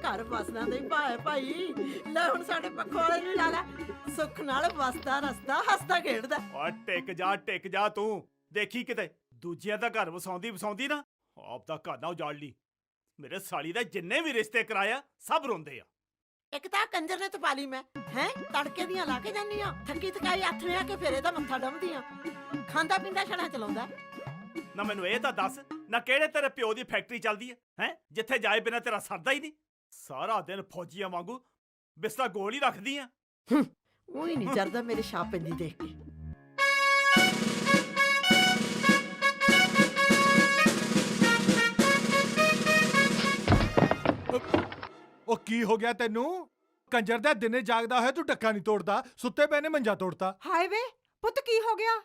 ਘਰ ਵਸਦਾ ਤੇ ਭਾਏ ਭਾਈ ਲੈ ਹੁਣ ਸਾਡੇ ਪੱਖੋਂ ਵਾਲੇ ਨੂੰ ਲਾ ਲੈ ਸੁੱਖ ਨਾਲ ਵਸਦਾ ਰਸਦਾ ਹੱਸਦਾ ਖੇਡਦਾ। ਓ ਟਿਕ ਜਾ ਤੂੰ। ਦੇਖੀ ਕਿਤੇ ਦੂਜਿਆਂ ਦਾ ਘਰ ਵਸਾਉਂਦੀ ਨਾ ਆਪਦਾ ਘਰ ਨਾ ਉਜਾੜ ਲਈ। ਮੇਰੇ ਸਾਲੀ ਦਾ ਜਿੰਨੇ ਵੀ ਰਿਸ਼ਤੇ ਕਰਾਇਆ ਸਭ ਰੋਂਦੇ ਆ। ਇੱਕ ਤਾਂ ਕੰਜਰ ਨੇ ਤਪਾ ਲਈ ਮੈਂ ਹੈ ਤੜਕੇ ਦੀਆਂ ਲਾ ਕੇ ਜਾਂਦੀ ਆ ਥੱਕੀ ਥਕਾਈ ਹੱਥ ਨੇ ਆ ਕੇ ਫੇਰੇ ਦਾ ਮੱਥਾ ਡੰਮਦੀ ਆ ਖਾਂਦਾ ਪੀਂਦਾ ਛੜਾ ਚਲਾਉਂਦਾ। ਨਾ ਮੈਨੂੰ ਇਹ ਤਾਂ ਦੱਸ ਨਾ ਕਿਹੜੇ ਤੇਰੇ ਪਿਓ ਦੀ ਫੈਕਟਰੀ ਚੱਲਦੀ ਹੈ ਜਿੱਥੇ ਜਾਏ ਬਿਨਾ ਤੇਰਾ ਸਰਦਾ ਹੀ ਨਹੀਂ। ਸਾਰਾ ਦਿਨ ਫੌਜੀਆਂ ਵਾਂਗੂ ਬਿਸਤਾ ਗੋਲ ਹੀ ਰੱਖਦੀ ਆ। ਉਹੀ ਨਹੀਂ ਚੜਦਾ ਮੇਰੇ ਛਾਪ ਪੈਂਦੀ ਦੇਖ ਕੇ। ਉਹ ਕੀ ਹੋ ਗਿਆ ਤੈਨੂੰ? ਕੰਜਰ ਦਾ ਦਿਨੇ ਜਾਗਦਾ ਹੋਇਆ ਤੂੰ ਡੱਕਾ ਨਹੀਂ ਤੋੜਦਾ, ਸੁੱਤੇ ਪਏ ਨੇ ਮੰਜਾ ਤੋੜਤਾ। ਹਾਏ ਵੇ ਪੁੱਤ ਕੀ ਹੋ ਗਿਆ?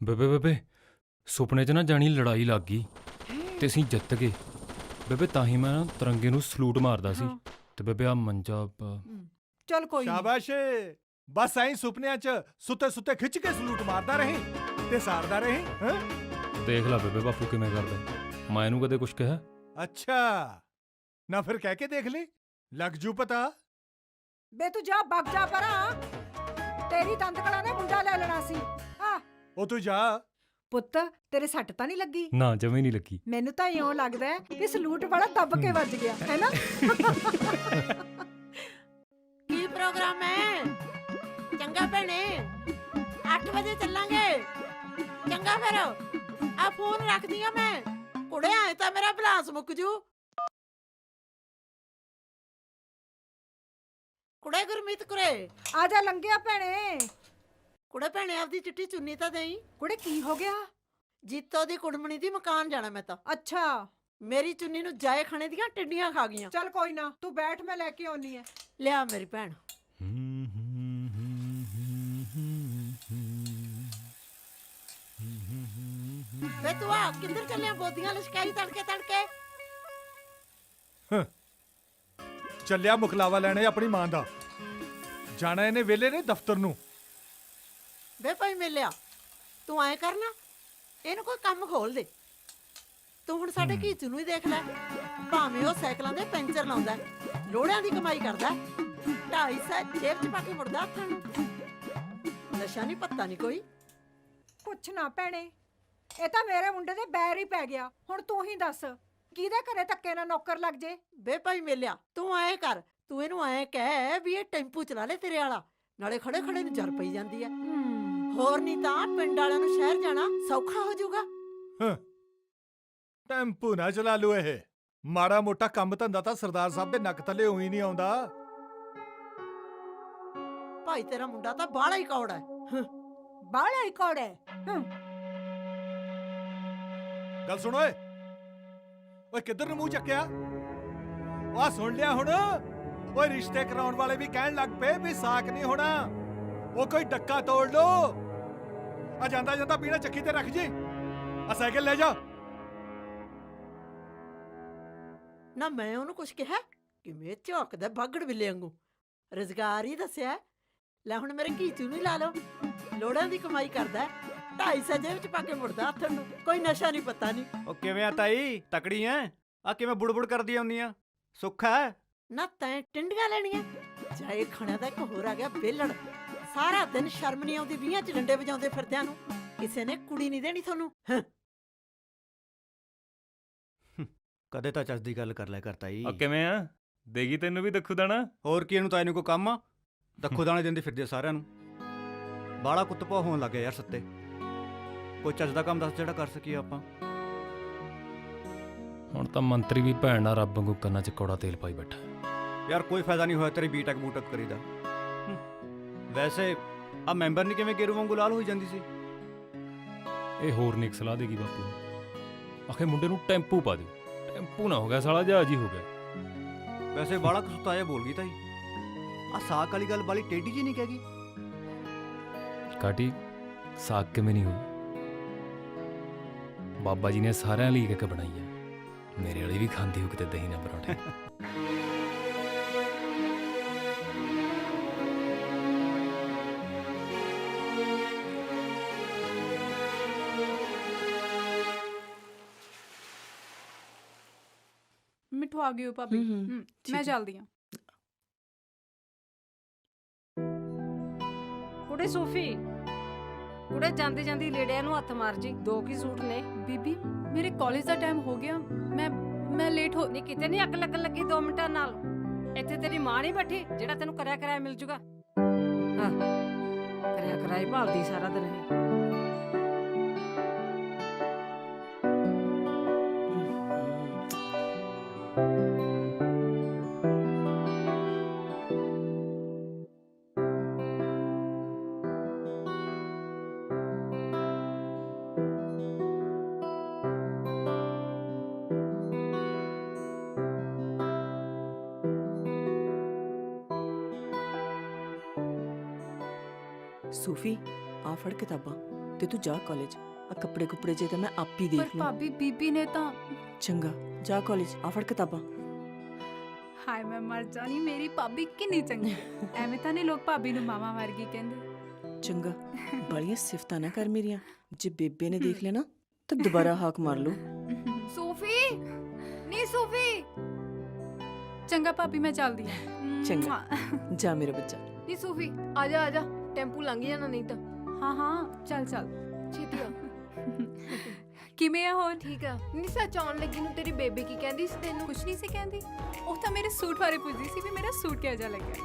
ਬੇਬੇ ਸੁਪਨੇ 'ਚ ਨਾ ਜਾਣੀ ਲੜਾਈ ਲੱਗ ਗਈ ਤੇ ਅਸੀਂ ਜਿੱਤ ਗਏ ਬੇਬੇ। ਤਾਂ ਹੀ ਮੈਂ ਨਾ ਤਿਰੰਗੇ ਨੂੰ ਸਲੂਟ ਮਾਰਦਾ ਸੀ ਤੇ ਬੇਬੇ ਆ ਮੰਜਾ ਚਲ ਕੋਈ ਨੀ। ਸ਼ਾਬਾਸ਼, ਬਸ ਐਂ ਸੁਪਨਿਆਂ 'ਚ ਸੁੱਤੇ ਸੁੱਤੇ ਖਿੱਚ ਕੇ ਸਲੂਟ ਮਾਰਦਾ ਰਹੀਂ ਤੇ ਸਾਰਦਾ ਰਹੀਂ। ਦੇਖ ਲੈ ਬੇਬੇ ਬਾਪੂ ਕਿਵੇਂ ਕਰਦਾ। ਮੈਂ ਇਹਨੂੰ ਕਦੇ ਕੁਛ ਕਿਹਾ? ਅੱਛਾ ਨਾ ਫਿਰ ਕਹਿ ਕੇ ਦੇਖ ਲਈ, ਲੱਗ ਜੂ ਪਤਾ। ਬੇ ਤੂੰ ਜਾ ਵਗ ਜਾ ਪਰਾਂ, ਤੇਰੀ ਦੰਦਕਲਾ ਨੇ ਮੁੰਡਾ ਲੈ ਲੈਣਾ ਸੀ। ਆ ਉਹ ਤੂੰ ਜਾ। ਪੁੱਤ ਤੇਰੇ ਸੱਟ ਤਾਂ ਨਹੀਂ ਲੱਗੀ? ਨਾ ਜਮੇ ਨਹੀਂ ਲੱਗੀ। ਮੈਨੂੰ ਤਾਂ ਇਉਂ ਲੱਗਦਾ ਹੈ ਕਿ ਸਲੂਟ ਵਾਲਾ ਦੱਬ ਕੇ ਵੱਜ ਗਿਆ ਹੈ ਨਾ। ਕੀ ਪ੍ਰੋਗਰਾਮ ਹੈ? ਚੰਗਾ ਭੈਣੇ 8 ਵਜੇ ਚੱਲਾਂਗੇ। ਚੰਗਾ ਫਿਰ ਆ ਫੋਨ ਰੱਖਦੀ ਆ ਮੈਂ। ਕੁੜੇ ਆਏ ਤਾਂ ਮੇਰਾ ਬਲਾਸ ਮੁੱਕ ਜੂ। ਕੁੜੇ ਗੁਰਮੀਤ ਕੁਰੇ ਆ ਜਾ ਲੰਘਿਆ ਭੈਣੇ। ਕੁੜੇ ਭੈਣੇ ਆਪਦੀ ਚਿੱਟੀ ਚੁੰਨੀ ਤਾਂ ਦੇਈ। ਕੁੜੇ ਕੀ ਹੋ ਗਿਆ? ਜੀਤੋ ਦੀ ਕੁੜਮਣੀ ਦੀ ਮਕਾਨ ਜਾਣਾ ਮੈਂ ਤਾਂ। ਅੱਛਾ ਮੇਰੀ ਚੁੰਨੀ ਨੂੰ ਜਾਏ ਖਾਣੇ ਦੀਆਂ ਟਿੱਡੀਆਂ ਖਾ ਗਈਆਂ। ਚਲ ਕੋਈ ਨਾ ਤੂੰ ਬੈਠ, ਮੈਂ ਲੈ ਕੇ ਆਉਣੀ ਹੈ। ਲਿਆ ਮੇਰੀ ਭੈਣ। ਵੇ ਤੂੰ ਆ ਕਿੱਧਰ ਚੱਲਿਆ ਬੋਦੀਆਂ ਲਸ਼ਕਾਈ ਤੜਕੇ ਤੜਕੇ? ਚੱਲਿਆ ਮੁਖਲਾਵਾ ਲੈਣੇ ਆਪਣੀ ਮਾਂ ਦਾ। ਜਾਣਾ ਇਹਨੇ ਵੇਲੇ ਨੇ ਦਫ਼ਤਰ ਨੂੰ। ਵੇ ਭਾਈ ਮਿਲਿਆ ਤੂੰ ਐ ਕਰਨਾ ਇਹਨੂੰ ਕੋਈ ਕੰਮ ਖੋਲ ਦੇ। ਤੂੰ ਹੁਣ ਸਾਡੇ ਘੀਚੂ ਨੂੰ ਹੀ ਦੇਖ ਲੈ, ਭਾਵੇਂ ਉਹ ਸਾਈਕਲਾਂ ਦੇ ਪੈਂਚਰ ਲਾਉਂਦਾ, ਲੋੜਿਆਂ ਦੀ ਕਮਾਈ ਕਰਦਾ, 250 ਜੇਬ 'ਚ ਪਾ ਕੇ ਮੁੜਦਾ ਹੱਥਾਂ ਨੂੰ। ਨਸ਼ਾ ਨਹੀਂ ਪੱਤਾ ਨਹੀਂ ਕੋਈ। ਕੁਛ ਨਾ ਭੈਣੇ, ਇਹ ਤਾਂ ਮੇਰੇ ਮੁੰਡੇ ਦੇ ਬੈਰ ਹੀ ਪੈ ਗਿਆ। ਹੁਣ ਤੂੰ ਹੀ ਦੱਸ ਕਿਹਦੇ ਘਰੇ ਧੱਕੇ ਨਾਲ ਨੌਕਰ ਲੱਗ ਜੇ? ਵੇ ਭਾਈ ਮਿਲਿਆ ਤੂੰ ਐ ਕਰ, ਤੂੰ ਇਹਨੂੰ ਐ ਕਹਿ ਵੀ ਇਹ ਟੈਂਪੂ ਚਲਾ ਲੈ ਤੇਰੇ ਵਾਲਾ, ਨਾਲੇ ਖੜੇ ਖੜੇ ਨੂੰ ਜਰ ਪਈ ਜਾਂਦੀ ਐ। ਹੋਰ ਨਹੀਂ ਤਾਂ ਪਿੰਡ ਵਾਲਿਆਂ ਨੂੰ ਸ਼ਹਿਰ ਜਾਣਾ ਸੌਖਾ ਹੋ ਜਾਊਗਾ। ਟੈਂਪੂ ਨਾ ਚਲਾ ਲੂ। ਇਹ ਮਾੜਾ ਮੋਟਾ ਕੰਮ ਧੰਦਾ ਤਾਂ ਸਰਦਾਰ ਸਾਹਿਬ ਦੇ ਨੱਕ ਥੱਲੇ ਹੋਈ ਨਹੀਂ ਆਉਂਦਾ। ਭਾਈ ਤੇਰਾ ਮੁੰਡਾ ਤਾਂ ਬਾਹਲਾ ਹੀ ਕੌੜਾ ਹੈ। ਬਾਹਲਾ ਹੀ ਕੌੜਾ। ਗੱਲ ਸੁਣ ਓਏ, ਓਏ ਕਿੱਧਰ ਨੂੰ ਮੂੰਹ ਚੱਕਿਆ? ਆਹ ਸੁਣ ਲਿਆ ਹੁਣ? ਓਏ ਰਿਸ਼ਤੇ ਕਰਾਉਣ ਵਾਲੇ ਵੀ ਕਹਿਣ ਲੱਗ ਪਏ ਵੀ ਸਾਕ ਨਹੀਂ ਹੋਣਾ, ਉਹ ਕੋਈ ਡੱਕਾ ਤੋੜ ਲੋ। ਆ ਜਾਂਦਾ ਜਾਂਦਾ ਪੀਣਾ ਚੱਕੀ ਤੇ ਰੱਖ ਜੀ, ਆ ਸਾਈਕਲ ਲੈ ਜਾ। ਨਾ ਮੈਂ ਉਹਨੂੰ ਕੁਛ ਕਿਹਾ? ਕਿਵੇਂ ਝੋਕਦਾ ਬਾਗੜ ਬਿੱਲੇ ਵਾਂਗੂ। ਰੁਜ਼ਗਾਰ ਹੀ ਦੱਸਿਆ। ਲੈ ਹੁਣ ਮੇਰੇ ਘੀਚੂ ਨੂੰ ਹੀ ਲਾ ਲਓ, ਲੋੜਾਂ ਦੀ ਕਮਾਈ ਕਰਦਾ, 250 ਜੇਬ 'ਚ ਪਾ ਕੇ ਮੁੜਦਾ ਹੱਥ ਨੂੰ। ਕੋਈ ਨਸ਼ਾ ਨਹੀਂ ਪਤਾ ਨਹੀਂ। ਉਹ ਕਿਵੇਂ ਆ ਤਾਈ, ਤਕੜੀ ਐ? ਆ ਕਿਵੇਂ ਬੁੜਬੁੜ ਕਰਦੀ ਆਉਂਦੀ ਆ? ਸੁੱਖ ਐ? ਨਾ ਤੈਂ ਟਿੰਡੀਆਂ ਲੈਣੀਆਂ? ਜਾਏ ਖਾਣਿਆਂ ਦਾ ਇੱਕ ਹੋਰ ਆ ਗਿਆ ਬੇਲੜ। ਸਾਰਾ ਦਿਨ ਸ਼ਰਮ ਨਹੀਂ ਆਉਂਦੀ 20 'ਚ ਡੰਡੇ ਵਜਾਉਂਦੇ ਫਿਰਦਿਆਂ ਨੂੰ। ਕਿਸੇ ਨੇ ਕੁੜੀ ਨਹੀਂ ਦੇਣੀ ਤੁਹਾਨੂੰ। ਕਦੇ ਤਾਂ ਚੱਜ ਦੀ ਗੱਲ ਕਰ ਲਿਆ ਕਰ ਤਾਈ। ਆ ਕਿਵੇਂ ਆ? ਦੇਗੀ ਤੈਨੂੰ ਵੀ ਦੱਖੂ ਦਾਣਾ? ਹੋਰ ਕੀ ਇਹਨੂੰ ਤਾਈ ਨੂੰ ਕੋਈ ਕੰਮ ਆ? ਦੱਖੋ ਦਾਣੇ ਦਿੰਦੇ ਫਿਰਦੇ ਸਾਰਿਆਂ ਨੂੰ। ਬਾਲਾ ਕੁੱਤਪਾ ਹੋਣ ਲੱਗੇ ਯਾਰ ਸੱਤੇ। ਕੋਈ ਚੱਜ ਦਾ ਕੰਮ ਦੱਸ ਜਿਹੜਾ ਕਰ ਸਕੀਏ ਆਪਾਂ। ਹੁਣ ਤਾਂ ਮੰਤਰੀ ਵੀ ਭੈਣ ਨਾਲ ਰੱਬ ਵਾਂਗੂ ਕੰਨਾਂ 'ਚ ਕੌੜਾ ਤੇਲ ਪਾਈ ਬੈਠਾ। ਯਾਰ ਕੋਈ ਫਾਇਦਾ ਨਹੀਂ ਹੋਇਆ ਤੇਰੀ ਬੀਟੈਕ ਬੂਟਕ ਕਰੀਦਾ। ਵੈਸੇ ਆ ਮੈਂਬਰ ਨਹੀਂ ਕਿਵੇਂ ਗੇਰੂ ਵਾਂਗੂ ਲਾਲ ਹੋਈ ਜਾਂਦੀ ਸੀ? ਇਹ ਹੋਰ ਨਹੀਂ ਸਲਾਹ ਦੇਗੀ ਬਾਪੂ। ਆਖੇ ਮੁੰਡੇ ਨੂੰ ਟੈਂਪੂ ਪਾ ਦੇ। ਟੈਂਪੂ ਨਾ ਹੋ ਗਿਆ ਸਾਲਾ, ਜਹਾਜ਼ ਹੀ ਹੋ ਗਿਆ। ਵੈਸੇ ਬਾਲਾ ਕਸੂਤਾ ਜਿਹਾ ਬੋਲ ਗਈ ਤਾਈ। ਆ ਸਾਕ ਵਾਲੀ ਗੱਲ ਬਾਲੀ ਟੇਢੀ ਜੀ ਨਹੀਂ ਕਹਿਗੀ? ਕਾਟੀ ਸਾਗ ਕਿਵੇਂ ਨਹੀਂ ਹੋਊ? ਬਾਬਾ ਜੀ ਨੇ ਸਾਰਿਆਂ ਲਈ ਇੱਕ ਬਣਾਈ ਹੈ। ਮੇਰੇ ਵਾਲੀ ਵੀ ਖਾਂਦੀ ਹੋ ਕਿਤੇ ਦਹੀਂ ਨਾ ਪਰੌਂਠੇ। ਉੱਠੋ ਆ ਗਈ ਹੋ ਭਾਬੀ ਠੀਕ ਮੈਂ ਹੈ। ਚੱਲਦੀ ਹਾਂ। ਕੁੜੇ ਸੂਫੀ, ਕੁੜੇ ਜਾਂਦੀ ਜਾਂਦੀ ਲੇੜਿਆਂ ਨੂੰ ਹੱਥ ਮਾਰ ਜੀ, 2 ਕੀ ਸੂਟ ਨੇ। ਬੀਬੀ ਮੇਰੇ ਕਾਲਜ ਦਾ ਟਾਈਮ ਹੋ ਗਿਆ, ਮੈਂ ਲੇਟ ਹੋ। ਨਹੀਂ ਕਿਤੇ ਨਹੀਂ ਅੱਗ ਲੱਗਣ ਲੱਗੀ 2 ਮਿੰਟਾਂ ਨਾਲ। ਇੱਥੇ ਤੇਰੀ ਮਾਂ ਨਹੀਂ ਬੈਠੀ ਜਿਹੜਾ ਤੈਨੂੰ ਕਰਿਆ ਕਰਾਇਆ ਮਿਲ ਜੂਗਾ। ਹਾਂ, ਕਰਿਆ ਕਰਾਈ ਭਾਲਦੀ ਸਾਰਾ ਦਿਨ ਇਹ। ਸੂਫੀ ਆ ਫੜ ਕਿਤਾਬਾਂ ਤੇ ਤੂੰ ਜਾ ਕਾਲਜ। ਆ ਕੱਪੜੇ ਕੁਪੜੇ ਜੇ ਤਾਂ ਮੈਂ ਆਪ ਹੀ ਪਰ ਦੇਖ ਲੂੰ। ਭਾਬੀ ਬੀਬੀ ਨੇ ਤਾਂ ਚੰਗਾ ਜਾ ਕਾਲਜ, ਆ ਫੜ ਕਿਤਾਬਾਂ। ਹਾਏ ਮੈਂ ਮਰ ਜਾਣੀ, ਮੇਰੀ ਭਾਬੀ ਕਿੰਨੀ ਚੰਗੀ। ਐਵੇਂ ਤਾਂ ਨਹੀਂ ਲੋਕ ਭਾਬੀ ਨੂੰ ਮਾਮਾ ਵਰਗੀ ਕਹਿੰਦੇ। ਚੰਗਾ ਬੜੀਆਂ ਸਿਫਤਾਂ ਨਾ ਕਰ ਮੇਰੀਆਂ, ਜੇ ਬੇਬੇ ਨੇ ਦੇਖ ਲਿਆ ਨਾ ਤਾਂ ਦੁਬਾਰਾ ਹਾਕ ਮਾਰ ਲਓ। ਸੂਫੀ, ਨਹੀਂ ਸੂਫੀ, ਚੰਗਾ ਭਾਬੀ ਮੈਂ ਚੱਲਦੀ ਹਾਂ। ਚੰਗਾ ਜਾ ਮੇਰਾ ਬੱਚਾ। ਨਹੀਂ ਸੂਫੀ, ਆ ਜਾ ਆ ਜਾ, ਟੈਂਪੂ ਲੰਘ ਜਾਣਾ ਨਹੀਂ ਤਾਂ। ਹਾਂ ਹਾਂ ਚੱਲ ਚੱਲ। ਛੇਤੀ ਆ। ਕਿਵੇਂ ਆ ਹੋਰ? ਠੀਕ ਆ। ਨਹੀਂ ਸੱਚ ਆਉਣ ਲੱਗੀ ਨੂੰ ਤੇਰੀ ਬੇਬੇ ਕੀ ਕਹਿੰਦੀ ਸੀ ਤੈਨੂੰ? ਕੁਛ ਨਹੀਂ ਸੀ ਕਹਿੰਦੀ, ਉਹ ਤਾਂ ਮੇਰੇ ਸੂਟ ਬਾਰੇ ਪੁੱਛਦੀ ਸੀ ਵੀ ਮੇਰਾ ਸੂਟ ਕਿਹੋ ਜਿਹਾ ਲੱਗਿਆ।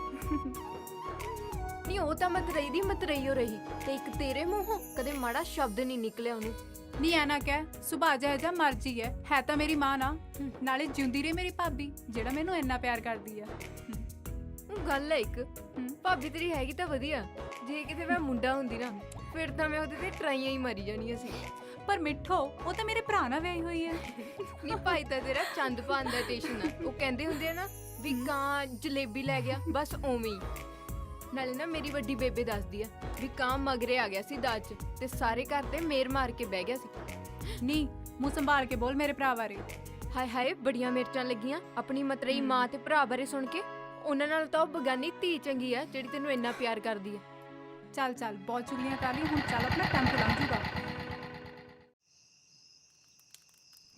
ਨਹੀਂ ਉਹ ਤਾਂ ਮਤਰਈ ਦੀ ਮਤਰਈ ਹੋ ਰਹੀ, ਤੇ ਇੱਕ ਤੇਰੇ ਮੂੰਹੋਂ ਕਦੇ ਮਾੜਾ ਸ਼ਬਦ ਨਹੀਂ ਨਿਕਲਿਆ ਉਹਨੂੰ। ਨਹੀਂ ਐ ਨਾ ਕਹਿ, ਸੁਭਾਅ ਜਿਹਾ ਮਰਜੀ ਹੈ ਤਾਂ ਮੇਰੀ ਮਾਂ ਨਾ। ਨਾਲੇ ਜਿਉਂਦੀ ਰਹੇ ਮੇਰੀ ਭਾਬੀ ਜਿਹੜਾ ਮੈਨੂੰ ਇੰਨਾ ਪਿਆਰ ਕਰਦੀ ਆ। ਗੱਲ ਹੈ ਇੱਕ, ਭਾਬੀ ਤੇਰੀ ਹੈਗੀ ਤਾਂ ਵਧੀਆ। ਜੇ ਕਿਤੇ ਮੈਂ ਮੁੰਡਾ ਹੁੰਦੀ ਨਾ ਫਿਰ ਤਾਂ ਮੈਂ ਉਹਦੇ ਤੇ ਟਰਾਈਆਂ ਹੀ ਮਾਰੀ ਜਾਣੀਆਂ ਸੀ। ਪਰ ਮਿੱਠੋ ਉਹ ਤਾਂ ਮੇਰੇ ਭਰਾ ਨਾਲ ਵਿਆਹੀ ਹੋਈ ਹੈ। ਨਹੀਂ ਭਾਈ ਤਾਂ ਤੇਰਾ ਚੰਦ ਪਾਉਣ ਦਾ ਟੇਸ਼ਨ ਆ। ਉਹ ਕਹਿੰਦੇ ਹੁੰਦੇ ਆ ਨਾ ਵੀ ਕਾਂ ਜਲੇਬੀ ਲੈ ਗਿਆ, ਬਸ ਉਵੇਂ ਹੀ। ਨਾਲੇ ਨਾ ਮੇਰੀ ਵੱਡੀ ਬੇਬੇ ਦੱਸਦੀ ਆ ਵੀ ਕਾਂ ਮਗਰੇ ਆ ਗਿਆ ਸੀ ਦਾਜ 'ਚ ਤੇ ਸਾਰੇ ਘਰ ਤੇ ਮੇਰ ਮਾਰ ਕੇ ਬਹਿ ਗਿਆ ਸੀ। ਨਹੀਂ ਮੂੰਹ ਸੰਭਾਲ ਕੇ ਬੋਲ ਮੇਰੇ ਭਰਾ ਬਾਰੇ। ਹਾਏ ਹਾਏ ਬੜੀਆਂ ਮਿਰਚਾਂ ਲੱਗੀਆਂ ਆਪਣੀ ਮਤਰਈ ਮਾਂ ਤੇ ਭਰਾ ਬਾਰੇ ਸੁਣ ਕੇ। ਉਹਨਾਂ ਨਾਲ ਤਾਂ ਉਹ ਬਗਾਨੀ ਧੀ ਚੰਗੀ ਆ ਜਿਹੜੀ ਤੈਨੂੰ ਇੰਨਾ ਪਿਆਰ ਕਰਦੀ ਆ। ਚੱਲ ਚੱਲ ਬਹੁਤ ਚੁਗਲੀਆਂ ਕਰ ਲਈ, ਹੁਣ ਚੱਲ ਆਪਣਾ ਟੈਂਪੂ ਲੰਘ ਜੂਗਾ।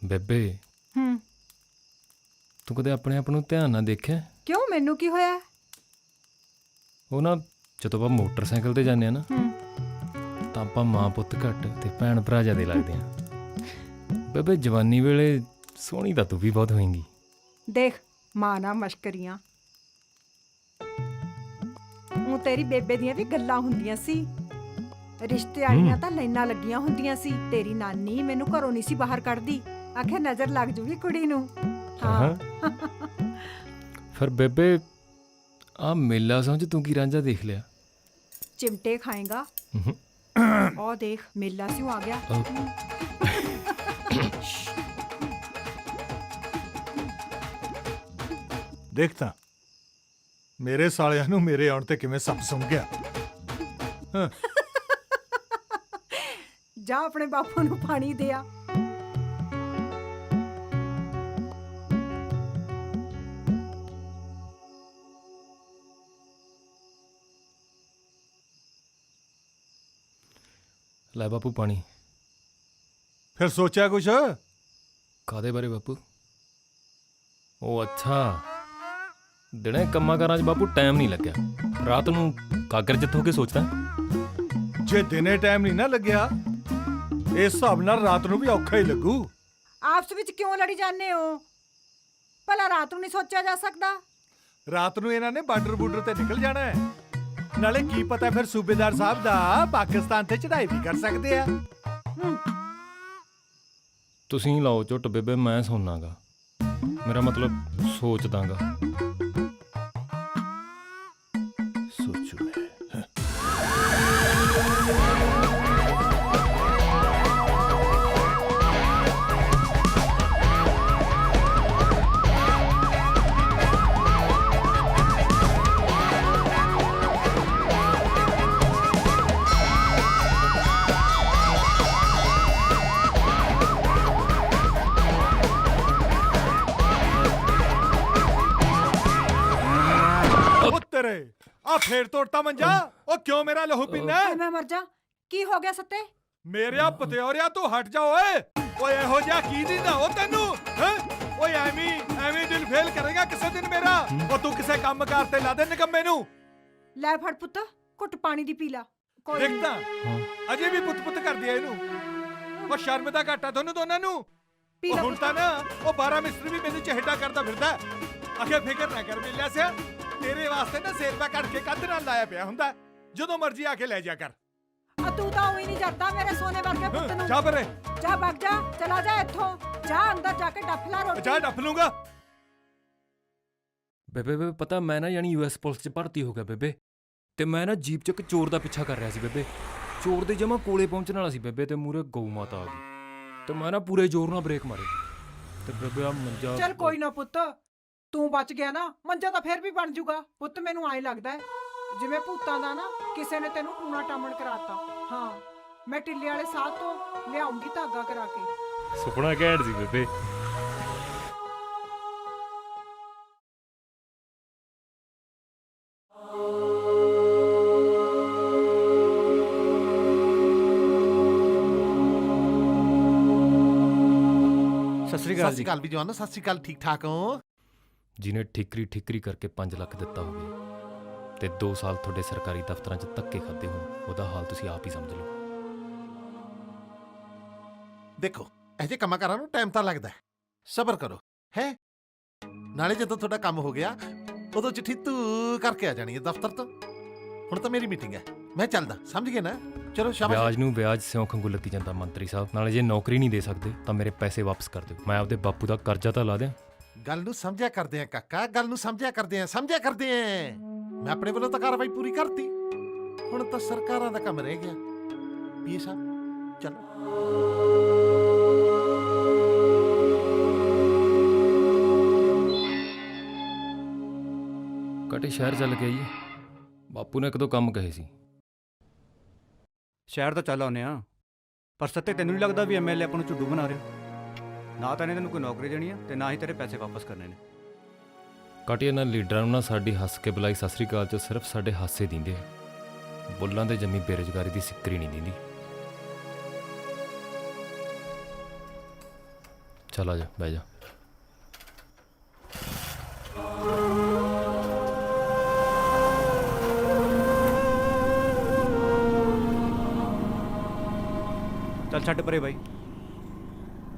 ਬੇਬੇ ਤੂੰ ਕਦੇ ਆਪਣੇ ਆਪ ਨੂੰ ਧਿਆਨ ਨਾਲ ਦੇਖਿਆ? ਕਿਉਂ ਮੈਨੂੰ ਕੀ ਹੋਇਆ? ਉਹ ਨਾ ਜਦੋਂ ਆਪਾਂ ਮੋਟਰਸਾਈਕਲ ਤੇ ਜਾਂਦੇ ਆ ਨਾ ਤਾਂ ਆਪਾਂ ਮਾਂ ਪੁੱਤ ਘੱਟ ਤੇ ਭੈਣ ਭਰਾ ਜਿਆਦੇ ਲੱਗਦੇ ਆ। ਬੇਬੇ ਜਵਾਨੀ ਵੇਲੇ ਸੋਹਣੀ ਤਾਂ ਤੂੰ ਵੀ ਬਹੁਤ ਹੋਏਂਗੀ। ਦੇਖ ਮਾਂ ਨਾ ਮਸ਼ਕਰੀਆਂ, ਉਹ ਤੇਰੀ ਬੇਬੇ ਦੀਆਂ ਵੀ ਗੱਲਾਂ ਹੁੰਦੀਆਂ ਸੀ। ਰਿਸ਼ਤੇ ਵਾਲੀਆਂ ਤਾਂ ਲਾਈਨਾਂ ਲੱਗੀਆਂ ਹੁੰਦੀਆਂ ਸੀ। ਤੇਰੀ ਨਾਨੀ ਮੈਨੂੰ ਘਰੋਂ ਨਹੀਂ ਸੀ ਬਾਹਰ ਕੱਢਦੀ, ਆਖੇ ਨਜ਼ਰ ਲੱਗ ਜੂਗੀ ਕੁੜੀ ਨੂੰ। ਹਾਂ ਫਿਰ ਬੇਬੇ ਆ ਮੇਲਾ ਸਮਝ ਤੂੰ ਕੀ ਰਾਂਝਾ ਦੇਖ ਲਿਆ? ਚਿਮਟੇ ਖਾਏਗਾ। ਉਹ ਦੇਖ ਮੇਲਾ ਸੀ, ਉਹ ਆ ਗਿਆ। ਦੇਖ ਤਾਂ ਮੇਰੇ ਸਾਲਿਆਂ ਨੂੰ ਮੇਰੇ ਆਉਣ ਤੇ ਕਿਵੇਂ ਸੱਪ ਸੁੰਘ ਗਿਆ। ਜਾ ਆਪਣੇ ਬਾਪੂ ਨੂੰ ਪਾਣੀ ਦੇ ਆ। ਲੈ ਬਾਪੂ ਪਾਣੀ। ਫਿਰ ਸੋਚਿਆ ਕੁਛ? ਕਾਦੇ ਬਾਰੇ ਬਾਪੂ? ਉਹ ਅੱਛਾ, ਦਿਨੇ ਕੰਮਾਂ ਕਾਰਾਂ 'ਚ ਬਾਪੂ ਟਾਈਮ ਨਹੀਂ ਲੱਗਿਆ, ਰਾਤ ਨੂੰ ਕਾਗਰ ਜਿੱਤ ਹੋ ਕੇ ਸੋਚਦਾ। ਜੇ ਦਿਨੇ ਟਾਈਮ ਨਹੀਂ ਨਾ ਲੱਗਿਆ ਇਸ ਹਿਸਾਬ ਨਾਲ ਰਾਤ ਨੂੰ ਵੀ ਔਖਾ ਹੀ ਲੱਗੂ। ਆਪਸ ਵਿੱਚ ਕਿਉਂ ਲੜੀ ਜਾਂਦੇ ਹੋ? ਭਲਾ ਰਾਤ ਨੂੰ ਨਹੀਂ ਸੋਚਿਆ ਜਾ ਸਕਦਾ? ਰਾਤ ਨੂੰ ਇਹਨਾਂ ਨੇ ਬਾਰਡਰ ਤੇ ਨਿਕਲ ਜਾਣਾ ਹੈ। ਨਾਲੇ ਕੀ ਪਤਾ ਫਿਰ ਸੂਬੇਦਾਰ ਸਾਹਿਬ ਦਾ ਪਾਕਿਸਤਾਨ ਤੇ ਚੜ੍ਹਾਈ ਵੀ ਕਰ ਸਕਦੇ ਆ। ਤੁਸੀਂ ਲਾਓ ਝੁੱਟ ਬੇਬੇ, ਮੈਂ ਸੌਣਾਗਾ। ਮੇਰਾ ਮਤਲਬ ਸੋਚਦਾਗਾ। ਸੋਚੂ ਤੇਰੇ ਆ ਫੇਰ ਤੋੜਤਾ ਮੰਜਾ। ਉਹ ਕਿਉਂ ਮੇਰਾ ਲਹੂ ਪੀਣਾ? ਮੈਂ ਮਰ ਜਾ। ਕੀ ਹੋ ਗਿਆ ਸੱਤੇ? ਮੇਰਿਆ ਪਤਿਓਰਿਆ ਤੂੰ ਹਟ ਜਾ ਓਏ। ਓਏ ਇਹੋ ਜਿਹਾ ਕੀ ਦਿੰਦਾ ਉਹ ਤੈਨੂੰ? ਹੈ ਓਏ ਐਵੇਂ ਦਿਲ ਫੇਲ ਕਰੇਗਾ ਕਿਸੇ ਦਿਨ ਮੇਰਾ। ਉਹ ਤੂੰ ਕਿਸੇ ਕੰਮਕਾਰ ਤੇ ਲਾ ਦੇ ਨਿਕੰਮੇ ਨੂੰ। ਲੈ ਫੜ ਪੁੱਤ, ਘੁੱਟ ਪਾਣੀ ਦੀ ਪੀ ਲਾ। ਕੋਈ ਨੀ। ਦੇਖਦਾ ਅਜੇ ਵੀ ਪੁੱਤ ਕਰਦੀ ਐ ਇਹਨੂੰ। ਉਹ ਸ਼ਰਮ ਦਾ ਘਾਟਾ ਤੁਹਾਨੂੰ ਦੋਨਾਂ ਨੂੰ। ਪੀ ਉਹ ਲਾ ਹੁਣ ਤਾਂ ਨਾ ਉਹ 12 ਮਿਸਤਰੀ ਵੀ ਮੈਨੂੰ ਚਿਹੜਾ ਕਰਦਾ ਫਿਰਦਾ। ਅਖੇ ਫਿਕਰ ਨਾ ਕਰ ਮਿਲਿਆ ਸਿਆ, ਤੇਰੇ ਵਾਸਤੇ ਨਾ ਸੇਰਪਾ ਕੱਢ ਕੇ ਕੰਧ ਨਾਲ ਲਾਇਆ ਪਿਆ ਹੁੰਦਾ। ਜਦੋਂ ਮਰਜ਼ੀ ਆ ਕੇ ਲੈ ਜਾ ਕਰ। ਆ ਤੂੰ ਤਾਂ ਉਹੀ ਨਹੀਂ ਜਰਦਾ ਮੇਰੇ ਸੋਨੇ ਵਰਗੇ ਪੁੱਤ ਨੂੰ। ਜਾ ਪਰੇ, ਜਾ ਭੱਗ ਜਾ, ਚਲਾ ਜਾ ਇੱਥੋਂ। ਜਾ ਅੰਦਰ ਜਾ ਕੇ ਡੱਫ ਲਾ ਰੋਟੀ। ਜਾ ਡੱਫ ਲੂੰਗਾ। ਬੇਬੇ ਪਤਾ ਮੈਂ ਨਾ ਯਾਨੀ ਯੂਐਸ ਪੁਲਿਸ 'ਚ ਭਰਤੀ ਹੋ ਗਿਆ ਬੇਬੇ। ਤੇ ਮੈਂ ਨਾ ਜੀਪ 'ਚ ਇੱਕ ਚੋਰ ਦਾ ਪਿੱਛਾ ਕਰ ਰਿਹਾ ਸੀ ਬੇਬੇ। ਚੋਰ ਦੇ ਜਮਾ ਕੋਲੇ ਪਹੁੰਚਣ ਵਾਲਾ ਸੀ ਬੇਬੇ, ਤੇ ਮੂਰੇ ਗਊ ਮਾਤਾ ਆ ਗਈ ਤੇ ਮੈਂ ਨਾ ਪੂਰੇ ਜ਼ੋਰ ਨਾਲ ਬ੍ਰੇਕ ਮਾਰੇ ਤੇ ਬੇਬੇ ਆ ਮੰਜਾ। ਚੱਲ ਕੋਈ ਨਾ ਪੁੱਤ, ਤੂੰ ਬਚ ਗਿਆ ਨਾ। ਮੰਜਾ ਤਾਂ ਫੇਰ ਵੀ ਬਣ ਜੂਗਾ ਪੁੱਤ। ਮੈਨੂੰ ਐਂ ਲੱਗਦਾ ਹੈ ਜਿਵੇਂ ਭੂਤਾਂ ਦਾ ਨਾ ਕਿਸੇ ਨੇ ਤੈਨੂੰ ਟੂਣਾ ਟਾਮਣ ਕਰਾਤਾ। ਹਾਂ, ਮੈਂ ਟਿੱਲੇ ਵਾਲੇ ਸਾਹ ਤੋਂ ਲਿਆਉਂਗੀ ਧਾਗਾ ਕਰਾ ਕੇ। ਸੁਪਨਾ ਘੈਂਟ ਸੀ ਬੇਬੇ। ਸਤਿ ਸ੍ਰੀ ਸਤਿ ਅਕਾਲ ਸ਼੍ਰੀ ਜੀ। ਅਕਾਲ ਵੀ ਜਵਾਨੋ, ਸਤਿ ਸ਼੍ਰੀ ਅਕਾਲ। ਠੀਕ ਠਾਕ ਹੋ? ਜਿਹਨੇ ਠਿਕਰੀ ਕਰਕੇ 5 ਲੱਖ ਦਿੱਤਾ ਹੋਵੇ ਤੇ 2 ਸਾਲ ਤੁਹਾਡੇ ਸਰਕਾਰੀ ਦਫ਼ਤਰਾਂ 'ਚ ਧੱਕੇ ਖਾਦੇ ਹੋਣ, ਉਹਦਾ ਹਾਲ ਤੁਸੀਂ ਆਪ ਹੀ ਸਮਝ ਲਓ। ਦੇਖੋ, ਇਹ ਜਿਹੇ ਕੰਮਾਂ ਕਾਰਾਂ ਨੂੰ ਟਾਈਮ ਤਾਂ ਲੱਗਦਾ ਹੈ। ਸਬਰ ਕਰੋ ਹੈ। ਨਾਲੇ ਜਦੋਂ ਤੁਹਾਡਾ ਕੰਮ ਹੋ ਗਿਆ ਉਦੋਂ ਚਿੱਠੀ ਤੂੰ ਕਰਕੇ ਆ ਜਾਣੀ ਹੈ ਦਫ਼ਤਰ ਤੋਂ। ਹੁਣ ਤਾਂ ਮੇਰੀ ਮੀਟਿੰਗ ਹੈ, ਮੈਂ ਚੱਲਦਾ। ਸਮਝ ਗਏ ਨਾ? ਚਲੋ ਸ਼ਾਬਾਸ਼। ਵਿਆਜ ਨੂੰ ਵਿਆਜ ਸਿਉਂ ਖੰਗੂ ਲੱਗੀ ਜਾਂਦਾ ਮੰਤਰੀ ਸਾਹਿਬ। ਨਾਲੇ ਜੇ ਨੌਕਰੀ ਨਹੀਂ ਦੇ ਸਕਦੇ ਤਾਂ ਮੇਰੇ ਪੈਸੇ ਵਾਪਸ ਕਰ ਦਿਓ। ਮੈਂ ਆਪਦੇ ਬਾਪੂ ਦਾ ਕਰਜ਼ਾ ਤਾਂ ਲਾ ਦਿਆਂ। ਗੱਲ ਨੂੰ ਸਮਝਿਆ ਕਰਦੇ ਆ ਕਾਕਾ, ਗੱਲ ਨੂੰ ਸਮਝਿਆ ਕਰਦੇ ਆ। ਮੈਂ ਆਪਣੇ ਵੱਲੋਂ ਤਾਂ ਕਾਰਵਾਈ ਪੂਰੀ ਕਰਤੀ। ਹੁਣ ਤਾਂ ਸਰਕਾਰਾਂ ਦਾ ਕੰਮ ਰਹਿ ਗਿਆ। ਪੀਏ ਸਾਹਿਬ ਚਲੋ। ਕਟੇ ਸ਼ਹਿਰ ਚੱਲ ਕੇ ਆਈਏ। ਬਾਪੂ ਨੇ ਇੱਕ ਦੋ ਕੰਮ ਕਹੇ ਸੀ। ਸ਼ਹਿਰ ਤਾਂ ਚੱਲ ਆਉਂਦੇ ਆ, ਪਰ ਸੱਤੇ ਤੈਨੂੰ ਨਹੀਂ ਲੱਗਦਾ ਵੀ ਐਮਐਲਏ ਆਪਾਂ ਨੂੰ ਝੁੱਡੂ ਬਣਾ ਰਿਹਾ? ਨਾ ਤਾਂ ਇਹਨੇ ਤੈਨੂੰ ਕੋਈ ਨੌਕਰੀ ਦੇਣੀ ਆ ਤੇ ਨਾ ਹੀ ਤੇਰੇ ਪੈਸੇ ਵਾਪਸ ਕਰਨੇ ਨੇ। ਕਟੇ ਇਹਨਾਂ ਲੀਡਰਾਂ ਨੂੰ ਨਾ ਸਾਡੀ ਹੱਸ ਕੇ ਬੁਲਾਈ ਸਤਿ ਸ੍ਰੀ ਅਕਾਲ 'ਚ ਸਿਰਫ ਸਾਡੇ ਹਾਸੇ ਦਿੰਦੇ ਆ। ਬੁੱਲਾਂ ਦੇ ਜੰਮੀ ਬੇਰੁਜ਼ਗਾਰੀ ਦੀ ਸਿੱਕਰੀ ਨਹੀਂ ਦਿੰਦੀ। ਚੱਲ ਆ ਜਾ, ਬਹਿ ਜਾ। ਚੱਲ ਛੱਡ ਪਰੇ ਬਾਈ,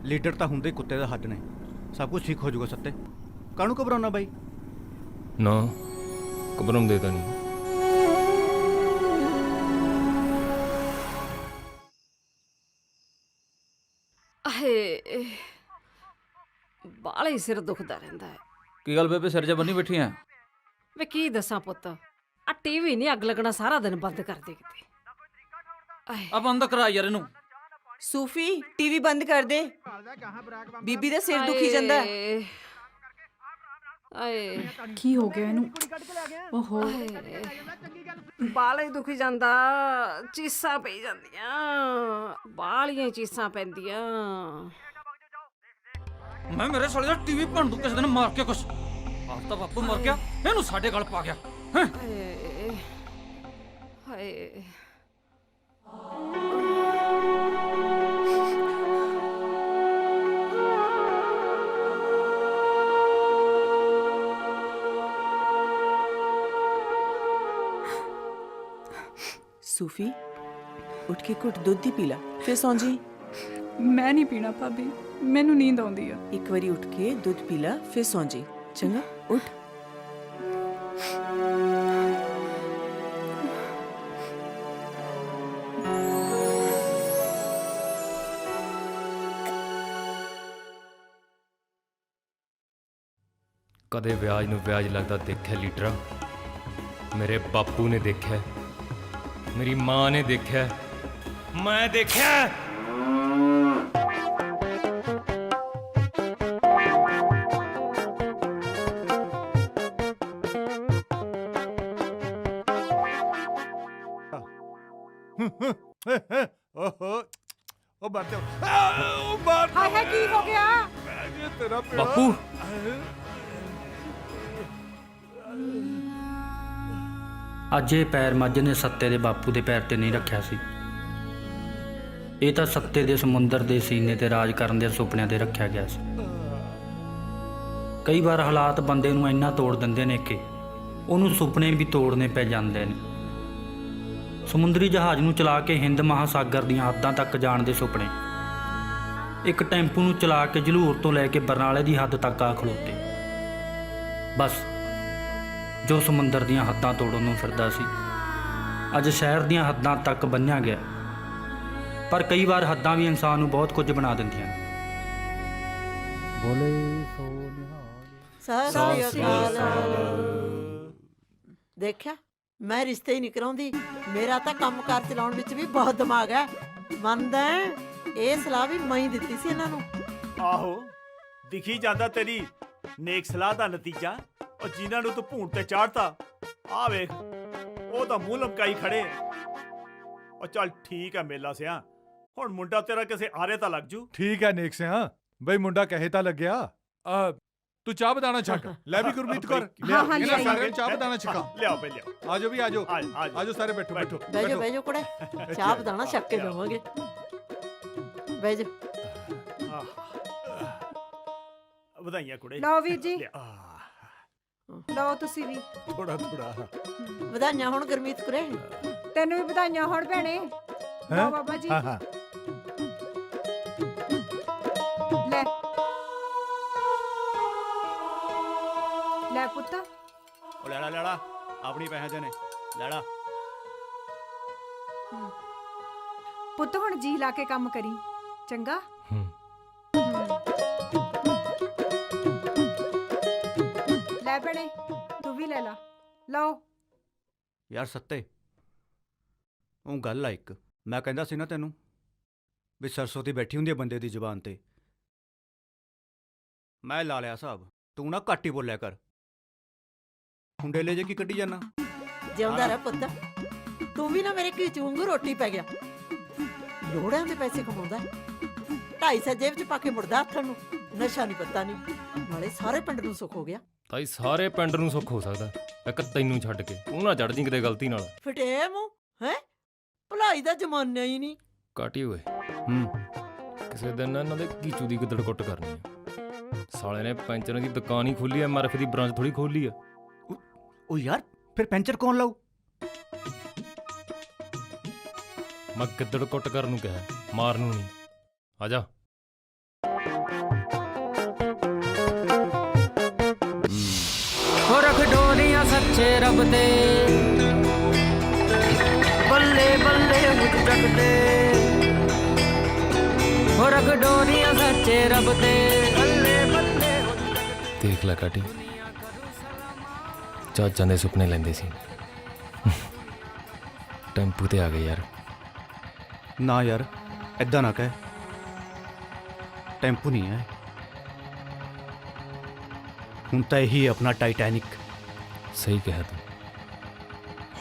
ਲੀਡਰ ਤਾਂ ਹੁੰਦੇ ਹੀ ਕੁੱਤੇ ਦਾ ਹੱਡ ਨੇ। ਸਭ ਕੁਝ ਠੀਕ ਹੋ ਜਾਊਗਾ ਸੱਤੇ, ਕਾਹਨੂੰ ਘਬਰਾਉਣਾ ਬਾਈ? ਨਾ ਘਬਰਾਉਂਦੇ ਤਾਂ ਨਹੀਂ। ਆਹੇ, ਬਾਲਾ ਹੀ ਸਿਰ ਦੁਖਦਾ ਰਹਿੰਦਾ ਹੈ। ਕੀ ਗੱਲ ਬੇਬੇ, ਸਿਰ 'ਚ ਬੰਨੀ ਬੈਠੀ ਆ? ਵੇ ਕੀ ਦੱਸਾਂ ਪੁੱਤ, ਆ ਟੀਵੀ ਨਹੀਂ ਅੱਗ ਲੱਗਣਾ ਸਾਰਾ ਦਿਨ ਬੰਦ ਕਰਦੇ ਕਿਤੇ। ਆਏ ਆ ਬੰਦ ਕਰਾ ਯਾਰ ਇਹਨੂੰ। ਸੂਫੀ ਟੀਵੀ ਬੰਦ ਕਰ ਦੇ, ਬੀਬੀ ਦਾ ਸਿਰ ਦੁਖੀ ਜਾਂਦਾ। ਆਏ ਕੀ ਹੋ ਗਿਆ ਇਹਨੂੰ? ਓਹੋ, ਬਾਲਾ ਹੀ ਦੁਖੀ ਜਾਂਦਾ, ਚੀਸਾਂ ਪਈ ਜਾਂਦੀਆਂ, ਬਾਲੀਆਂ ਚੀਸਾਂ ਪੈਂਦੀਆਂ। ਮੈਂ ਮੇਰੇ ਸਾਲੇ ਦਾ ਟੀਵੀ ਭੰਨ ਦੂੰ ਕਿਸੇ ਦਿਨ ਮਾਰ ਕੇ ਕੁਛ। ਆਪ ਤਾਂ ਬਾਪੂ ਮਰ ਗਿਆ, ਇਹਨੂੰ ਸਾਡੇ ਗਲ ਪਾ ਗਿਆ। ਹਾਏ ਹਾਏ, ਸੂਫੀ ਉੱਠ ਕੇ ਘੁੱਟ ਦੁੱਧ ਦੀ ਪੀ ਲਾ, ਫਿਰ ਸੌਂ ਜੀ। ਮੈਂ ਨਹੀਂ ਪੀਣਾ ਭਾਬੀ, ਮੈਨੂੰ ਨੀਂਦ ਆਉਂਦੀ ਆ। ਇੱਕ ਵਾਰੀ ਉੱਠ ਕੇ ਦੁੱਧ ਪੀ ਲਾ, ਫਿਰ ਸੌਂ ਜੀ। ਚੰਗਾ ਉੱਠ। ਕਦੇ ਵਿਆਜ ਨੂੰ ਵਿਆਜ ਲੱਗਦਾ ਦੇਖਿਆ ਲੀਡਰਾਂ? ਮੇਰੇ ਬਾਪੂ ਨੇ ਦੇਖਿਆ, ਮੇਰੀ ਮਾਂ ਨੇ ਦੇਖਿਆ, ਮੈਂ ਦੇਖਿਆ। ਓਹੋ, ਉਹ ਮਰ ਜਾ। ਉਹ ਮਰ ਹਾਏ ਹਾਏ, ਕੀ ਹੋ ਗਿਆ? ਜੇ ਤੇਰਾ ਪਿਓ। ਬਾਪੂ ਅੱਜ ਇਹ ਪੈਰ ਮੱਝ ਨੇ ਸੱਤੇ ਦੇ ਬਾਪੂ ਦੇ ਪੈਰ ਤੇ ਨਹੀਂ ਰੱਖਿਆ ਸੀ। ਇਹ ਤਾਂ ਸੱਤੇ ਦੇ ਸਮੁੰਦਰ ਦੇ ਸੀਨੇ ਤੇ ਰਾਜ ਕਰਨ ਦੇ ਸੁਪਨਿਆਂ ਤੇ ਰੱਖਿਆ ਗਿਆ ਸੀ। ਕਈ ਵਾਰ ਹਾਲਾਤ ਬੰਦੇ ਨੂੰ ਇੰਨਾ ਤੋੜ ਦਿੰਦੇ ਨੇ ਕਿ ਉਹਨੂੰ ਸੁਪਨੇ ਵੀ ਤੋੜਨੇ ਪੈ ਜਾਂਦੇ ਨੇ। ਸਮੁੰਦਰੀ ਜਹਾਜ਼ ਨੂੰ ਚਲਾ ਕੇ ਹਿੰਦ ਮਹਾਸਾਗਰ ਦੀਆਂ ਹੱਦਾਂ ਤੱਕ ਜਾਣ ਦੇ ਸੁਪਨੇ, ਇੱਕ ਟੈਂਪੂ ਨੂੰ ਚਲਾ ਕੇ ਜਲੂਰ ਤੋਂ ਲੈ ਕੇ ਬਰਨਾਲੇ ਦੀ ਹੱਦ ਤੱਕ ਆ ਖਲੋਤੇ। ਬਸ ਜੋ ਸਮੁੰਦਰ ਦੀਆਂ ਹੱਦਾਂ ਤੋੜਨ ਨੂੰ ਫਿਰਦਾ ਸੀ, ਅੱਜ ਸ਼ਹਿਰ ਦੀਆਂ ਹੱਦਾਂ ਤੱਕ ਬੰਨ੍ਹਿਆ ਗਿਆ। ਪਰ ਕਈ ਵਾਰ ਹੱਦਾਂ ਵੀ ਇਨਸਾਨ ਨੂੰ ਬਹੁਤ ਕੁਝ ਬਣਾ ਦਿੰਦੀਆਂ ਨੇ। ਸਤਿ ਸ੍ਰੀ ਅਕਾਲ। ਦੇਖਿਆ, ਮੈਂ ਰਿਸ਼ਤੇ ਹੀ ਨਹੀਂ ਕਰਾਉਂਦੀ। ਮੇਰਾ ਤਾਂ ਕੰਮਕਾਰ ਚਲਾਉਣ ਵਿੱਚ ਵੀ ਬਹੁਤ ਦਿਮਾਗ ਹੈ। ਮੰਨਦਾ ਹੈ, ਇਹ ਸਲਾਹ ਵੀ ਮੈਂ ਹੀ ਦਿੱਤੀ ਸੀ ਇਹਨਾਂ ਨੂੰ। ਆਹੋ, ਦਿਖੀ ਜਾਂਦਾ ਤੇਰੀ ਨੇਕ ਸਲਾਹ ਦਾ ਨਤੀਜਾ। ਉਹ ਜਿਨ੍ਹਾਂ ਨੂੰ ਤੂੰ ਭੂਣ ਤੇ ਚਾੜਤਾ, ਆ ਵੇਖ ਉਹ ਤਾਂ ਮੂੰਹ ਲਮਕਾਈ ਖੜੇ। ਉਹ ਚੱਲ ਠੀਕ ਹੈ ਮੇਲਾ ਸਿਆ, ਹੁਣ ਮੁੰਡਾ ਤੇਰਾ ਕਿਸੇ ਆਰੇ ਤਾਂ ਲੱਗ ਜੂ। ਠੀਕ ਹੈ ਨੇਕ ਸਿਆ, ਬਈ ਮੁੰਡਾ ਕਹੇ ਤਾਂ ਲੱਗਿਆ। ਤੂੰ ਚਾਹ ਬਦਾਣਾ ਛੱਕ ਲੈ ਵੀ ਗੁਰਮੀਤ ਕੌਰ, ਹਾਂ, ਹਾਂ, ਇਹਨਾਂ ਲਿਆਈ। ਸਾਰਿਆਂ ਨੂੰ ਚਾਹ ਬਦਾਣਾ ਛਕਾ। ਲਿਆਓ ਪਈ ਲਿਆਓ। ਆਜੋ ਵੀ ਆਜੋ, ਆਜੋ। ਆਜੋ ਸਾਰੇ ਬੈਠੋ ਬੈਠੋ ਬਹਿ ਜਾ ਬਹਿ ਜਾ ਕੁੜੇ, ਚਾਹ ਬਦਾਣਾ ਛੱਕ ਕੇ ਜਾਵਾਂਗੇ। ਬਹਿ ਜਾ। ਵਧਾਈਆਂ ਕੁੜੇ। ਲਓ ਵੀਰ ਜੀ, ਆਹ, ਲਓ ਤੁਸੀਂ ਵੀ। ਥੋੜਾ ਥੋੜਾ। ਵਧਾਈਆਂ ਹੁਣ ਗੁਰਮੀਤ ਕੁਰੇ। ਤੈਨੂੰ ਵੀ ਵਧਾਈਆਂ ਹੋਣ ਭੈਣੇ। ਲਓ ਬਾਬਾ ਜੀ, ਹਾਂ ਹਾਂ ਲੈ ਲੈ ਪੁੱਤ। ਉਹ ਲੈਣਾ ਆਪਣੀ ਪੈਸੇ ਨੇ ਲੈਣਾ। ਪੁੱਤ ਹੁਣ ਜੀ ਲਾ ਕੇ ਕੰਮ ਕਰੀ, ਚੰਗਾ? ਲੈ ਭੈਣੇ, ਤੂੰ ਵੀ ਲੈ ਲਾ। ਲਓ। ਯਾਰ ਸੱਤੇ, ਉਹ ਗੱਲ ਆ ਇੱਕ, ਮੈਂ ਕਹਿੰਦਾ ਸੀ ਨਾ ਤੈਨੂੰ ਵੀ ਸਰਸਵਤੀ ਬੈਠੀ ਹੁੰਦੀ ਹੈ ਬੰਦੇ ਦੀ ਜ਼ੁਬਾਨ ਤੇ। ਮੈਂ ਲਾ ਲਿਆ ਹਿਸਾਬ, ਤੂੰ ਨਾ ਘੱਟ ਹੀ ਬੋਲਿਆ ਕਰ। ਹੁੰਡੇਲੇ ਜੇ ਕੀ ਕੱਢੀ ਜਾਣਾ। ਜਿਉਂਦਾ ਰਹਿ ਪੁੱਤ, ਤੂੰ ਵੀ ਨਾ ਮੇਰੇ ਘੀਚ ਵਾਂਗੂ ਰੋਟੀ ਪੈ ਗਿਆ। ਲੋੜਾਂ ਦੇ ਪੈਸੇ ਕਮਾਉਂਦਾ, 250 ਜੇਬ 'ਚ ਪਾ ਕੇ ਮੁੜਦਾ ਹੱਥਾਂ ਨੂੰ। ਨਸ਼ਾ ਨਹੀਂ ਪਤਾ ਨਹੀਂ, ਨਾਲੇ ਸਾਰੇ ਪਿੰਡ ਨੂੰ ਸੁੱਖ ਹੋ ਗਿਆ। ਤਾਈ ਸਾਰੇ ਪਿੰਡ ਨੂੰ ਸੁੱਖ ਹੋ ਸਕਦਾ, ਇੱਕ ਤੈਨੂੰ ਛੱਡ ਕੇ। ਤੂੰ ਨਾ ਚੜ ਜੀ ਕਿਤੇ ਗਲਤੀ ਨਾਲ। ਫਟੇ ਮੂੰਹ ਹੈ, ਭਲਾਈ ਦਾ ਜ਼ਮਾਨਾ ਹੀ ਨਹੀਂ। ਕਾਟੀ ਹੋਏ। ਕਿਸੇ ਦਿਨ ਨਾ ਇਹਨਾਂ ਦੇ ਕੀਚੂ ਦੀ ਗਿੱਦੜ ਕੁੱਟ ਕਰਨੀ ਆ। ਸਾਲੇ ਨੇ ਪੈਂਚਰਾਂ ਦੀ ਦੁਕਾਨ ਹੀ ਖੋਲੀ ਐ, ਐਮਆਰਐਫ ਦੀ ਬ੍ਰਾਂਚ ਥੋੜੀ ਖੋਲੀ ਆ। ਉਹ ਯਾਰ ਫਿਰ ਪੈਂਚਰ ਕੌਣ ਲਾਊ? ਮੈਂ ਗਿੱਦੜ ਕੁੱਟ ਕਰਨ ਨੂੰ ਕਿਹਾ, ਮਾਰਨ ਨੂੰ ਨਹੀਂ। ਆ ਜਾ। ਹੋ ਰੱਖ ਡੋਰੀਆਂ ਸੱਚੇ ਰੱਬ ਦੇ, ਬੱਲੇ ਬੱਲੇ ਮੁਝ ਜਗਦੇ। ਹੋ ਰੱਖ ਡੋਰੀਆਂ ਸੱਚੇ ਰੱਬ ਦੇ, ਬੱਲੇ ਬੱਲੇ। ਦੇਖ ਲੈ ਕਾਟੀ, ਚਾਚਾਂ ਦੇ ਸੁਪਨੇ ਲੈਂਦੇ ਸੀ, ਟੈਂਪੂ ਤੇ ਆ ਗਏ ਯਾਰ। ਨਾ ਯਾਰ, ਐਦਾਂ ਨਾ ਕਹਿ। ਟੈਂਪੂ ਨਹੀਂ ਹੈ, ਹੁਣ ਤਾਂ ਇਹੀ ਆਪਣਾ ਟਾਈਟੈਨਿਕ। ਸਹੀ ਕਿਹਾ ਤੂੰ,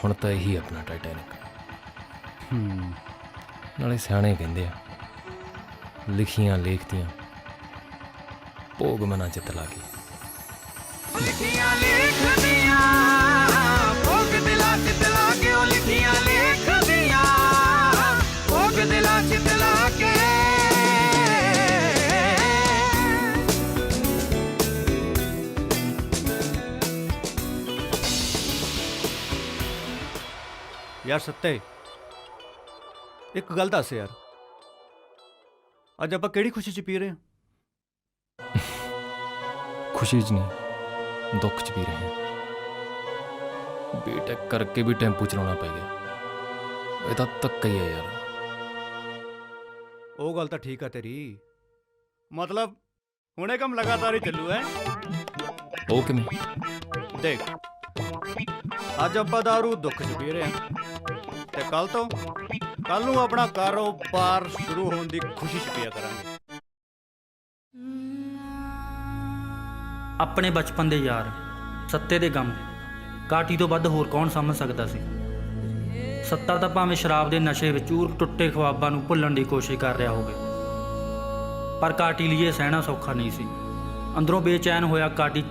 ਹੁਣ ਤਾਂ ਇਹੀ ਆਪਣਾ ਟਾਈਟੈਨਿਕ। ਨਾਲੇ ਸਿਆਣੇ ਕਹਿੰਦੇ ਆ, ਲਿਖੀਆਂ ਲੇਖਤੀਆਂ ਭੋਗ ਮਨਾ ਚਿੱਤ ਲਾ ਕੇ। ਲਿਖੀਆਂ ਲੇਖਦੀਆਂ ਭੋਗ ਦਿਲਾਂ ਚਿੱਤ ਲਾ ਕੇ, ਉਹ ਲਿਖੀਆਂ ਲੇਖਦੀਆਂ ਭੋਗ ਦਿਲਾਂ ਚਿੱਤ ਲਾ ਕੇ। ਯਾਰ ਸੱਤੇ, ਇੱਕ ਗੱਲ ਦੱਸ ਯਾਰ, ਅੱਜ ਆਪਾਂ ਕਿਹੜੀ ਖੁਸ਼ੀ 'ਚ ਪੀ ਰਹੇ ਹਾਂ? ਖੁਸ਼ੀ 'ਚ ਨਹੀਂ, ਦੁੱਖ 'ਚ ਵੀ ਰਹੇ ਹਾਂ। ਬੀਟੈਕ ਕਰਕੇ ਵੀ ਟੈਂਪੂ ਚਲਾਉਣਾ ਪੈ ਗਿਆ। ਇਹ ਤਾਂ ਧੱਕਾ ਹੀ ਹੈ ਯਾਰ। ਉਹ ਗੱਲ ਤਾਂ ਠੀਕ ਆ ਤੇਰੀ, ਮਤਲਬ ਹੁਣੇ ਕੰਮ ਲਗਾਤਾਰ ਹੀ ਚੱਲੂ ਹੈ। ਉਹ ਕਿਵੇਂ? ਦੇਖ, ਅੱਜ ਆਪਾਂ ਦਾਰੂ ਦੁੱਖ 'ਚ ਪੀ ਰਹੇ ਹਾਂ, ਤੇ ਕੱਲ ਨੂੰ ਆਪਣਾ ਕਾਰੋਬਾਰ ਸ਼ੁਰੂ ਹੋਣ ਦੀ ਖੁਸ਼ੀ 'ਚ ਪੀਆ ਕਰਾਂਗੇ। ਆਪਣੇ ਬਚਪਨ ਦੇ ਯਾਰ, ਸੱਤੇ ਦੇ ਗਮ, ਕਾਟੀ ਤੋਂ ਵੱਧ ਹੋਰ ਕੌਣ ਸਮਝ ਸਕਦਾ ਸੀ? ਸੱਤਾ ਤਾਂ ਭਾਵੇਂ ਸ਼ਰਾਬ ਦੇ ਨਸ਼ੇ ਵਿੱਚ ਊਰ ਟੁੱਟੇ ਖੁਆਬਾਂ ਨੂੰ ਭੁੱਲਣ ਦੀ ਕੋਸ਼ਿਸ਼ ਕਰ ਰਿਹਾ ਹੋਵੇ, ਪਰ ਕਾਟੀ ਲਈ ਇਹ ਸਹਿਣਾ ਸੌਖਾ ਨਹੀਂ ਸੀ। ਅੰਦਰੋਂ ਬੇਚੈਨ ਹੋਇਆ ਕਾਟੀ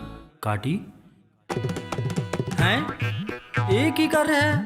ਹੈਂ, ਇਹ ਕੀ ਕਰ ਰਿਹਾ ਹੈ?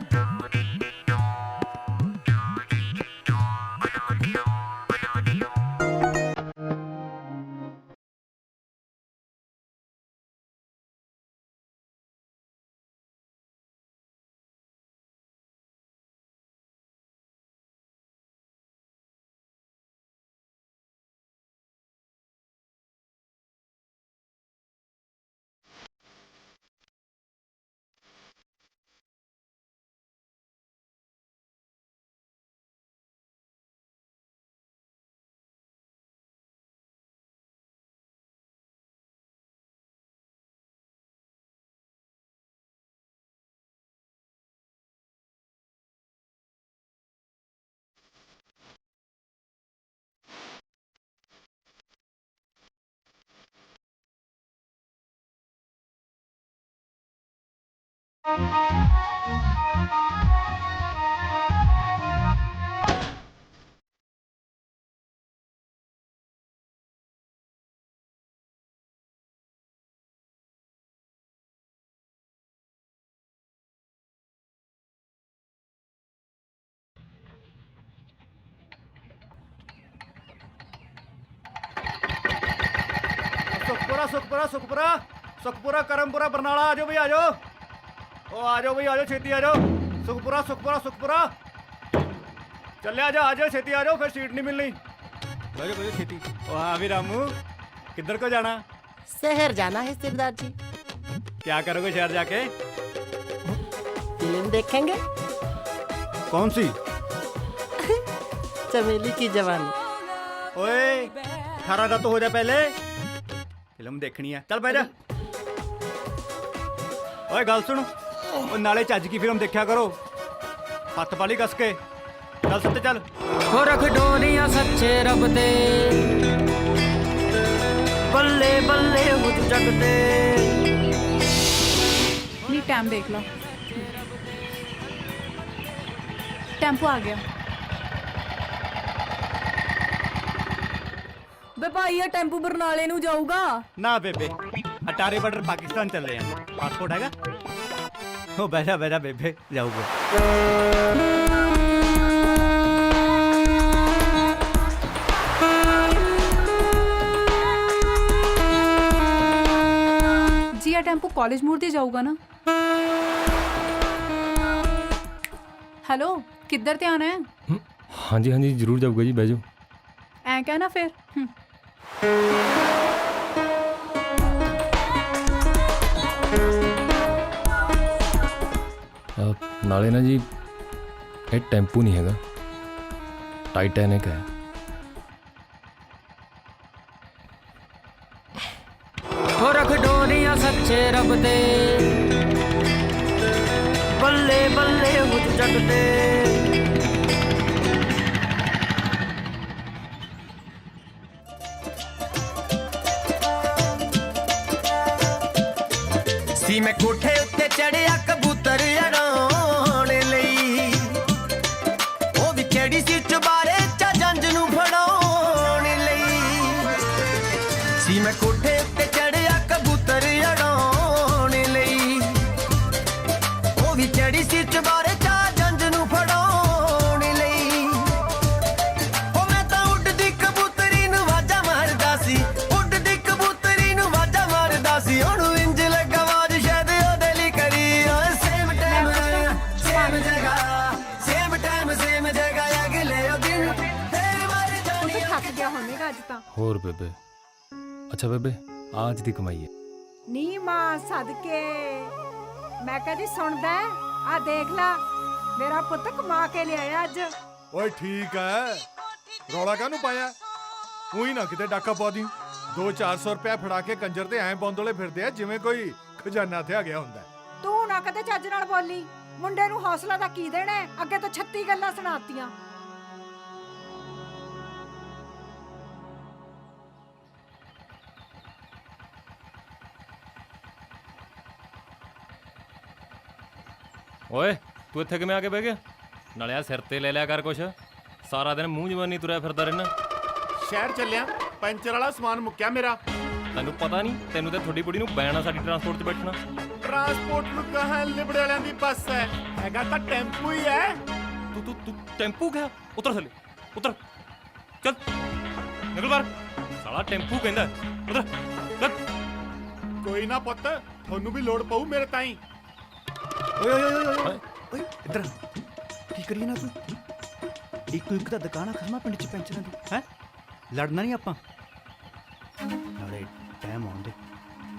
ਸੁਖਪੁਰਾ ਕਰਮਪੁਰਾ ਬਰਨਾਲਾ ਆ ਜਾਓ ਬਈ ਆ ਜਾਓ। ਉਹ ਆ ਜਾਓ ਬਈ ਆ ਜਾਓ ਛੇਤੀ ਆ ਜਾਓ। ਸੁਖਪੁਰਾ ਚੱਲਿਆ ਜਾ ਆ ਜਾਓ ਛੇਤੀ ਆ ਜਾਓ ਫਿਰ ਸੀਟ ਨਹੀਂ ਮਿਲਣੀ। ਬੈਜੋ ਛੇਤੀ। ਉਹ ਹਾਂ ਵੀ ਰਾਮੂ ਕਿੱਧਰ ਕੋ ਜਾਣਾ? शहर जाना है सरदार जी। क्या करोगे शहर जाके? फिल्म देखेंगे। कौन सी? चमेली की जवानी। ओए 18 ਦਾ तो हो जा पहले। फिल्म देखनी है चल बैठ जा। ओए गल सुन ओ नाले ਚੱਜ की फिल्म देखा करो। हथ पाली कस के चल सत्ते चल। ਹੋ ਰਖ ਡੋਰੀਆਂ ਸੱਚੇ ਰੱਬ ਦੇ ਬੱਲੇ ਬੱਲੇ ਹੋ ਜਗ ਤੇ। नहीं टाइम देख लो। टेम्पो आ गया। ਬੇ ਭਾਈ ਇਹ ਟੈਂਪੂ ਬਰਨਾਲੇ ਨੂੰ ਜਾਊਗਾ। ना बेबे अटारी बॉर्डर पाकिस्तान चल रहे हैं। पासपोर्ट हैगा? ओ बैठा बैठा बेबे जाऊंगा। जी आ टेम्पो कॉलेज मोड़ ते जाऊगा ना? हेलो किधर ते आना है? ਹਾਂਜੀ ਹਾਂਜੀ ਜ਼ਰੂਰ ਜਾਊਗਾ ਜੀ, ਬਹਿ ਜਾਓ। ऐ कहना फिर। ਨਾਲੇ ਨਾ ਜੀ ਇਹ ਟੈਂਪੂ ਨਹੀਂ ਹੈਗਾ, ਟਾਈਟੈਨਿਕ ਹੈ। ਹੋ ਰਖ ਡੋਰੀਆਂ ਸੱਚੇ ਰੱਬ ਦੇ ਬੱਲੇ ਬੱਲੇ ਹੋ ਜਗ ਤੇ। ਸੀ ਮੈਂ ਕੋਠੇ ਉੱਤੇ ਚੜਿਆ ਕਬੂਤਰ ਉਡਾਉਣ ਲਈ, ਉਹ ਵੀ ਕਿਹੜੀ ਸੀ ਚੁਬਾਰੇ ਚਾ ਜੰਜ ਨੂੰ ਫੜਾਉਣ ਲਈ। ਸੀ ਮੈਂ ਕੋਠੇ ਉੱਤੇ ਚੜਿਆ ਕਬੂਤਰ ਉਡਾਉਣ ਲਈ, ਉਹ ਵੀ ਕਿਹੜੀ ਸੀ ਚੁਬਾਰੇ ਚਾ ਜੰਜ ਨੂੰ ਫੜਾਉਣ ਲਈ। ਉਹ ਮੈਂ ਤਾਂ ਉੱਡਦੀ ਕਬੂਤਰੀ ਨੂੰ ਵਾਜਾ ਮਾਰਦਾ ਸੀ, ਉੱਡਦੀ ਕਬੂਤਰੀ ਨੂੰ ਵਾਜਾ ਮਾਰਦਾ ਸੀ। ਉਹਨੂੰ ਇੰਜ ਲੱਗਾ ਅੱਜ ਤਾਂ। ਹੋਰ ਬੇਬੇ, ਅੱਛਾ ਬੇਬੇ ਆਜ ਦੀ ਕਮਾਈ ਹੈ। ਨੀ ਮਾਂ ਸਦਕੇ ਮੈਂ ਕਦੀ ਸੁਣਦਾ ਆ ਦੇਖ ਲਾ ਮੇਰਾ ਪੁੱਤ ਕਮਾ ਕੇ ਲਿਆਇਆ ਅੱਜ। ਓਏ ਠੀਕ ਹੈ, ਰੌਲਾ ਕਾਹਨੂੰ ਪਾਇਆ? ਉਹੀ ਨਾ ਕਿਤੇ ਡਾਕਾ ਪਾ ਦੀ। 200-400 ਰੁਪਇਆ ਫੜਾ ਕੇ ਕੰਜਰ ਤੇ ਐਂ ਬੌਂਦਲੇ ਫਿਰਦੇ ਆ ਜਿਵੇਂ ਕੋਈ ਖਜ਼ਾਨਾ ਤੇ ਆ ਗਿਆ ਹੁੰਦਾ। ਤੂੰ ਨਾ ਕਦੇ ਚੱਜ ਨਾਲ ਬੋਲੀ, ਮੁੰਡੇ ਨੂੰ ਹੌਸਲਾ ਦਾ ਕੀ ਦੇਣਾ? ਅੱਗੇ ਤੋਂ 36 ਗੱਲਾਂ ਸੁਣਾਤੀਆਂ। ਓਏ ਤੂੰ ਇੱਥੇ ਕਿਵੇਂ ਆ ਕੇ ਬਹਿ ਗਿਆ? ਨਾਲੇ ਆ ਸਿਰ ਤੇ ਲੈ ਲਿਆ ਕਰ ਕੁਛ, ਸਾਰਾ ਦਿਨ ਮੂੰਹ ਜਵਾਨੀ ਤੁਰਿਆ ਫਿਰਦਾ ਰਹਿਣਾ। ਸ਼ਹਿਰ ਚੱਲਿਆ, ਪੈਂਚਰ ਵਾਲਾ ਸਮਾਨ ਮੁੱਕਿਆ ਮੇਰਾ। ਤੈਨੂੰ ਪਤਾ ਨਹੀਂ, ਤੈਨੂੰ ਤੇ ਤੁਹਾਡੀ ਬੁੜੀ ਨੂੰ ਬੈਣਾ ਸਾਡੀ ਟਰਾਂਸਪੋਰਟ 'ਚ ਬੈਠਣਾ। ਟਰਾਂਸਪੋਰਟ ਨੂੰ ਕਹਾਂ ਲਿਬੜੇ ਵਾਲਿਆਂ ਦੀ ਬੱਸ ਹੈ, ਹੈਗਾ ਤਾਂ ਟੈਂਪੂ ਹੀ ਹੈ। ਤੂੰ ਟੈਂਪੂ ਕਿਹਾ? ਉਤਰ ਥੱਲੇ ਉਤਰ, ਚੱਲ ਨਿਕਲ ਬਾਹਰ। ਸਾਲਾ ਟੈਂਪੂ ਕਹਿੰਦਾ, ਉਤਰ ਚੱਲ। ਕੋਈ ਨਾ ਪੁੱਤ, ਤੁਹਾਨੂੰ ਵੀ ਲੋੜ ਪਊ ਮੇਰੇ ਤਾਈਂ। ਓਏ ਓਏ ਓਏ ਓਏ ਓਏ ਇੱਧਰ ਕੀ ਕਰੀਏ ਨਾ ਤੂੰ? ਇੱਕ ਤਾਂ ਦੁਕਾਨ ਆ ਖਸਮਾ ਪਿੰਡ ਚ ਪੈਂਚਰਾਂ ਦੀ ਹੈ। ਲੜਨਾ ਨਹੀਂ ਆਪਾਂ, ਨਾਲੇ ਟਾਈਮ ਆਉਣ ਦੇ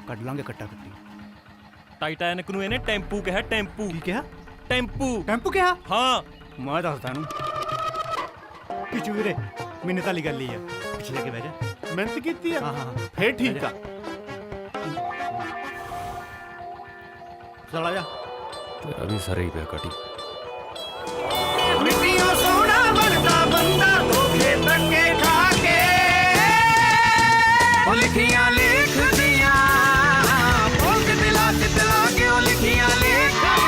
ਕੱਢ ਲਾਂਗੇ ਕੱਟਾ ਕੱਟੀ। ਟਾਈਟੈਨਿਕ ਨੂੰ ਇਹਨੇ ਟੈਂਪੂ ਕਿਹਾ। ਟੈਂਪੂ ਕੀ ਕਿਹਾ? ਟੈਂਪੂ। ਟੈਂਪੂ ਕਿਹਾ? ਹਾਂ ਮੈਂ ਦੱਸਦਾ ਇਹਨੂੰ। ਪਿੱਛੇ ਵੀਰੇ ਮੈਨੂੰ ਤਾਂ ਗੱਲ ਹੀ ਆ, ਪਿੱਛੇ ਜਾ ਕੇ ਬਹਿ ਜਾ। ਮਿਹਨਤ ਕੀਤੀ ਆ? ਹਾਂ ਫੇਰ ਠੀਕ ਆ। ਚਲ ਆ ਜਾ। ਤੇਰਾ ਵੀ ਸਾਰੇ ਹੀ ਪਿਆ ਕਟੀ। ਮਿੱਟੀਆਂ ਸੋਹਣਾ ਬਣਦਾ ਬੰਦਾ ਧੋਖੇ ਧੱਕੇ ਖਾ ਕੇ, ਉਹ ਲਿਖੀਆਂ ਲਿਖਦੀਆਂ ਬੋਲ ਕੇ ਦਿਲਾਂ 'ਚ ਦਿਲਾਂ ਕੇ, ਉਹ ਲਿਖੀਆਂ ਲਿਖਦੀਆਂ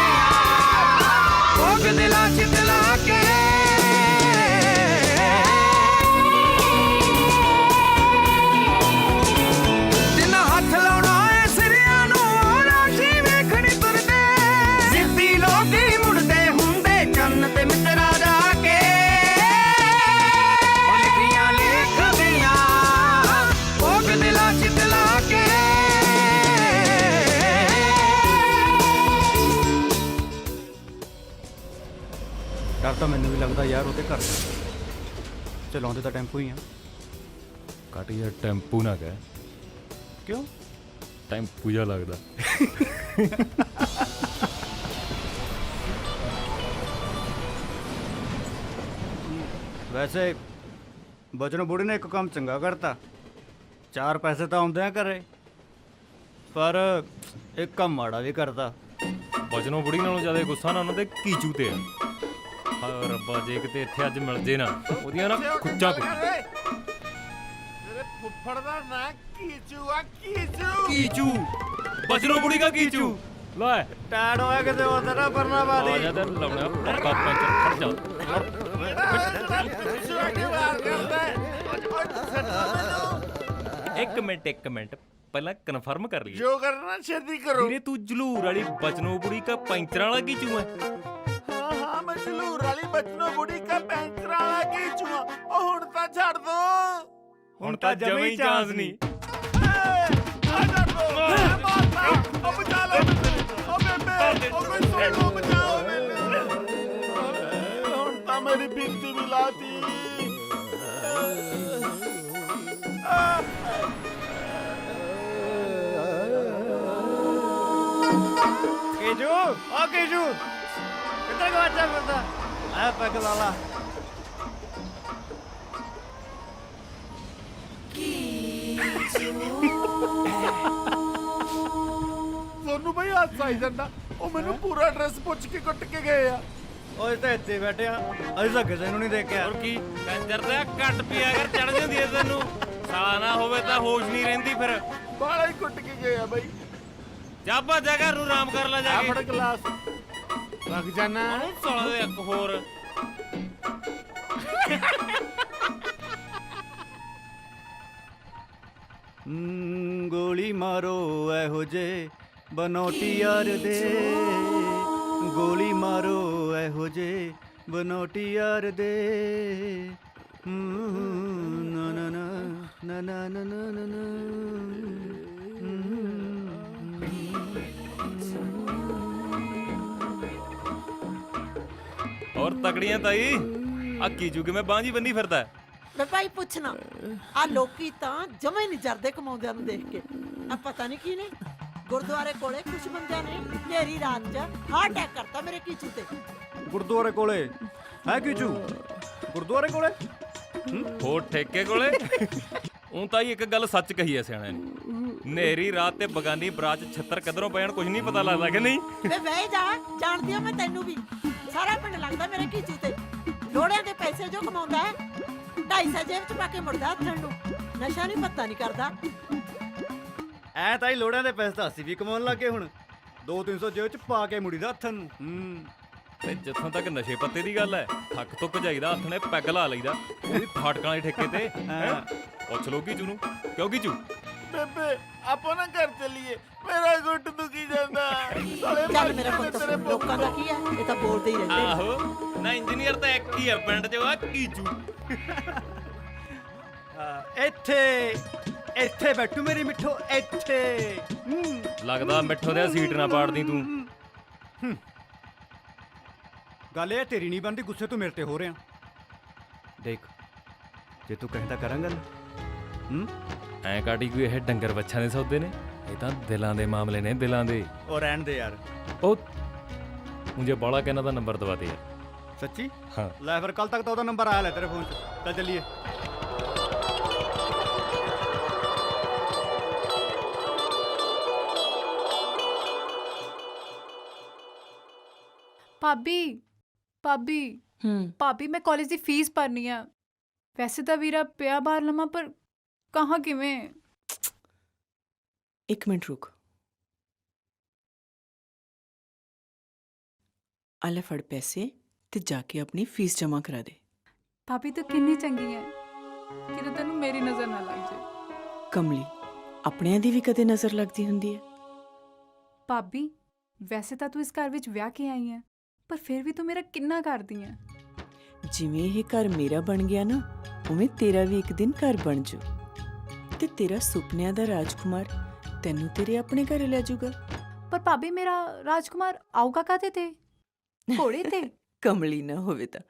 ਤਾਂ ਮੈਨੂੰ ਵੀ ਲੱਗਦਾ ਯਾਰ ਉਹਦੇ ਘਰ ਚਲਾਉਂਦੇ ਤਾਂ ਟੈਂਪੂ ਹੀ ਆ। ਕੱਟ ਯਾਰ ਟੈਂਪੂ ਨਾ ਕਹਿ, ਕਿਉਂ? ਟੈਂਪੂ ਜਿਹਾ ਲੱਗਦਾ। ਵੈਸੇ ਬਚਨੋਂ ਬੁੜੀ ਨੇ ਇੱਕ ਕੰਮ ਚੰਗਾ ਕਰਤਾ, 4 ਪੈਸੇ ਤਾਂ ਆਉਂਦੇ ਆ ਘਰੇ, ਪਰ ਇੱਕ ਕੰਮ ਮਾੜਾ ਵੀ ਕਰਤਾ। ਬਚਨੋਂ ਬੁੜੀ ਨਾਲੋਂ ਜ਼ਿਆਦਾ ਗੁੱਸਾ ਨਾ ਉਹਨਾਂ ਦੇ ਕੀਚੂ ਤੇ ਆ। ਹਾਏ ਰੱਬਾ, ਜੇ ਕਿਤੇ ਇੱਥੇ ਅੱਜ ਮਿਲ ਜੇ ਨਾ ਉਹਦੀਆਂ ਨਾ ਖੁੱਚਾਂ ਤੇਰੇ ਫੁੱਫੜ ਦਾ ਨਾਂ ਕੀਚੂ ਆ, ਕੀਚੂ। ਕੀਚੂ, ਬਚਨੋਂ ਬੁੜੀ ਦਾ ਕੀਚੂ। ਲੈ ਟੈਡ ਹੋਇਆ ਕਿਤੇ ਹੋਰ ਤਰ੍ਹਾਂ ਪਰਨਾ ਪਾ ਆ ਦੀ। ਜਾ ਤੇ ਲਾਉਣਾ ਪੱਕਾ ਪੰਚ ਖੜ ਜਾ। ਇੱਕ ਮਿੰਟ ਪਹਿਲਾਂ ਕਨਫਰਮ ਕਰ ਲਈਏ। ਜੋ ਕਰਨਾ ਛੇਤੀ ਕਰੋ। ਵੀਰੇ ਤੂੰ ਜਲੂਰ ਵਾਲੀ ਬਚਨੋਂ ਬੁੜੀ ਕਾ ਪੈਂਚਰਾਂ ਵਾਲਾ ਕੀਚੂ ਹੈ? ਹਾਂ ਹਾਂ, ਮੈਂ ਜ਼ਲੂਰ ਵਾਲੀ ਬਚਨੋਂ ਬੁੜੀ ਕਾ ਪੈਂਚਰ ਵਾਲਾ ਕੀਚੂ ਆ। ਉਹ ਹੁਣ ਤਾਂ ਛੱਡ ਦੋ। ਹੁਣ ਤਾਂ ਜਮੇ ਹੀ ਚਾਂਸ ਨਹੀਂ। ਆ ਛੱਡ ਦੋ। ਮੈਂ ਮਾਰਤਾ। ਉਹ ਬਚਾ ਲਓ ਮੈਨੂੰ। ਉਹ ਬੇਬੇ, ਉਹ ਕੋਈ ਸੁਣ ਲਓ, ਬਚਾਓ ਮੈਨੂੰ। ਹੁਣ ਤਾਂ ਮੇਰੀ ਬਿੰਦੀ ਵੀ ਲਾਤੀ। ਕੀਜੂ, ਆ ਕੀਜੂ ਕਿੱਧਰ ਗਵਾਚਾ ਫਿਰਦਾ? ਆ ਪੈਗ ਲਾ ਲਾ। ਤੁਹਾਨੂੰ ਬਈ ਹਾਸਾ ਆਈ ਜਾਂਦਾ। ਉਹ ਮੈਨੂੰ ਪੂਰਾ ਐਡਰੈਸ ਪੁੱਛ ਕੇ ਕੁੱਟ ਕੇ ਗਏ ਆ। ਉਹ ਤਾਂ ਇੱਥੇ ਬੈਠੇ ਆ, ਅਸੀਂ ਤਾਂ ਕਿਸੇ ਨੂੰ ਨਹੀਂ ਦੇਖਿਆ। ਹੋਰ ਕੀ ਕੰਜਰ ਦਾ ਘੱਟ ਪੀਆ ਕਰ ਚੜ ਜਾਂਦੀ ਐ ਤੈਨੂੰ। ਸਾਲਾ ਨਾ ਹੋਵੇ ਤਾਂ ਹੋਸ਼ ਨਹੀਂ ਰਹਿੰਦੀ ਫਿਰ। ਬਾਲਾ ਹੀ ਕੁੱਟ ਕੇ ਗਏ ਆ ਬਈ। ਜਾ ਭੱਜਾ ਘਰ ਨੂੰ ਆਰਾਮ ਕਰ ਲੈ ਜਾ ਆ ਕੇ। ਫੜ ਗਲਾਸ ਰੱਖ ਜਾਣਾ। ਉਹਨੂੰ ਸਾਲਾ ਦੇ ਇੱਕ ਹੋਰ। ਗੋਲੀ ਮਾਰੋ ਇਹੋ ਜੇ ਬਨੋਟੀ ਯਾਰ ਦੇ, ਗੋਲੀ ਮਾਰੋ ਇਹੋ ਜੇ ਬਨੋਟੀ ਯਾਰ ਦੇ। ਨਾ ਨਾ ਨਾ ਨਾ ਨਾ ਨਾ ਨਾ ਨਾ। ਔਰ ਤਕੜੀਆਂ ਤਾਈ, ਆ ਕੀਚੂ ਕਿਵੇਂ ਬਾਂਝੀ ਬੰਨੀ ਫਿਰਦਾ? ਵੇ ਭਾਈ ਪੁੱਛਣਾ, ਆ ਲੋਕੀ ਤਾਂ ਜਮੇ ਨਹੀਂ ਜਰਦੇ ਕਮਾਉਂਦਿਆਂ ਨੂੰ ਦੇਖ ਕੇ। ਆ ਪਤਾ ਨਹੀਂ ਕੀ ਨੇ ਗੁਰਦੁਆਰੇ ਕੋਲੇ ਕੁਝ ਬੰਦਿਆਂ ਨੇ ਨੇਰੀ ਰਾਤ 'ਚ ਹਾਰਟ ਅਟੈਕ ਕਰਤਾ ਮੇਰੇ ਕੀਚੂ ਤੇ। ਗੁਰਦੁਆਰੇ ਕੋਲੇ ਹੈ ਕੀਚੂ? ਗੁਰਦੁਆਰੇ ਕੋਲੇ? ਹੋਰ ਠੇਕੇ ਕੋਲੇ? ਉਹ ਤਾਂ ਹੀ ਇੱਕ ਗੱਲ ਸੱਚ ਕਹੀ ਐ ਸਿਆਣਿਆਂ ਨੇ, ਨੇਰੀ ਰਾਤ ਤੇ ਬਗਾਨੀ ਬਰਾਤ ਛੱਤਰ ਕਦਰੋਂ ਪੈਣ ਕੁਝ ਨਹੀਂ ਪਤਾ ਲੱਗਦਾ ਕਿ ਨਹੀਂ? ਵੇ ਵਹਿ ਜਾ, ਜਾਣਦੀ ਆ ਮੈਂ ਤੈਨੂੰ ਵੀ। ਸਾਰਾ ਪਿੰਡ ਲੱਗਦਾ ਮੇਰੇ ਕੀਚੂ ਤੇ। ਲੋੜਿਆਂ ਦੇ ਪੈਸੇ ਜੋ ਕਮਾਉਂਦਾ ਹੈ 250 ਜੇਬ 'ਚ ਪਾ ਕੇ ਮੁੜਦਾ ਹੱਥਣ ਨੂੰ। ਨਸ਼ਾ ਨਹੀਂ ਪਤਾ ਨਹੀਂ ਕਰਦਾ। ਐ ਤਾਂ ਹੀ ਲੋੜਾਂ ਦੇ ਪੈਸੇ ਤਾਂ ਅਸੀਂ ਵੀ ਕਮਾਉਣ ਲੱਗੇ ਹੁਣ। 2-300 ਜੇਬ ਚ ਪਾ ਕੇ ਮੁੜੀ ਦਾ ਹੱਥਨ ਨੂੰ। ਤੇ ਜਿੱਥੋਂ ਤੱਕ ਨਸ਼ੇ ਪੱਤੇ ਦੀ ਗੱਲ ਐ, ਥੱਕ ਤੁੱਕ ਜਾਈਦਾ ਹੱਥ ਨੇ ਪੈਗ ਲਾ ਲਈਦਾ ਉਹਦੀ ਫਾਟਕਾਂ ਵਾਲੇ ਠੇਕੇ ਤੇ। ਪੁੱਛ ਲੋ ਕੀਚੂ ਨੂੰ, ਕਿਉਂ ਕੀਚੂ? ਬੇਬੇ ਆਪਾਂ ਨਾ ਘਰ ਚੱਲੀਏ, ਮੇਰਾ ਗੁੱਟ ਦੁਖੀ ਜਾਂਦਾ। ਸਾਲੇ ਚੱਲ ਮੇਰਾ ਪੁੱਤ, ਲੋਕਾਂ ਦਾ ਕੀ ਹੈ, ਇਹ ਤਾਂ ਬੋਲਦੇ ਹੀ ਰਹਿੰਦੇ ਨੇ। ਆਹੋ ਨਾ, ਇੰਜੀਨੀਅਰ ਤਾਂ ਇੱਕ ਹੀ ਆ ਪਿੰਡ 'ਚ, ਆ ਕੀਚੂ। ਇੱਥੇ ਬੈਠੂ ਮੇਰੀ ਮਿੱਠੋ, ਇੱਥੇ। ਲੱਗਦਾ ਮਿੱਠੋ ਦੇ ਸੀਟ ਨਾ ਪਾੜਦੀ ਤੂੰ। ਗੱਲ ਇਹ ਤੇਰੀ ਨਹੀਂ ਬਣਦੀ, ਗੁੱਸੇ ਤੂੰ ਮੇਰੇ ਤੇ ਹੋ ਰਿਹਾ। ਦੇਖ ਜੇ ਤੂੰ ਕਹਿੰਦਾ ਕਰਾਂਗਾ ਐ ਕਾਟੀ ਕੋਈ ਇਹ ਡੰਗਰ ਬੱਛਾਂ ਦੇ ਸੌਦੇ ਨੇ? ਇਹ ਤਾਂ ਦਿਲਾਂ ਦੇ ਮਾਮਲੇ ਨੇ, ਦਿਲਾਂ ਦੇ। ਉਹ ਰਹਿਣ ਦੇ ਯਾਰ। ਉਹ ਮੁੰਜੇ ਬਾਲਾ ਕਹਿਣਾ ਦਾ ਨੰਬਰ ਦਵਾ ਦੇ ਯਾਰ। ਸੱਚੀ? ਹਾਂ ਲੈ ਫਿਰ ਕੱਲ ਤੱਕ ਤਾਂ ਉਹਦਾ ਨੰਬਰ ਆਇਆ ਲੈ ਤੇਰੇ ਫੋਨ 'ਚ। ਚੱਲ ਚੱਲੀਏ। ਭਾਬੀ ਭਾਬੀ ਮੈਂ ਕਾਲਜ ਦੀ ਫੀਸ ਭਰਨੀ ਆ। ਵੈਸੇ ਤਾਂ ਵੀਰਾ ਪਿਆ ਬਾਹਰ ਲਮਾ, ਪਰ ਕਹਾਂ ਕਿਵੇਂ? ਇੱਕ ਮਿੰਟ ਰੁਕ। ਆ ਲੈ ਫੜ ਪੈਸੇ ਤੇ ਜਾ ਕੇ ਆਪਣੀ ਫੀਸ ਜਮ੍ਹਾਂ ਕਰਾ ਦੇ। ਭਾਬੀ ਤੂੰ ਕਿੰਨੀ ਚੰਗੀ ਹੈ, ਕਿਤੇ ਤੈਨੂੰ ਮੇਰੀ ਨਜ਼ਰ ਨਾ ਲੱਗ ਜਾਏ। ਕਮਲੀ, ਆਪਣਿਆਂ ਦੀ ਵੀ ਕਦੇ ਨਜ਼ਰ ਲੱਗਦੀ ਹੁੰਦੀ ਹੈ। ਭਾਬੀ ਵੈਸੇ ਤਾਂ ਤੂੰ ਇਸ ਘਰ ਵਿੱਚ ਵਿਆਹ ਕੇ ਆਈ ਹੈ, ਪਰ ਫਿਰ ਵੀ ਤੂੰ ਮੇਰਾ ਕਿੰਨਾ ਕਰਦੀ ਹੈ। ਜਿਵੇਂ ਇਹ ਘਰ ਮੇਰਾ ਬਣ ਗਿਆ ਨਾ, ਉਵੇਂ ਤੇਰਾ ਵੀ ਇੱਕ ਦਿਨ ਘਰ ਬਣ ਜੂ ਤੇ ਤੇਰਾ ਸੁਪਨਿਆਂ ਦਾ ਰਾਜਕੁਮਾਰ ਤੈਨੂੰ ਤੇਰੇ ਆਪਣੇ ਘਰ ਲੈ ਜਾਊਗਾ। ਪਰ ਭਾਬੀ ਮੇਰਾ ਰਾਜਕੁਮਾਰ ਆਊਗਾ ਕਾਹਦੇ ਤੇ? ਘੋੜੇ ਤੇ? ਕਮਲੀ ਨਾ ਹੋਵੇ ਤਾਂ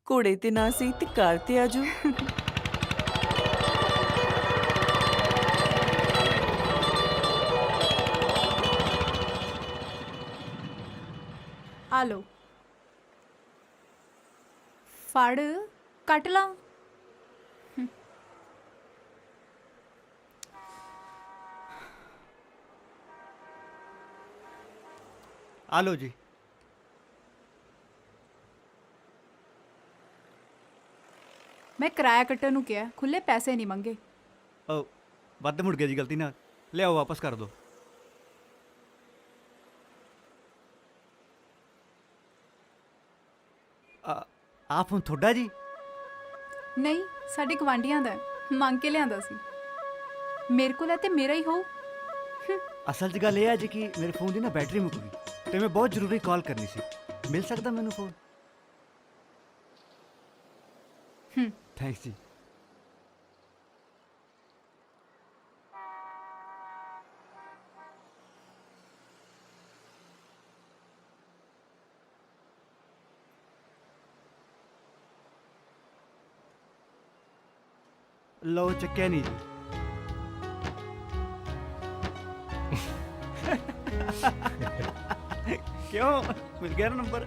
ਘੋੜੇ ਤੇ ਨਾ ਸਹੀ ਤੇ ਕਾਰ ਤੇ ਆਜੋ। ਆ ਲੋ ਫੜ ਕੱਟ ਲਾ। ਆ ਲਓ ਜੀ। ਮੈਂ ਕਿਰਾਇਆ ਕੱਟਣ ਨੂੰ ਕਿਹਾ, ਖੁੱਲੇ ਪੈਸੇ ਨਹੀਂ ਮੰਗੇ। ਉਹ ਵੱਧ ਮੁੜ ਗਿਆ ਜੀ ਗਲਤੀ ਨਾਲ, ਲਿਆਓ ਵਾਪਸ ਕਰ ਦਿਓ। ਆ ਫੋਨ ਤੁਹਾਡਾ ਜੀ? ਨਹੀਂ, ਸਾਡੇ ਗਵਾਂਢੀਆਂ ਦਾ ਹੈ, ਮੰਗ ਕੇ ਲਿਆਂਦਾ ਸੀ। ਮੇਰੇ ਕੋਲ ਹੈ ਤੇ ਮੇਰਾ ਹੀ ਹੋਊ। ਅਸਲ 'ਚ ਗੱਲ ਇਹ ਹੈ ਜੀ ਕਿ ਮੇਰੇ ਫੋਨ ਦੀ ਨਾ ਬੈਟਰੀ ਮੁੱਕ ਗਈ ਤੇ ਮੈਂ ਬਹੁਤ ਜ਼ਰੂਰੀ ਕਾਲ ਕਰਨੀ ਸੀ। ਮਿਲ ਸਕਦਾ ਮੈਨੂੰ ਫੋਨ? ਥੈਂਕਸ ਜੀ। ਲਓ ਚੱਕਿਆ ਨਹੀਂ ਜੀ। ਕਿਉਂ ਮਿਲ ਗਿਆ ਨਾ ਨੰਬਰ?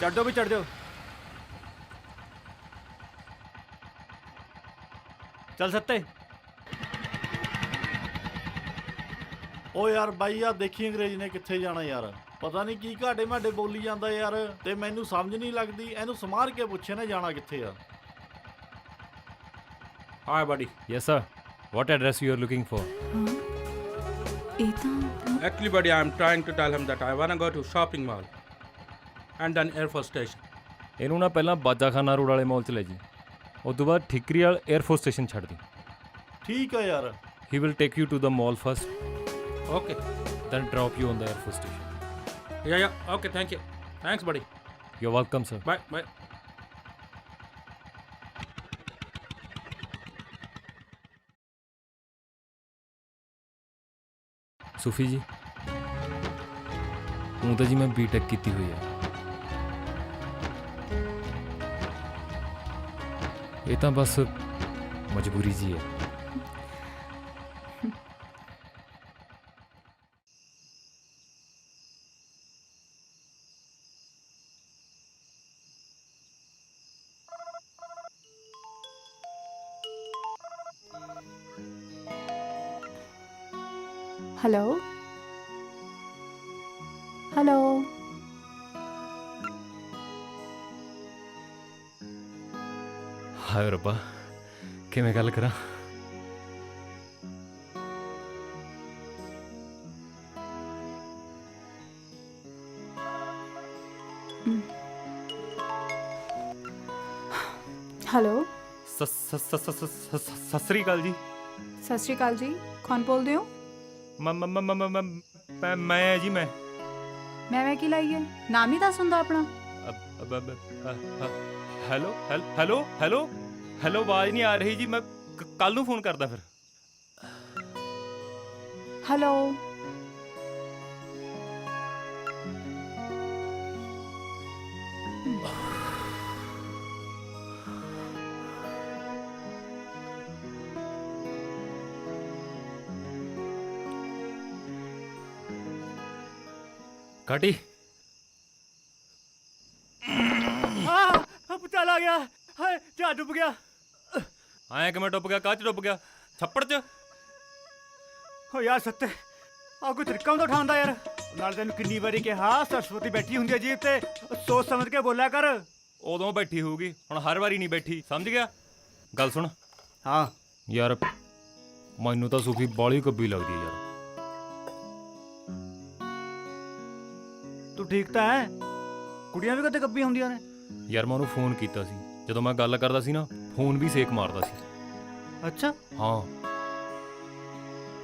चढ़ जाओ भी चढ़ जाओ। चल सकते। ਓ ਯਾਰ ਬਾਈ ਆ ਦੇਖੀ ਅੰਗਰੇਜ਼ ਨੇ ਕਿੱਥੇ ਜਾਣਾ ਯਾਰ, ਪਤਾ ਨਹੀਂ ਕੀ ਘਾਟੇ ਮਾਡੇ ਬੋਲੀ ਜਾਂਦਾ ਯਾਰ, ਤੇ ਮੈਨੂੰ ਸਮਝ ਨਹੀਂ ਲੱਗਦੀ। ਇਹਨੂੰ ਸਮਾਰ ਕੇ ਪੁੱਛੇ ਨਾ ਜਾਣਾ ਕਿੱਥੇ ਆ। Hi buddy. Yes sir. What address you are looking for? ਇਹ ਤਾਂ Actually, buddy, I'm trying to tell him that I wanna go to shopping mall and then Air Force Station. ਇਹਨੂੰ ਨਾ ਪਹਿਲਾਂ ਬਾਜਾਖਾਨਾ ਰੋਡ ਵਾਲੇ ਮਾਲ 'ਚ ਲੈ ਜੀ, ਉਸ ਤੋਂ ਬਾਅਦ ਠਿਕਰੀਵਾਲ 에ਅਰਫੋਰਸ ਸਟੇਸ਼ਨ ਛੱਡ ਦੀ। ਠੀਕ ਆ ਯਾਰ। He will take you to the mall first, Okay. then drop you on the airforce station. Yeah. Okay, thank you. Thanks, buddy. You're welcome sir. Bye. ਸੂਫੀ ਜੀ, ਹੁਣ ਤਾਂ ਜੀ ਮੈਂ ਬੀਟੈਕ ਕੀਤੀ ਹੋਈ ਆ, ਇਹ ਤਾਂ ਬਸ ਮਜਬੂਰੀ ਜੀ ਹੈ। हेलो हेलो ਹਾਏ ਰੱਬਾ, ਕਿਵੇਂ ਗੱਲ ਕਰਾਂ? हेलो ਸਤਿ ਸ੍ਰੀ ਅਕਾਲ ਜੀ। सत श्री अकाल जी, कौन बोलते हो? ਮੈਂ ਜੀ ਮੈਂ ਕੀ ਲਾਈ ਹੈ? ਨਾਮ ਹੀ ਦੱਸ ਹੁੰਦਾ ਆਪਣਾ। ਹੈਲੋ ਹੈਲੋ ਹੈਲੋ ਹੈਲੋ, ਆਵਾਜ਼ ਨਹੀਂ ਆ ਰਹੀ ਜੀ, ਮੈਂ ਕੱਲ ਨੂੰ ਫੋਨ ਕਰਦਾ ਫਿਰ। हेलो ਕਾਟੀ ਚੱਲ ਆ ਗਿਆ। ਹਾਏ ਜਹਾਜ਼ ਡੁੱਬ ਗਿਆ। ਆਇਆ ਕਿਵੇਂ ਡੁੱਬ ਗਿਆ? ਕਾਹ 'ਚ ਡੁੱਬ ਗਿਆ? ਛੱਪੜ 'ਚ? ਹੋ ਯਾਰ ਸੱਤੇ, ਆ ਕੋਈ ਤਰੀਕਾ ਹੁੰਦਾ ਉਠਾਉਣ ਦਾ ਯਾਰ। ਨਾਲ ਤੈਨੂੰ ਕਿੰਨੀ ਵਾਰੀ ਕਿਹਾ ਸਰਸਵਤੀ ਬੈਠੀ ਹੁੰਦੀ ਹੈ ਜੀਬ ਤੇ, ਸੋਚ ਸਮਝ ਕੇ ਬੋਲਿਆ ਕਰ। ਉਦੋਂ ਬੈਠੀ ਹੋਊਗੀ, ਹੁਣ ਹਰ ਵਾਰੀ ਨਹੀਂ ਬੈਠੀ, ਸਮਝ ਗਿਆ? ਗੱਲ ਸੁਣ। ਹਾਂ ਯਾਰ ਮੈਨੂੰ ਤਾਂ ਸੂਫੀ ਬਾਲੀ ਕੱਬੀ ਲੱਗਦੀ ਹੈ ਯਾਰ। ਤੂੰ ਠੀਕ ਤਾਂ ਹੈ? ਕੁੜੀਆਂ ਵੀ ਕਦੇ ਗੱਬੀਆਂ ਹੁੰਦੀਆਂ ਨੇ? ਯਾਰ ਮੈਂ ਉਹਨੂੰ ਫੋਨ ਕੀਤਾ ਸੀ, ਜਦੋਂ ਮੈਂ ਗੱਲ ਕਰਦਾ ਸੀ ਨਾ ਫੋਨ ਵੀ ਸੇਕ ਮਾਰਦਾ ਸੀ। ਅੱਛਾ, ਹਾਂ।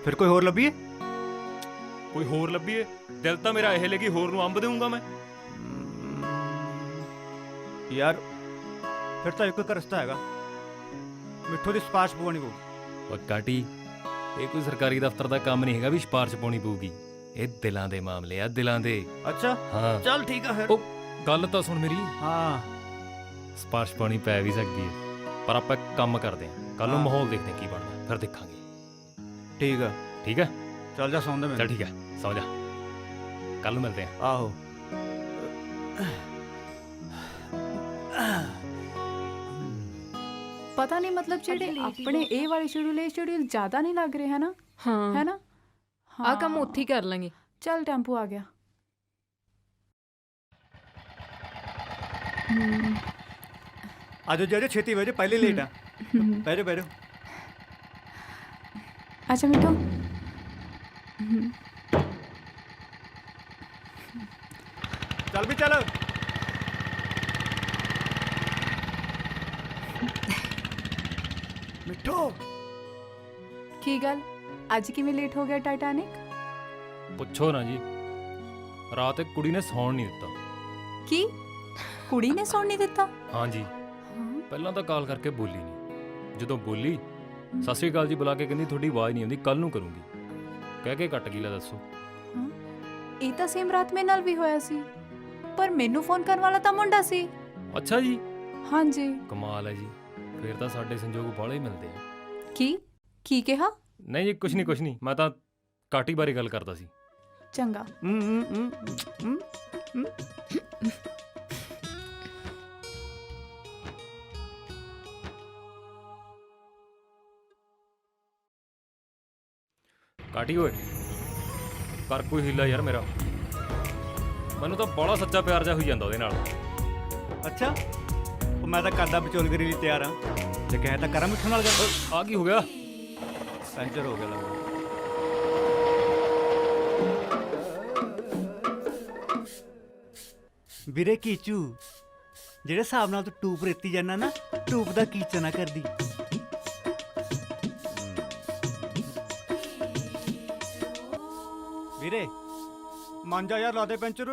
ਫਿਰ ਕੋਈ ਹੋਰ ਲੱਭੀਏ? ਕੋਈ ਹੋਰ ਲੱਭੀਏ? ਦਿਲ ਤਾਂ ਮੇਰਾ ਇਹ ਲੱਗੀ ਹੋਰ ਨੂੰ ਅੰਬ ਦੇਊਂਗਾ ਮੈਂ। ਯਾਰ ਫਿਰ ਤਾਂ ਇੱਕੋ ਇੱਕ ਰਸਤਾ ਹੈਗਾ, ਮਿੱਠੂ ਦੀ ਸਿਫਾਰਿਸ਼ ਪਵਾਉਣੀ ਪਊ। ਉਹ ਕਾਟੀ, ਇਹ ਕੋਈ ਸਰਕਾਰੀ ਦਫ਼ਤਰ ਦਾ ਕੰਮ ਨਹੀਂ ਹੈਗਾ ਵੀ ਸਿਫਾਰਿਸ਼ ਪਾਉਣੀ ਪਊਗੀ। ਇਹ ਦਿਲਾਂ ਦੇ ਮਾਮਲੇ ਆ, ਦਿਲਾਂ ਦੇ। ਅੱਛਾ, ਹਾਂ ਚੱਲ ਠੀਕ ਆ ਫਿਰ। ਉਹ ਗੱਲ ਤਾਂ ਸੁਣ ਮੇਰੀ। ਹਾਂ, ਸਿਫਾਰਿਸ਼ ਪਾਉਣੀ ਪੈ ਵੀ ਸਕਦੀ ਹੈ, ਪਰ ਆਪਾਂ ਇੱਕ ਕੰਮ ਕਰਦੇ ਹਾਂ, ਕੱਲ ਨੂੰ ਹਾਂ। ਮਾਹੌਲ ਦੇਖਦੇ ਹਾਂ ਕੀ ਬਣਦਾ, ਫਿਰ ਦੇਖਾਂਗੇ। ਠੀਕ ਆ, ਠੀਕ ਹੈ, ਚੱਲ ਜਾ ਸੌਂਦੇ ਮੈਂ। ਚੱਲ ਠੀਕ ਹੈ, ਸੌਂ ਜਾ, ਕੱਲ ਨੂੰ ਮਿਲਦੇ ਹਾਂ। ਆਹੋ। ਪਤਾ ਨਹੀਂ ਮਤਲਬ ਜਿਹੜੇ ਆਪਣੇ ਇਹ ਵਾਲੇ ਸ਼ਡਿਊਲ ਜ਼ਿਆਦਾ ਨਹੀਂ ਲੱਗ ਰਹੇ ਹਨਾ? ਹਾਂ, ਹੈ ਨਾ? ਆ ਕੰਮ ਉੱਥੇ ਹੀ ਕਰ ਲਾਂਗੇ। ਚੱਲ ਟੈਂਪੂ ਆ ਗਿਆ। ਆਜੋ ਜੀ, ਛੇਤੀ ਬਹਿ ਜਾਓ, ਪਹਿਲੇ ਲੇਟ ਆ। ਬਹਿ ਜਾਓ, ਬਹਿ ਜਾਓ। ਅੱਛਾ ਮਿੱਠੂ, ਚੱਲ ਵੀ ਚੱਲ। ਮਿੱਠੂ, ਕੀ ਗੱਲ ਅੱਜ ਕਿਵੇਂ ਲੇਟ ਹੋ ਗਿਆ ਟਾਈਟੈਨਿਕ? ਪੁੱਛੋ ਨਾ ਜੀ, ਰਾਤ ਇੱਕ ਕੁੜੀ ਨੇ ਸੌਣ ਨਹੀਂ ਦਿੱਤਾ। ਕੀ ਕੁੜੀ ਨੇ ਸੌਣ ਨਹੀਂ ਦਿੱਤਾ? ਹਾਂ ਜੀ, ਪਹਿਲਾਂ ਤਾਂ ਕਾਲ ਕਰਕੇ ਬੋਲੀ ਨਹੀਂ, ਜਦੋਂ ਬੋਲੀ ਸਤਿ ਸ਼੍ਰੀ ਅਕਾਲ ਜੀ ਬੁਲਾ ਕੇ ਕਹਿੰਦੀ ਤੁਹਾਡੀ ਆਵਾਜ਼ ਨਹੀਂ ਆਉਂਦੀ, ਕੱਲ ਨੂੰ ਕਰੂੰਗੀ, ਕਹਿ ਕੇ ਕੱਟ ਗਈ। ਲੈ ਦੱਸੋ। ਇਹ ਤਾਂ ਸੇਮ ਰਾਤ ਮੇਰੇ ਨਾਲ ਵੀ ਹੋਇਆ ਸੀ, ਪਰ ਮੈਨੂੰ ਫੋਨ ਕਰਨ ਵਾਲਾ ਤਾਂ ਮੁੰਡਾ ਸੀ। ਅੱਛਾ ਜੀ, ਹਾਂਜੀ। ਕਮਾਲ ਹੈ ਜੀ, ਫਿਰ ਤਾਂ ਸਾਡੇ ਸੰਜੋਗ ਬਾਹਲੇ ਹੀ ਮਿਲਦੇ ਆ। ਕੀ ਕਿਹਾ? ਨਹੀਂ ਜੀ, ਕੁਛ ਨਹੀਂ, ਮੈਂ ਤਾਂ ਕਾਟੀ ਬਾਰੇ ਗੱਲ ਕਰਦਾ ਸੀ। ਚੰਗਾ। ਕਾਟੀ ਓਏ, ਕਰ ਕੋਈ ਹੀਲਾ ਯਾਰ ਮੇਰਾ, ਮੈਨੂੰ ਤਾਂ ਬੜਾ ਸੱਚਾ ਪਿਆਰ ਜਿਹਾ ਹੋਈ ਜਾਂਦਾ ਉਹਦੇ ਨਾਲ। ਅੱਛਾ, ਉਹ ਮੈਂ ਤਾਂ ਕਰਦਾ ਵਿਚੋਲਗਰੀ ਲਈ ਤਿਆਰ ਆ, ਜੇ ਕਹੇ ਤਾਂ ਕਰਾਂ ਮਿੱਠੂ ਨਾਲ ਗੱਲ। ਆ ਕੀ ਹੋ ਗਿਆ? ਪੈਂਚਰ ਹੋ ਗਿਆ ਲੱਗਦਾ। ਵੀਰੇ ਕੀਚੂ, ਜਿਹੜੇ ਹਿਸਾਬ ਨਾਲ ਤੂੰ ਟੂਪ ਰੇਤੀ ਜਾਂਦਾ ਨਾ, ਟੂਪ ਦਾ ਕੀਚਾ ਨਾ ਕਰਦੀ। ਵੀਰੇ ਮੰਨ ਜਾ ਯਾਰ, ਲਾ ਦੇ ਪੈਂਚਰ।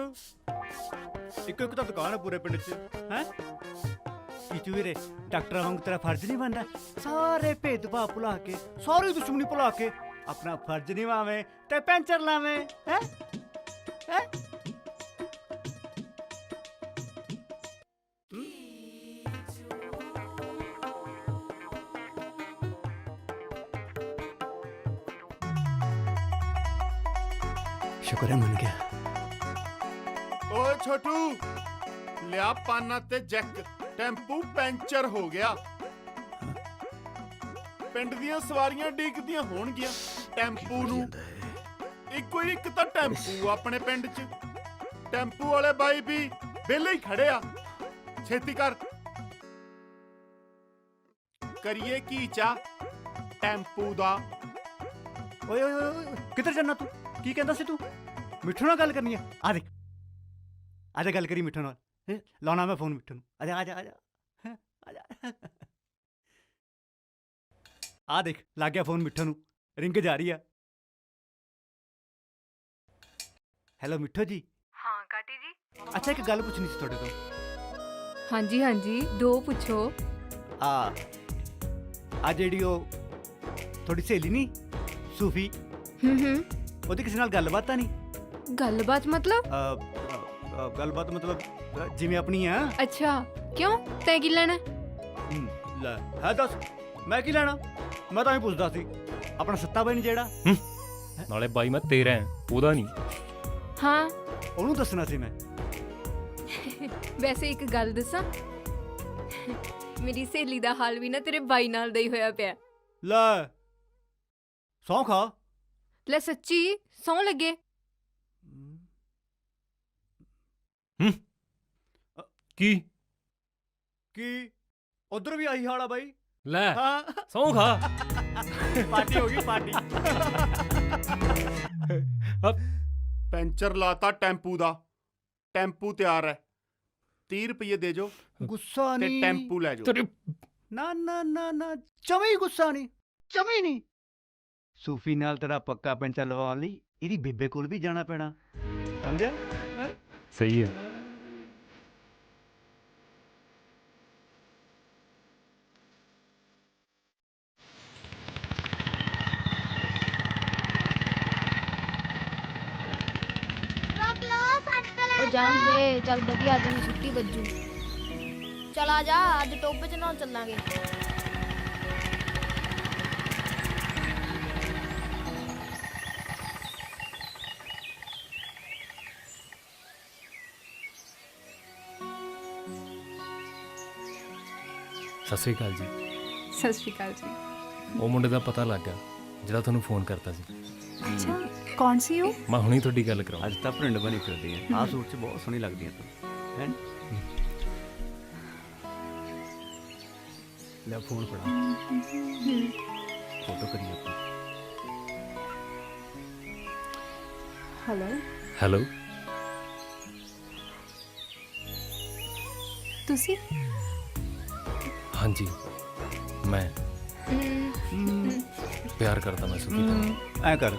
ਇੱਕ ਤਾਂ ਦੁਕਾਨ ਹੈ ਪੂਰੇ ਪਿੰਡ 'ਚ, ਹੈ ਕੀਚੂ ਵੀਰੇ। ਡਾਕਟਰਾਂ ਵਾਂਗ ਤੇਰਾ ਫਰਜ਼ ਨਹੀਂ ਬਣਦਾ ਸਾਰੇ ਭੇਦਭਾਵ ਭੁਲਾ ਕੇ, ਸਾਰੀ ਦੁਸ਼ਮਣੀ ਭੁਲਾ ਕੇ ਆਪਣਾ ਫਰਜ਼ ਨਿਭਾਵੇਂ ਤੇ ਪੈਂਚਰ ਲਾਵੇਂ? ਹੈ ਸ਼ੁਕਰ ਹੈ ਮੰਨ ਗਿਆ। ਓਏ ਛੋਟੂ, ਲਿਆ ਪਾਨਾ ਤੇ ਜੈਕ, ਟੈਂਪੂ ਪੈਂਚਰ ਹੋ ਗਿਆ। ਪਿੰਡ ਦੀਆਂ ਸਵਾਰੀਆਂ ਡੀਕਦੀਆਂ ਹੋਣਗੀਆਂ ਟੈਂਪੂ ਨੂੰ। ਇੱਕੋ ਇੱਕ ਤਾਂ ਟੈਂਪੂ ਆਪਣੇ ਪਿੰਡ 'ਚ। ਟੈਂਪੂ ਵਾਲੇ ਬਾਈ ਵੀ ਵਿਹਲੇ ਹੀ ਖੜੇ ਆ। ਛੇਤੀ ਕਰ, ਕਰੀਏ ਕੀ ਚਾ ਟੈਂਪੂ ਦਾ। ਓਏ ਓਏ ਓਏ, ਕਿੱਧਰ ਜਾਣਾ ਤੂੰ? ਕੀ ਕਹਿੰਦਾ ਸੀ ਤੂੰ? ਮਿੱਠੂ ਨਾਲ ਗੱਲ ਕਰਨੀ ਆ? ਆ ਦੇਖ, ਆ ਜਾ ਗੱਲ ਕਰੀ ਮਿੱਠੂ ਨਾਲ। ਲਾਉਣਾ ਮੈਂ ਫੋਨ ਮਿੱਠੂ ਨੂੰ। ਆ ਜਾ ਆ ਜਾ ਆ ਜਾ ਆ ਜਾ। ਆ ਦੇਖ, ਲੱਗ ਗਿਆ ਫੋਨ ਮਿੱਠੂ ਨੂੰ, ਰਿੰਗ ਜਾ ਰਹੀ ਆ। ਹੈਲੋ ਮਿੱਠੂ ਜੀ। ਹਾਂ ਕਾਟੀ ਜੀ। ਅੱਛਾ, ਇੱਕ ਗੱਲ ਪੁੱਛਣੀ ਸੀ ਤੁਹਾਡੇ ਤੋਂ। ਹਾਂਜੀ ਹਾਂਜੀ, ਦੋ ਪੁੱਛੋ। ਆ ਜਿਹੜੀ ਉਹ ਤੁਹਾਡੀ ਸਹੇਲੀ ਨਹੀਂ ਸੂਫੀ, ਉਹਦੀ ਕਿਸੇ ਨਾਲ ਗੱਲਬਾਤ ਤਾਂ ਨਹੀਂ? ਗੱਲਬਾਤ ਮਤਲਬ? ਗੱਲਬਾਤ ਮਤਲਬ ਜਿਵੇਂ ਆਪਣੀ ਆ। ਅੱਛਾ, ਕਿਉਂ ਤੈਂ ਕੀ ਲੈਣਾ? ਲੈ ਹੈ ਦੱਸ, ਮੈਂ ਕੀ ਲੈਣਾ? ਮੈਂ ਤਾਂ ਹੀ ਪੁੱਛਦਾ ਸੀ, ਆਪਣਾ ਸੱਤਾ ਬਾਈ ਨਹੀਂ ਜਿਹੜਾ। ਨਾਲੇ ਬਾਈ ਮੈਂ ਤੇਰਾ ਹਾਂ, ਉਹਦਾ ਨਹੀਂ। ਹਾਂ, ਉਹਨੂੰ ਦੱਸਣਾ ਸੀ ਮੈਂ। ਵੈਸੇ ਇੱਕ ਗੱਲ ਦੱਸਾਂ, ਮੇਰੀ ਸਹੇਲੀ ਦਾ ਹਾਲ ਵੀ ਨਾ ਤੇਰੇ ਬਾਈ ਨਾਲ ਦਾ ਹੀ ਹੋਇਆ ਪਿਆ। ਲੈ ਸੌਂ ਖਾ। ਲੈ ਸੱਚੀ ਸੌਂ ਲੱਗੇ। ਕੀ ਉਧਰ ਵੀ ਆਹੀ ਹਾਲ ਆ ਬਾਈ? ਲੈ ਹਾਂ, ਸੌਂ ਖਾ। ਪਾਰਟੀ ਹੋ ਗਈ ਪਾਰਟੀ। ਪੈਂਚਰ ਲਾਤਾ ਟੈਂਪੂ ਦਾ। ਟੈਂਪੂ ਤਿਆਰ ਹੈ, 30 ਰੁਪਏ ਦੇ ਜੋ ਗੁੱਸਾ ਤੇ ਨਹੀਂ ਟੈਂਪੂ ਲੈ ਜਾਓ। ਨਾ ਨਾ ਨਾ ਨਾ ਜਮੀ ਗੁੱਸਾ ਨਹੀਂ, ਜਮੀ ਨਹੀਂ। ਸੂਫੀ ਨਾਲ ਤੇਰਾ ਪੱਕਾ ਪੈਂਚਰ ਲਵਾਉਣ ਲਈ ਇਹਦੀ ਬੇਬੇ ਕੋਲ ਵੀ ਜਾਣਾ ਪੈਣਾ, ਸਮਝਿਆ? ਸਹੀ ਹੈ। ਉਹ ਜਾਂਦੇ ਚੱਲ ਵਧੀਆ, ਅੱਜ ਨੂੰ ਛੁੱਟੀ ਵੱਜੂ। ਚਲ ਆ ਜਾ, ਅੱਜ ਟੋਬੇ ਚ ਨਾ ਚੱਲਾਂਗੇ। ਸਤਿ ਸ੍ਰੀ ਅਕਾਲ ਜੀ। ਸਤਿ ਸ਼੍ਰੀ ਅਕਾਲ ਜੀ। ਉਹ ਮੁੰਡੇ ਦਾ ਪਤਾ ਲੱਗ ਗਿਆ ਜਿਹੜਾ ਤੁਹਾਨੂੰ ਫੋਨ ਕਰਤਾ ਸੀ। ਅੱਛਾ, ਕੌਣ ਸੀ ਉਹ? ਮੈਂ ਹੁਣੀ ਤੁਹਾਡੀ ਗੱਲ ਕਰਾਉਂ। ਅੱਜ ਤਾਂ ਭਰਿੰਡ ਬਣੀ ਫਿਰਦੀ ਹੈ, ਆਹ ਸੂਟ 'ਚ ਬਹੁਤ ਸੋਹਣੀ ਲੱਗਦੀ ਹੈ ਤੂੰ, ਹੈ? ਲੈ ਫੋਨ ਫੜਾ, ਫੋਟੋ ਕਰੀਏ ਆਪਾਂ। ਹੈਲੋ ਹੈਲੋ, ਤੁਸੀਂ? ਹਾਂਜੀ ਮੈਂ ਪਿਆਰ ਕਰਦਾ ਮੈਂ ਸੁਖੀ ਤੋਂ। ਐ ਕਰ,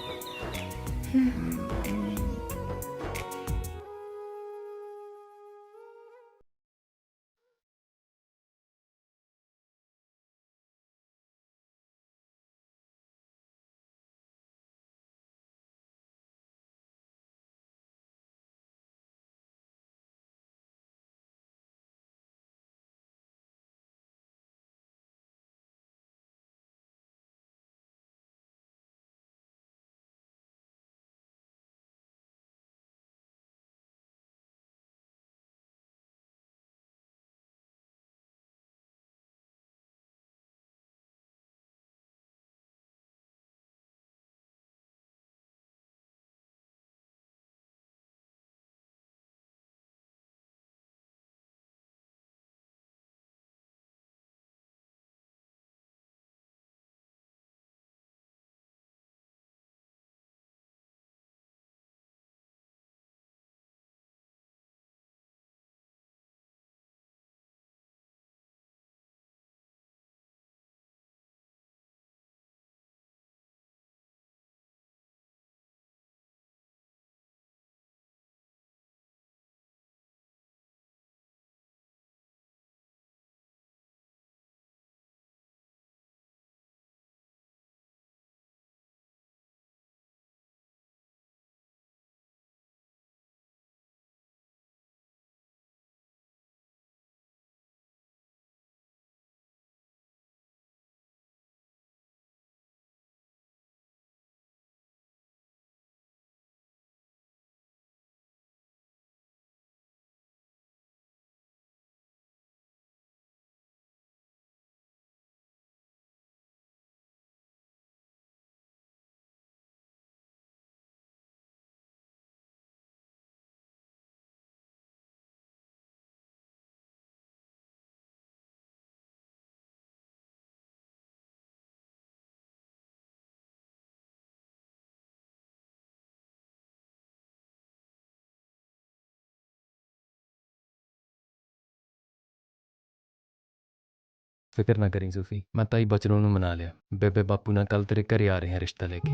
ਫਿਕਰ ਨਾ ਕਰੀ ਸੂਫੀ, ਮੈਂ ਤਾਈ ਬਚਨੋਂ ਨੂੰ ਮਨਾ ਲਿਆ। ਬੇਬੇ ਬਾਪੂ ਨਾਲ ਕੱਲ ਤੇਰੇ ਘਰੇ ਆ ਰਹੇ ਹਾਂ ਰਿਸ਼ਤਾ ਲੈ ਕੇ।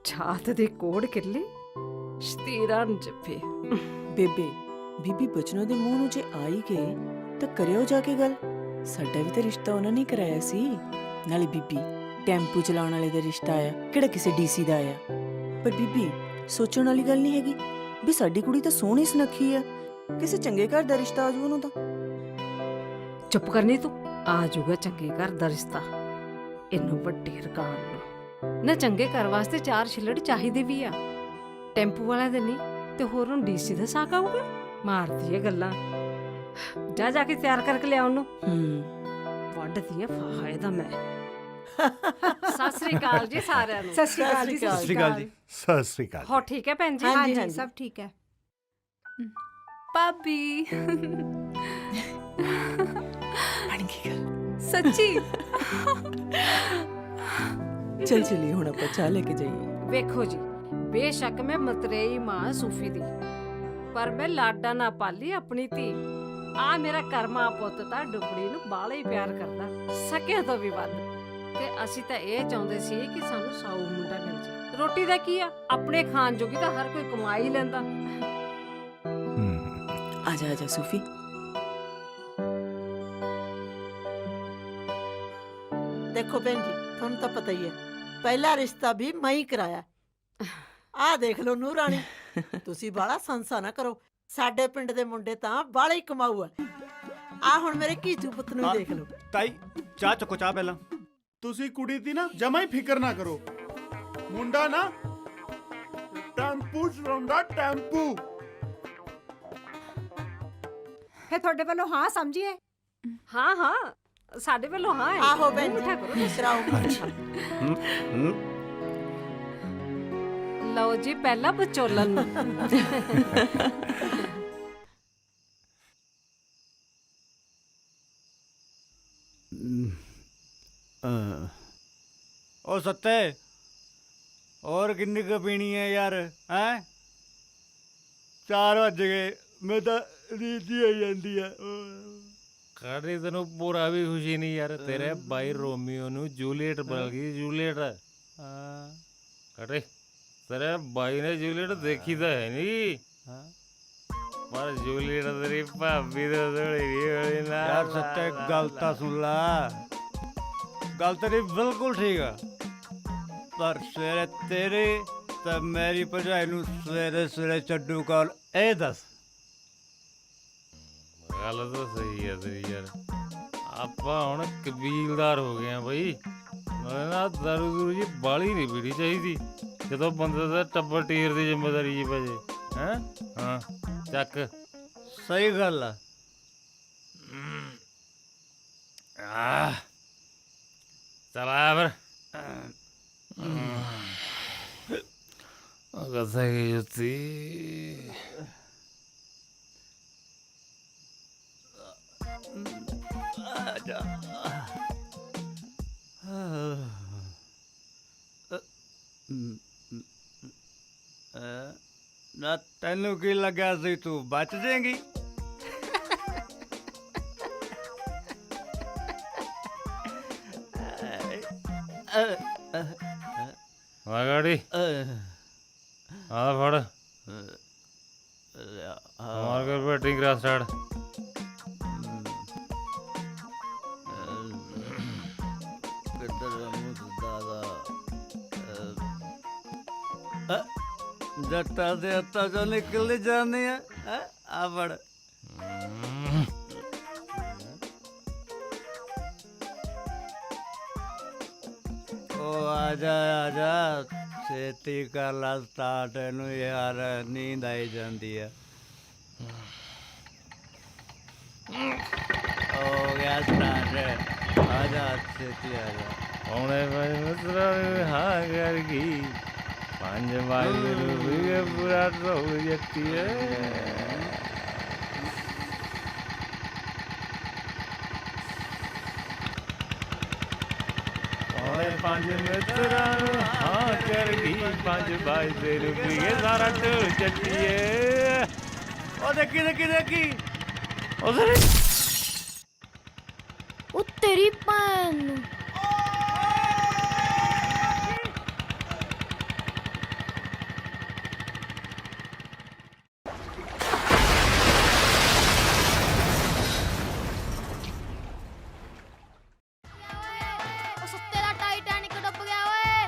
ਛਾਤ ਦੇ ਕੋੜ ਕਿੱਲੇ ਸ਼ਤੀਰਾਂ ਨੂੰ ਜੱਫੇ। ਬੇਬੇ, ਬੀਬੀ ਬਚਨੋ ਦੇ ਮੂੰਹ ਨੂੰ ਜੇ ਆ ਹੀ ਗਏ ਤਾਂ ਕਰਿਓ ਜਾ ਕੇ ਗੱਲ। ਸਾਡਾ ਵੀ ਤਾਂ ਰਿਸ਼ਤਾ ਉਹਨਾਂ ਨੇ ਕਰਾਇਆ ਸੀ। ਨਾਲੇ ਬੀਬੀ, ਟੈਂਪੂ ਚਲਾਉਣ ਵਾਲੇ ਦਾ ਰਿਸ਼ਤਾ ਆਇਆ, ਕਿਹੜਾ ਕਿਸੇ ਡੀਸੀ ਦਾ ਆਇਆ। ਪਰ ਬੀਬੀ, ਸੋਚਣ ਵਾਲੀ ਗੱਲ ਨਹੀਂ ਹੈਗੀ ਵੀ ਸਾਡੀ ਕੁੜੀ ਤਾਂ ਸੋਹਣੀ ਸੁਨੱਖੀ ਆ, ਕਿਸੇ ਚੰਗੇ ਘਰ ਦਾ ਰਿਸ਼ਤਾ ਆ ਜੂ ਉਹਨੂੰ ਤਾਂ। ਚੁੱਪ ਕਰਨੀ ਤੂੰ, ਆ ਜਾਊਗਾ ਚੰਗੇ ਘਰ ਦਾ ਰਿਸ਼ਤਾ। ਇਹਨੂੰ ਵੱਡੇ ਰਕਾਨ ਨੂੰ ਨਾ ਚੰਗੇ ਘਰ ਵਾਸਤੇ 4 ਛਿੱਲੜ ਚਾਹੀਦੇ ਵੀ ਆ। ਟੈਂਪੂ ਵਾਲਾ ਦੇ ਨਹੀਂ ਤੇ ਹੋਰ ਨੂੰ ਡੀਸੀ ਦਾ ਸਾਕ ਆਊਗਾ। ਮਾਰਦੀ ਏ ਗੱਲਾਂ। ਜਾ ਕੇ ਤਿਆਰ ਕਰਕੇ ਲਿਆ ਉਹਨੂੰ। ਵੱਢਦੀ ਆ ਫਾਹਾ ਇਹਦਾ ਮੈਂ। ਸਤਿ ਸ੍ਰੀ ਅਕਾਲ ਜੀ ਸਾਰਿਆਂ ਨੂੰ। ਸਤਿ ਸ਼੍ਰੀ ਅਕਾਲ ਜੀ। ਸਤਿ ਸ਼੍ਰੀ ਅਕਾਲ ਜੀ। ਸਤਿ ਸ੍ਰੀ ਅਕਾਲ। ਹੋ ਠੀਕ ਹੈ ਭੈਣ ਜੀ? ਹਾਂਜੀ ਸਭ ਠੀਕ ਹੈ। ਭਾਬੀ ਬਣ ਗਈ ਗੱਲ। ਸੱਚੀ ਚੱਲ ਚਲੀ ਹੁਣ ਆਪਾਂ ਚਾਹ ਲੈ ਕੇ ਜਾਈਏ। ਵੇਖੋ ਜੀ, ਬੇਸ਼ੱਕ ਮੈਂ ਮਤਰੇਈ ਮਾਂ ਸੂਫੀ ਦੀ, ਪਰ ਮੈਂ ਲਾਡਾ ਨਾ ਪਾਲੀ ਆਪਣੀ ਧੀ। ਆ ਮੇਰਾ ਕਰਮਾ ਪੁੱਤ ਤਾਂ ਡੁੱਬੜੀ ਨੂੰ ਬਾਹਲਾ ਹੀ ਪਿਆਰ ਕਰਦਾ, ਸਕਿਆ ਤੋਂ ਵੀ ਵੱਧ। ਤੇ ਅਸੀਂ ਤਾਂ ਇਹ ਚਾਹੁੰਦੇ ਸੀ ਕਿ ਸਾਨੂੰ ਸਾਊ ਮੁੰਡਾ ਮਿਲ ਜੇ। ਰੋਟੀ ਦਾ ਕੀ ਆ, ਆਪਣੇ ਖਾਣ ਜੋਗੀ ਤਾਂ ਹਰ ਕੋਈ ਕਮਾ ਹੀ ਲੈਂਦਾ। ਆ ਜਾ ਸੂਫੀ। ਦੇਖੋ ਭੈਣ ਜੀ, ਤੁਹਾਨੂੰ ਤਾਂ ਪਤਾ ਹੀ ਹੈ, ਪਹਿਲਾ ਰਿਸ਼ਤਾ ਵੀ ਮੈਂ ਹੀ ਕਰਾਇਆ। ਆਹ ਦੇਖ ਲਓ ਨੂਰ ਰਾਣੀ, ਤੁਸੀਂ ਬਾਹਲਾ ਸੰਸਾ ਨਾ ਕਰੋ। ਸਾਡੇ ਪਿੰਡ ਦੇ ਮੁੰਡੇ ਤਾਂ ਬਾਹਲੇ ਹੀ ਕਮਾਊ ਆ। ਆ ਹੁਣ ਮੇਰੇ ਕੀਚੂ ਪੁੱਤ ਨੂੰ ਹੀ ਦੇਖ ਲਓ। ਤਾਈ ਚਾਹ ਚੱਕੋ, ਚਾਹ ਪਹਿਲਾਂ। ਤੁਸੀਂ ਕੁੜੀ ਦੀ ਨਾ ਜਮਾ ਹੀ ਫਿਕਰ ਨਾ ਕਰੋ। ਮੁੰਡਾ ਨਾ ਟੈਂਪੂ ਚਲਾਉਂਦਾ, ਟੈਂਪੂ। ਫੇ ਤੁਹਾਡੇ ਵੱਲੋਂ ਹਾਂ ਸਮਝੀਏ? ਹਾਂ ਸਾਡੇ ਵੱਲੋਂ ਹਾਂ ਹੈ। ਆਹੋ ਭੈਣ ਮਿੱਠਾ ਕਰੋ ਜੀ, ਕਰਾਓ ਮਿੱਠਾ। ਲਓ ਜੀ ਪਹਿਲਾ ਵਿਚੋਲਨ ਨੂੰ। ਉਹ ਸੱਤੇ, ਹੋਰ ਕਿੰਨੀ ਕੁ ਪੀਣੀ ਹੈ ਯਾਰ? ਹੈਂ 4 ਵੱਜ ਗਏ, ਮੈਂ ਤਾਂ ਨੀਂਦ ਹੀ ਆਈ ਜਾਂਦੀ ਆ। ਕਾਹਦੀ ਤੈਨੂੰ ਪੂਰਾ ਵੀ ਖੁਸ਼ੀ ਨਹੀਂ ਯਾਰ, ਤੇਰੇ ਬਾਈ ਰੋਮੀਓ ਨੂੰ ਜੂਲੀਅਟ ਬਣ ਗਈ, ਜੂਲੀਅਟ। ਹਾਂ ਕਰੇ ਤੇਰੇ ਬਾਈ ਨੇ ਜੂਲੀਅਟ ਦੇਖੀ ਤਾਂ ਹੈ ਨਹੀਂ, ਪਰ ਜੂਲੀਅਟ ਤੇਰੀ ਭਾਬੀ ਦੇ ਥੋੜੀ ਨਹੀਂ ਹੋਣੀ ਨਾ। ਯਾਰ ਸੱਤੇ, ਗੱਲ ਤਾਂ ਸੁਣ ਲਾ। ਗੱਲ ਤੇਰੀ ਬਿਲਕੁਲ ਠੀਕ ਆ, ਪਰ ਸਵੇਰੇ ਤੇਰੇ ਤਾਂ ਮੇਰੀ ਭਰਜਾਈ ਨੂੰ ਸਵੇਰੇ ਸਵੇਰੇ ਛੱਡੂ ਕਾਲ, ਇਹ ਦੱਸ। ਗੱਲ ਤਾਂ ਸਹੀ ਹੈ ਤੇਰੀ ਯਾਰ, ਆਪਾਂ ਹੁਣ ਕਬੀਲਦਾਰ ਹੋ ਗਏ ਆ ਬਈ। ਨਾਲੇ ਨਾ ਦਾਰੂ ਦੂਰੂ ਜੀ ਬਾਲੀ ਨਹੀਂ ਪੀਣੀ ਚਾਹੀਦੀ ਜਦੋਂ ਬੰਦੇ ਦਾ ਟੱਬਰ ਟੀਰ ਦੀ ਜ਼ਿੰਮੇਵਾਰੀ ਜੀ ਪੈ ਜੇ। ਹੈਂ ਹਾਂ ਚੱਕ। ਸਹੀ ਗੱਲ ਆ। ਚਲ ਆ ਫਿਰ। ਕਿੱਥੇ ਗਈ ਜੁੱਤੀ? ਆਜਾ। ਨਾ ਤੈਨੂੰ ਕੀ ਲੱਗਿਆ ਸੀ ਤੂੰ ਬਚ ਜਾਏਂਗੀ? ਆ ਗਾੜੀ ਆ ਫੜ, ਮਾਰ ਕਰ ਬੈਟਿੰਗ ਕਰਾ ਸਟਾਰਟ। ਜੱਟਾਂ ਦੇ ਹੱਥਾਂ ਚੋਂ ਨਿਕਲਦੇ ਜਾਂਦੇ ਆ। ਆ ਫੜ। ਉਹ ਆ ਜਾ ਛੇਤੀ ਕਰ ਲਾ ਸਟਾਰਟ ਇਹਨੂੰ ਯਾਰ, ਨੀਂਦ ਆਈ ਜਾਂਦੀ ਆ। ਹੋ ਗਿਆ ਸਟਾਰਟ, ਆ ਜਾ ਛੇਤੀ ਆ ਜਾ। ਹੁਣੇ ਮੈਂ ਮਿੱਤਰਾਂ ਨੂੰ ਹਾਂ ਕਰ ਗਈ, 5 ਵਜੇ ਨੂੰ ਵੀ ਪੂਰਾ ਢੋਲ ਜੱਤੀ ਹੈ। ਹੁਣੇ 5 ਮਿੱਤਰਾਂ ਨੂੰ ਹਾਂ ਕਰ ਗਈ, 5 ਵਜੇ ਨੂੰ ਵੀ ਸਾਰਾ ਢੋਲ ਜੱਤੀ ਹੈ। ਉਹ ਦੇਖੀ ਉਧਰ ਉਹ ਤੇਰੀ ਭੈਣ ਨੂੰ। ਉਹ ਸੱਤੇ ਦਾ ਟਾਈਟੈਨਿਕ ਡੁੱਬ ਗਿਆ ਓਏ।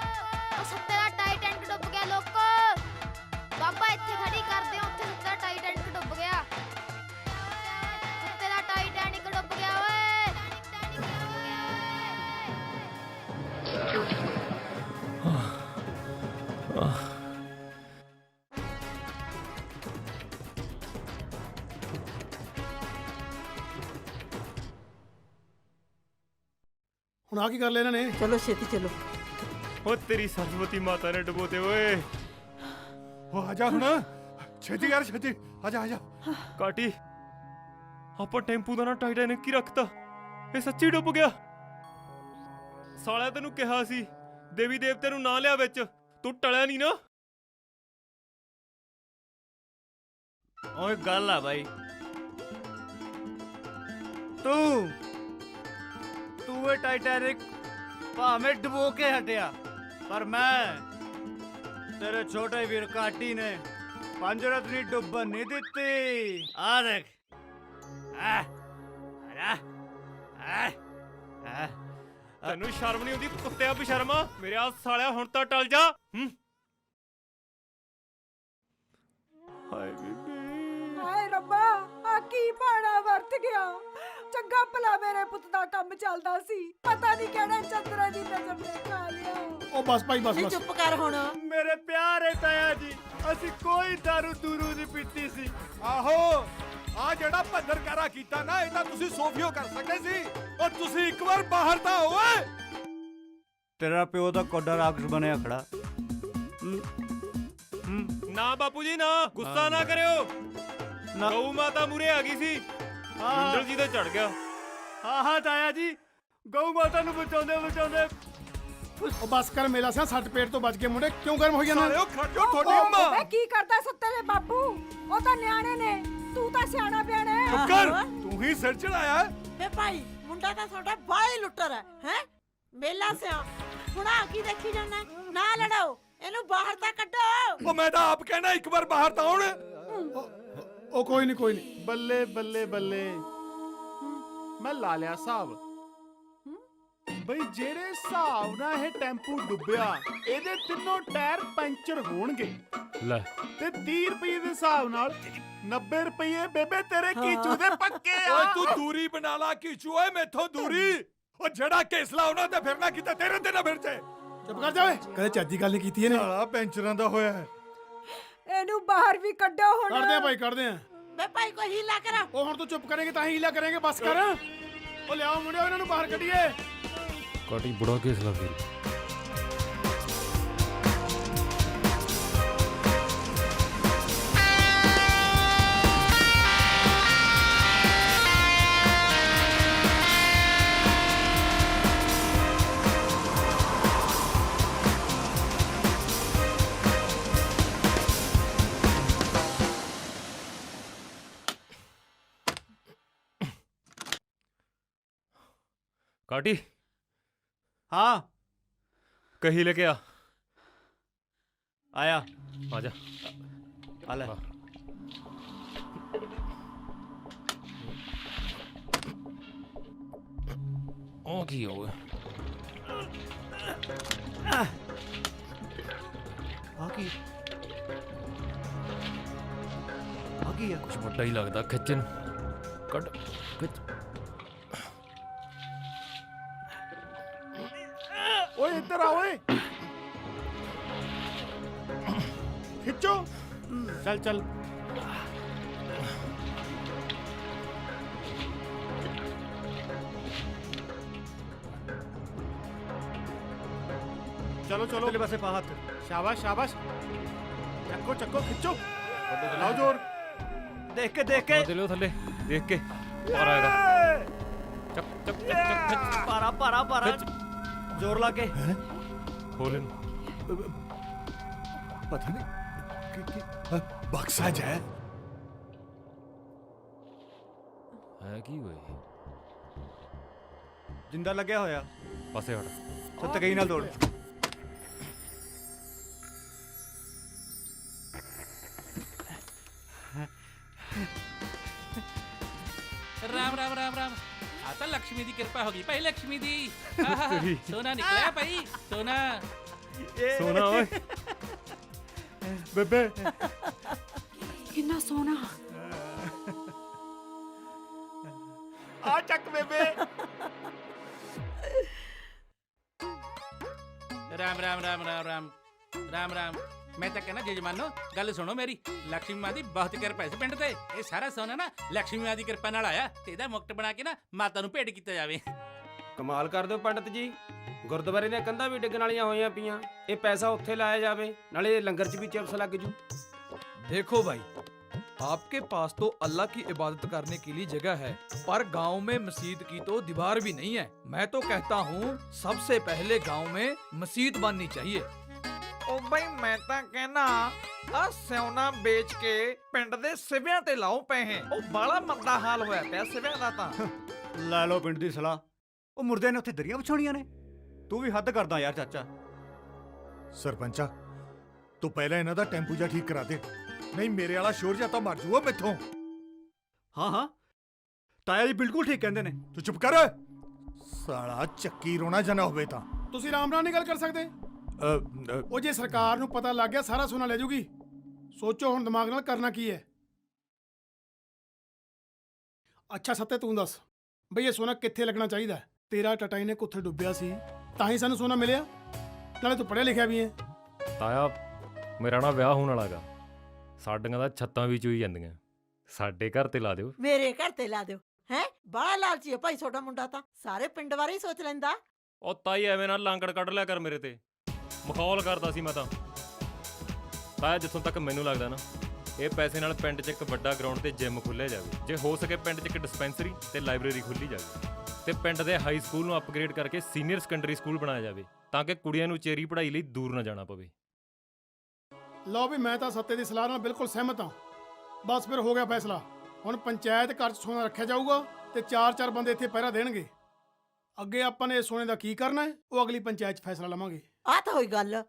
ਉਹ ਸੱਤੇ ਦਾ ਟਾਈਟੈਨਿਕ ਡੁੱਬ ਗਿਆ ਲੋਕੋ। ਬਾਬਾ ਇੱਥੇ ਖੜੀ ਕਰਦੇ, ਉੱਥੇ ਸੱਤੇ ਦਾ ਟਾਈਟੈਨਿਕ ਡੁੱਬ ਗਿਆ। ਸੱਤੇ ਦਾ ਟਾਈਟੈਨਿਕ ਡੁੱਬ ਗਿਆ ਓਏ। ਹੁਣ ਆ ਕੀ ਕਰ ਲਿਆ ਇਹਨਾਂ ਨੇ? ਚਲੋ ਛੇਤੀ ਚਲੋ। ਉਹ ਤੇਰੀ ਸਰਸਵਤੀ ਮਾਤਾ ਨੇ ਡਬੋਤੇ ਓਏ। ਉਹ ਆ ਜਾ ਹੁਣ। ਛੇਤੀ ਯਾਰ ਛੇਤੀ ਆ ਜਾ ਕਾਟੀ ਆਪਾਂ ਟੈਂਪੂ ਦਾ ਨਾ ਟਾਈਟੈਨਿਕ ਹੀ ਰੱਖਤਾ, ਇਹ ਸੱਚੀ ਡੁੱਬ ਗਿਆ। ਸਾਲਿਆ ਤੈਨੂੰ ਕਿਹਾ ਸੀ ਦੇਵੀ ਦੇਵਤੇ ਨੂੰ ਨਾ ਲਿਆ ਵਿੱਚ, ਤੂੰ ਟਲਿਆ ਨਹੀਂ ਨਾ। ਓਏ ਗੱਲ ਆ ਬਾਈ, ਤੂੰ ਇਹ ਟਾਈਟੈਨਿਕ ਭਾਵੇਂ ਡੁਬੋ ਕੇ ਹਟਿਆ, ਪਰ ਮੈਂ ਤੇਰੇ ਛੋਟੇ ਵੀਰ ਕਾਟੀ ਨੇ ਪੰਜਰਤ ਨਹੀਂ ਡੁੱਬਣ ਨਹੀਂ ਦਿੱਤੀ। ਆ ਦੇਖ ਤੈਨੂੰ ਸ਼ਰਮ ਨਹੀਂ ਆਉਂਦੀ ਕੁੱਤਿਆ ਬਸ਼ਰਮਾ? ਮੇਰੇ ਆ ਸਾਲਿਆ ਹੁਣ ਤਾਂ ਟਲ ਜਾ। ਹਾਏ ਬੀਬੀ, ਹਾਏ ਰੱਬਾ, ਆ ਕੀ ਬਾਣਾ ਵਰਤ ਗਿਆ। ਚੰਗਾ ਭਲਾ ਮੇਰੇ ਪੁੱਤ ਦਾ ਕੰਮ ਚੱਲਦਾ ਸੀ, ਪਤਾ ਨਹੀਂ ਕਿਹੜੇ ਚੰਦਰਾਂ ਦੀ ਨਜ਼ਰ ਨੇ ਖਾ ਲਿਆ। ਉਹ ਬਸ ਭਾਈ ਬਸ ਨਹੀਂ ਬਸ ਚੁੱਪ ਕਰ ਹੁਣ। ਮੇਰੇ ਪਿਆਰੇ ਤਾਇਆ ਜੀ, ਅਸੀਂ ਕੋਈ ਦਾਰੂ ਦੂਰੂ ਨਹੀਂ ਪੀਤੀ ਸੀ। ਆਹੋ ਆ ਜਿਹੜਾ ਭੱਦਰਕਾਰਾ ਕੀਤਾ ਨਾ, ਇਹ ਤਾਂ ਤੁਸੀਂ ਸੋਫੀਓ ਕਰ ਸਕਦੇ ਸੀ। ਉਹ ਤੁਸੀਂ ਇੱਕ ਵਾਰ ਬਾਹਰ ਤਾਂ ਓਏ। ਤੇਰਾ ਪਿਓ ਤਾਂ ਕੋਡਾ ਰਾਖਸ਼ ਬਣਿਆ ਖੜਾ। ਨਾ ਬਾਪੂ ਜੀ ਨਾ, ਗੁੱਸਾ ਨਾ ਕਰਿਓ। ਗਊ ਮਾਤਾ ਮੂਰੇ ਆ ਗਈ ਸੀ, ਮੰਡਲ ਜੀ ਤੇ ਚੜ ਗਿਆ। ਹਾਂ ਤਾਇਆ ਜੀ, ਗਊ ਮਾਤਾ ਨੂੰ ਬਚਾਉਂਦੇ ਉਹ ਬਸ ਕਰ ਮੇਲਾ ਸਿਆ, ਸੱਟ ਪੇਟ ਤੋਂ ਬਚ ਕੇ ਮੁੰਡੇ ਕਿਉਂ ਗਰਮ ਹੋਈ ਜਾਂਦੇ? ਸਾਲਿਓ ਖੜੋ ਤੁਹਾਡੀ ਅੰਮਾ। ਵੇ ਕੀ ਕਰਦਾ ਸੱਤੇ ਦੇ ਬਾਪੂ, ਉਹ ਤਾਂ ਨਿਆਣੇ ਨੇ, ਤੂੰ ਤਾਂ ਸਿਆਣਾ ਬਿਆਣਾ ਹੈ। ਚੁੱਪ ਕਰ, ਤੂੰ ਹੀ ਸਿਰ ਚੜਾਇਆ। ਵੇ ਭਾਈ ਮੁੰਡਾ ਤਾਂ ਤੁਹਾਡਾ ਬਾਈ ਲੁੱਟਰ ਹੈ ਮੇਲਾ ਸਿਆ। ਹੁਣ ਆ ਕੀ ਦੇਖੀ ਜਾਂਦਾ? ਨਾ ਲੜੋ, ਇਹਨੂੰ ਬਾਹਰ ਤਾਂ ਕੱਢੋ। ਉਹ ਮੈਂ ਤਾਂ ਆਪ ਕਹਿਣਾ ਇੱਕ ਵਾਰ ਬਾਹਰ ਤਾਂ ਆਉਣ। ਉਹ ਕੋਈ ਨਹੀਂ ਬੱਲੇ ਬੱਲੇ ਬੱਲੇ, ਮੈਂ ਲਾ ਲਿਆ ਹਿਸਾਬ ਬਈ। ਜਿਹੜੇ ਹਿਸਾਬ ਨਾਲ ਇਹ ਟੈਂਪੂ ਡੁੱਬਿਆ, ਇਹਦੇ ਤਿੰਨੋਂ ਟਾਇਰ ਪੈਂਚਰ ਹੋਣਗੇ। ਲੈ ਤੇ 30 ਰੁਪਏ ਦੇ ਹਿਸਾਬ ਨਾਲ 90 ਰੁਪਏ ਬੇਬੇ ਤੇਰੇ ਕੀਚੂ ਦੇ ਪੱਕੇ ਆ। ਓਏ ਤੂੰ ਦੂਰੀ ਬਣਾ ਲਾ ਕੀਚੂ, ਓਏ ਮੈਥੋਂ ਦੂਰੀ। ਉਹ ਜਿਹੜਾ ਕੇਸਲਾ ਉਹਨਾਂ ਤੇ ਫਿਰਨਾ ਕੀਤਾ, ਤੇਰੇ ਤੇ ਨਾ ਫਿਰ ਜੇ। ਚੁੱਪ ਕਰ ਜਾ ਓਏ, ਕਦੇ ਚੱਜੀ ਗੱਲ ਨਹੀਂ ਕੀਤੀ ਇਹਨੇ। ਸਾਲਾ ਪੈਂਚਰਾਂ ਦਾ ਹੋਇਆ ਹੈ। ਇਹਨੂੰ ਬਾਹਰ ਵੀ ਕੱਢੋ ਹੁਣ। ਕੱਢਦੇ ਆ ਭਾਈ ਕੱਢਦੇ ਆ। ਵੇ ਭਾਈ ਕੋਈ ਹੀਲਾ ਕਰਾ। ਉਹ ਹੁਣ ਤੂੰ ਚੁੱਪ ਕਰੇਂਗੇ ਤਾਂ ਹੀ ਹੀਲਾ ਕਰਾਂਗੇ, ਬਸ ਕਰ। ਉਹ ਲਿਆਓ ਮੁੰਡਿਓ, ਇਹਨਾਂ ਨੂੰ ਬਾਹਰ ਕੱਢੀਏ। ਕਾਟੀ ਬੜਾ ਕੇਸ ਲੱਗ ਗਿਆ। काटी हाँ कहीं लेके आ। आया आजा आले। ओ की हो आगी कुछ बड़ा ही लगता खिचन कट खिच। ਓਏ ਇੱਧਰ ਆ ਓਏ, ਖਿੱਚੋ। ਚੱਲ ਚੱਲ। ਚਲੋ ਚਲੋ, अगले पासे पा हाथ। ਸ਼ਾਬਾਸ਼ ਸ਼ਾਬਾਸ਼, ਚੱਕੋ ਚੱਕੋ, ਖਿੱਚੋ, ਲਾਓ ਜ਼ੋਰ। देख के दे लो थल्ले देख के और आएगा। चक चक चक चक खिच। पारा पारा पारा जोर ला के खोल इन। पता नहीं बक्सा है की हुए जिंदा लग्या होया। पासे हट। सत्त गई नाल दौड़। राम राम राम राम। आता लक्ष्मी दी कृपा होगी भाई, लक्ष्मी दी। सोना निकला भाई, सोना सोना ओए ਬੇਬੇ ਕਿੰਨਾ ਸੋਹਣਾ। ਆ ਚੱਕ ਬੇਬੇ। राम राम राम राम राम राम राम। मैं तो कहना जजमानो गल सुनो मेरी, लक्ष्मी मां दी बहुत किरपा इस पिंड ते। ये सारा सोना ना लक्ष्मी मां दी किरपा नाल आया ते इहदा मुकुट बना के ना माता नूं भेंट कीता जावे। ਕਮਾਲ ਕਰ ਦਿਓ ਪੰਡਤ ਜੀ, ਗੁਰਦੁਆਰੇ ਦੀਆਂ ਕੰਧਾਂ ਵੀ ਡਿੱਗਣ ਵਾਲੀਆਂ ਹੋਈਆਂ ਪਈਆਂ। ਇਹ ਪੈਸਾ ਉੱਥੇ ਲਾਇਆ ਜਾਵੇ, ਨਾਲੇ ਲੰਗਰ 'ਚ ਵੀ ਚਿਪਸ ਲੱਗ ਜੂ। देखो भाई, आपके पास तो अल्लाह की इबादत करने के लिए जगह है, पर गांव में मस्जिद की तो दीवार भी नहीं है। मैं तो कहता हूँ सबसे पहले गांव में मस्जिद बननी चाहिए। ओ भाई मैं तो कहना आ सोना बेच के पिंड दे सिविਆਂ ਤੇ ਲਾਓ ਪੈਸੇ। ਉਹ ਬੜਾ ਮੰਦਾ ਹਾਲ ਹੋਇਆ ਪਿਆ ਸਿਵਿਆਂ ਦਾ ਤਾਂ। ਲੈ ਲਓ ਪਿੰਡ ਦੀ ਸਲਾਹ। ਉਹ ਮੁਰਦੇ ਨੇ ਉੱਥੇ ਦਰੀਆਂ ਵਿਛਾਉਣੀਆਂ ਨੇ। ਤੂੰ ਵੀ ਹੱਦ ਕਰਦਾ ਯਾਰ ਚਾਚਾ। ਸਰਪੰਚਾ ਤੂੰ ਪਹਿਲਾਂ ਇਹਨਾਂ ਦਾ ਟੈਂਪੂ ਜਾ ਠੀਕ ਕਰਾ ਦੇ, ਨਹੀਂ ਮੇਰੇ ਵਾਲਾ ਸ਼ੋਰ ਜਾਂ ਤਾਂ ਮਰ ਜੂਗਾ ਮੈਥੋਂ। ਹਾਂ ਹਾਂ ਤਾਇਆ ਜੀ ਬਿਲਕੁਲ ਠੀਕ ਕਹਿੰਦੇ ਨੇ। ਤੂੰ ਚੁੱਪ ਕਰ, ਸਾਲਾ ਚੱਕੀ ਰੋਣਾ ਜਨਾ ਹੋਵੇ ਤਾਂ। ਤੁਸੀਂ ਆਰਾਮ ਨਾਲ ਨਹੀਂ ਗੱਲ ਕਰ ਸਕਦੇ? ਉਹ ਜੇ ਸਰਕਾਰ ਨੂੰ ਪਤਾ ਲੱਗ ਗਿਆ ਸਾਰਾ ਸੋਨਾ ਲੈ ਜੂਗੀ। ਸੋਚੋ ਹੁਣ ਦਿਮਾਗ ਨਾਲ ਕਰਨਾ ਕੀ ਹੈ। ਅੱਛਾ ਸੱਤੇ ਤੂੰ ਦੱਸ ਬਈ ਇਹ ਸੋਨਾ ਕਿੱਥੇ ਲੱਗਣਾ ਚਾਹੀਦਾ? ਤੇਰਾ ਟਟਾਈ ਨੇ ਕੁੱਥੇ ਡੁੱਬਿਆ ਸੀ ਤਾਂ ਹੀ ਸਾਨੂੰ ਸੋਨਾ ਮਿਲਿਆ, ਨਾਲੇ ਤੂੰ ਪੜ੍ਹਿਆ ਲਿਖਿਆ ਵੀ ਹੈ। ਤਾਇਆ ਮੇਰਾ ਨਾ ਵਿਆਹ ਹੋਣ ਵਾਲਾਗਾ, ਸਾਡੀਆਂ ਦਾ ਛੱਤਾਂ ਵੀ ਚੋਈ ਜਾਂਦੀਆਂ, ਸਾਡੇ ਘਰ ਤੇ ਲਾ ਦਿਓ। ਮੇਰੇ ਘਰ ਤੇ ਲਾ ਦਿਓ ਹੈ? ਬੜਾ ਲਾਲਚੀ ਹੈ ਭਾਈ ਤੁਹਾਡਾ ਮੁੰਡਾ, ਤਾਂ ਸਾਰੇ ਪਿੰਡ ਬਾਰੇ ਹੀ ਸੋਚ ਲੈਂਦਾ। ਉਹ ਤਾਈ ਐਵੇਂ ਨਾਲ ਲਾਂਗੜ ਕੱਢ ਲਿਆ ਕਰ ਮੇਰੇ ਤੇ, ਮਖੌਲ ਕਰਦਾ ਸੀ ਮੈਂ ਤਾਂ। ਤਾਇਆ ਜਿੱਥੋਂ ਤੱਕ ਮੈਨੂੰ ਲੱਗਦਾ ਨਾ, ਇਹ ਪੈਸੇ ਨਾਲ ਪਿੰਡ 'ਚ ਇੱਕ ਵੱਡਾ ਗਰਾਊਂਡ ਤੇ ਜਿਮ ਖੁੱਲ੍ਹਿਆ ਜਾਵੇ, ਜੇ ਹੋ ਸਕੇ ਪਿੰਡ 'ਚ ਇੱਕ ਡਿਸਪੈਂਸਰੀ ਤੇ ਲਾਇਬ੍ਰੇਰੀ ਖੋਲ੍ਹੀ ਜਾਵੇ, ਤੇ ਪਿੰਡ ਦੇ ਹਾਈ ਸਕੂਲ ਨੂੰ ਅਪਗ੍ਰੇਡ ਕਰਕੇ ਸੀਨੀਅਰ ਸੈਕੰਡਰੀ ਸਕੂਲ ਬਣਾਇਆ ਜਾਵੇ, ਤਾਂ ਕਿ ਕੁੜੀਆਂ ਨੂੰ ਚੇਰੀ ਪੜ੍ਹਾਈ ਲਈ ਦੂਰ ਨਾ ਜਾਣਾ ਪਵੇ। ਲਓ ਵੀ ਮੈਂ ਤਾਂ ਸੱਤੇ ਦੀ ਸਲਾਹ ਨਾਲ ਬਿਲਕੁਲ ਸਹਿਮਤ ਹਾਂ। ਬਸ ਫਿਰ ਹੋ ਗਿਆ ਫੈਸਲਾ। ਹੁਣ ਪੰਚਾਇਤ ਘਰ 'ਚ ਸੋਨਾ ਰੱਖਿਆ ਜਾਊਗਾ ਤੇ 4-4 ਬੰਦੇ ਇੱਥੇ ਪਹਿਰਾ ਦੇਣਗੇ। ਅੱਗੇ ਆਪਾਂ ਨੇ ਇਸ ਸੋਨੇ ਦਾ ਕੀ ਕਰਨਾ ਹੈ ਉਹ ਅਗਲੀ ਪੰਚਾਇਤ 'ਚ ਫੈਸਲਾ ਲਵਾਂਗੇ। ਆਹ ਤਾਂ ਹੋਈ ਗੱਲ।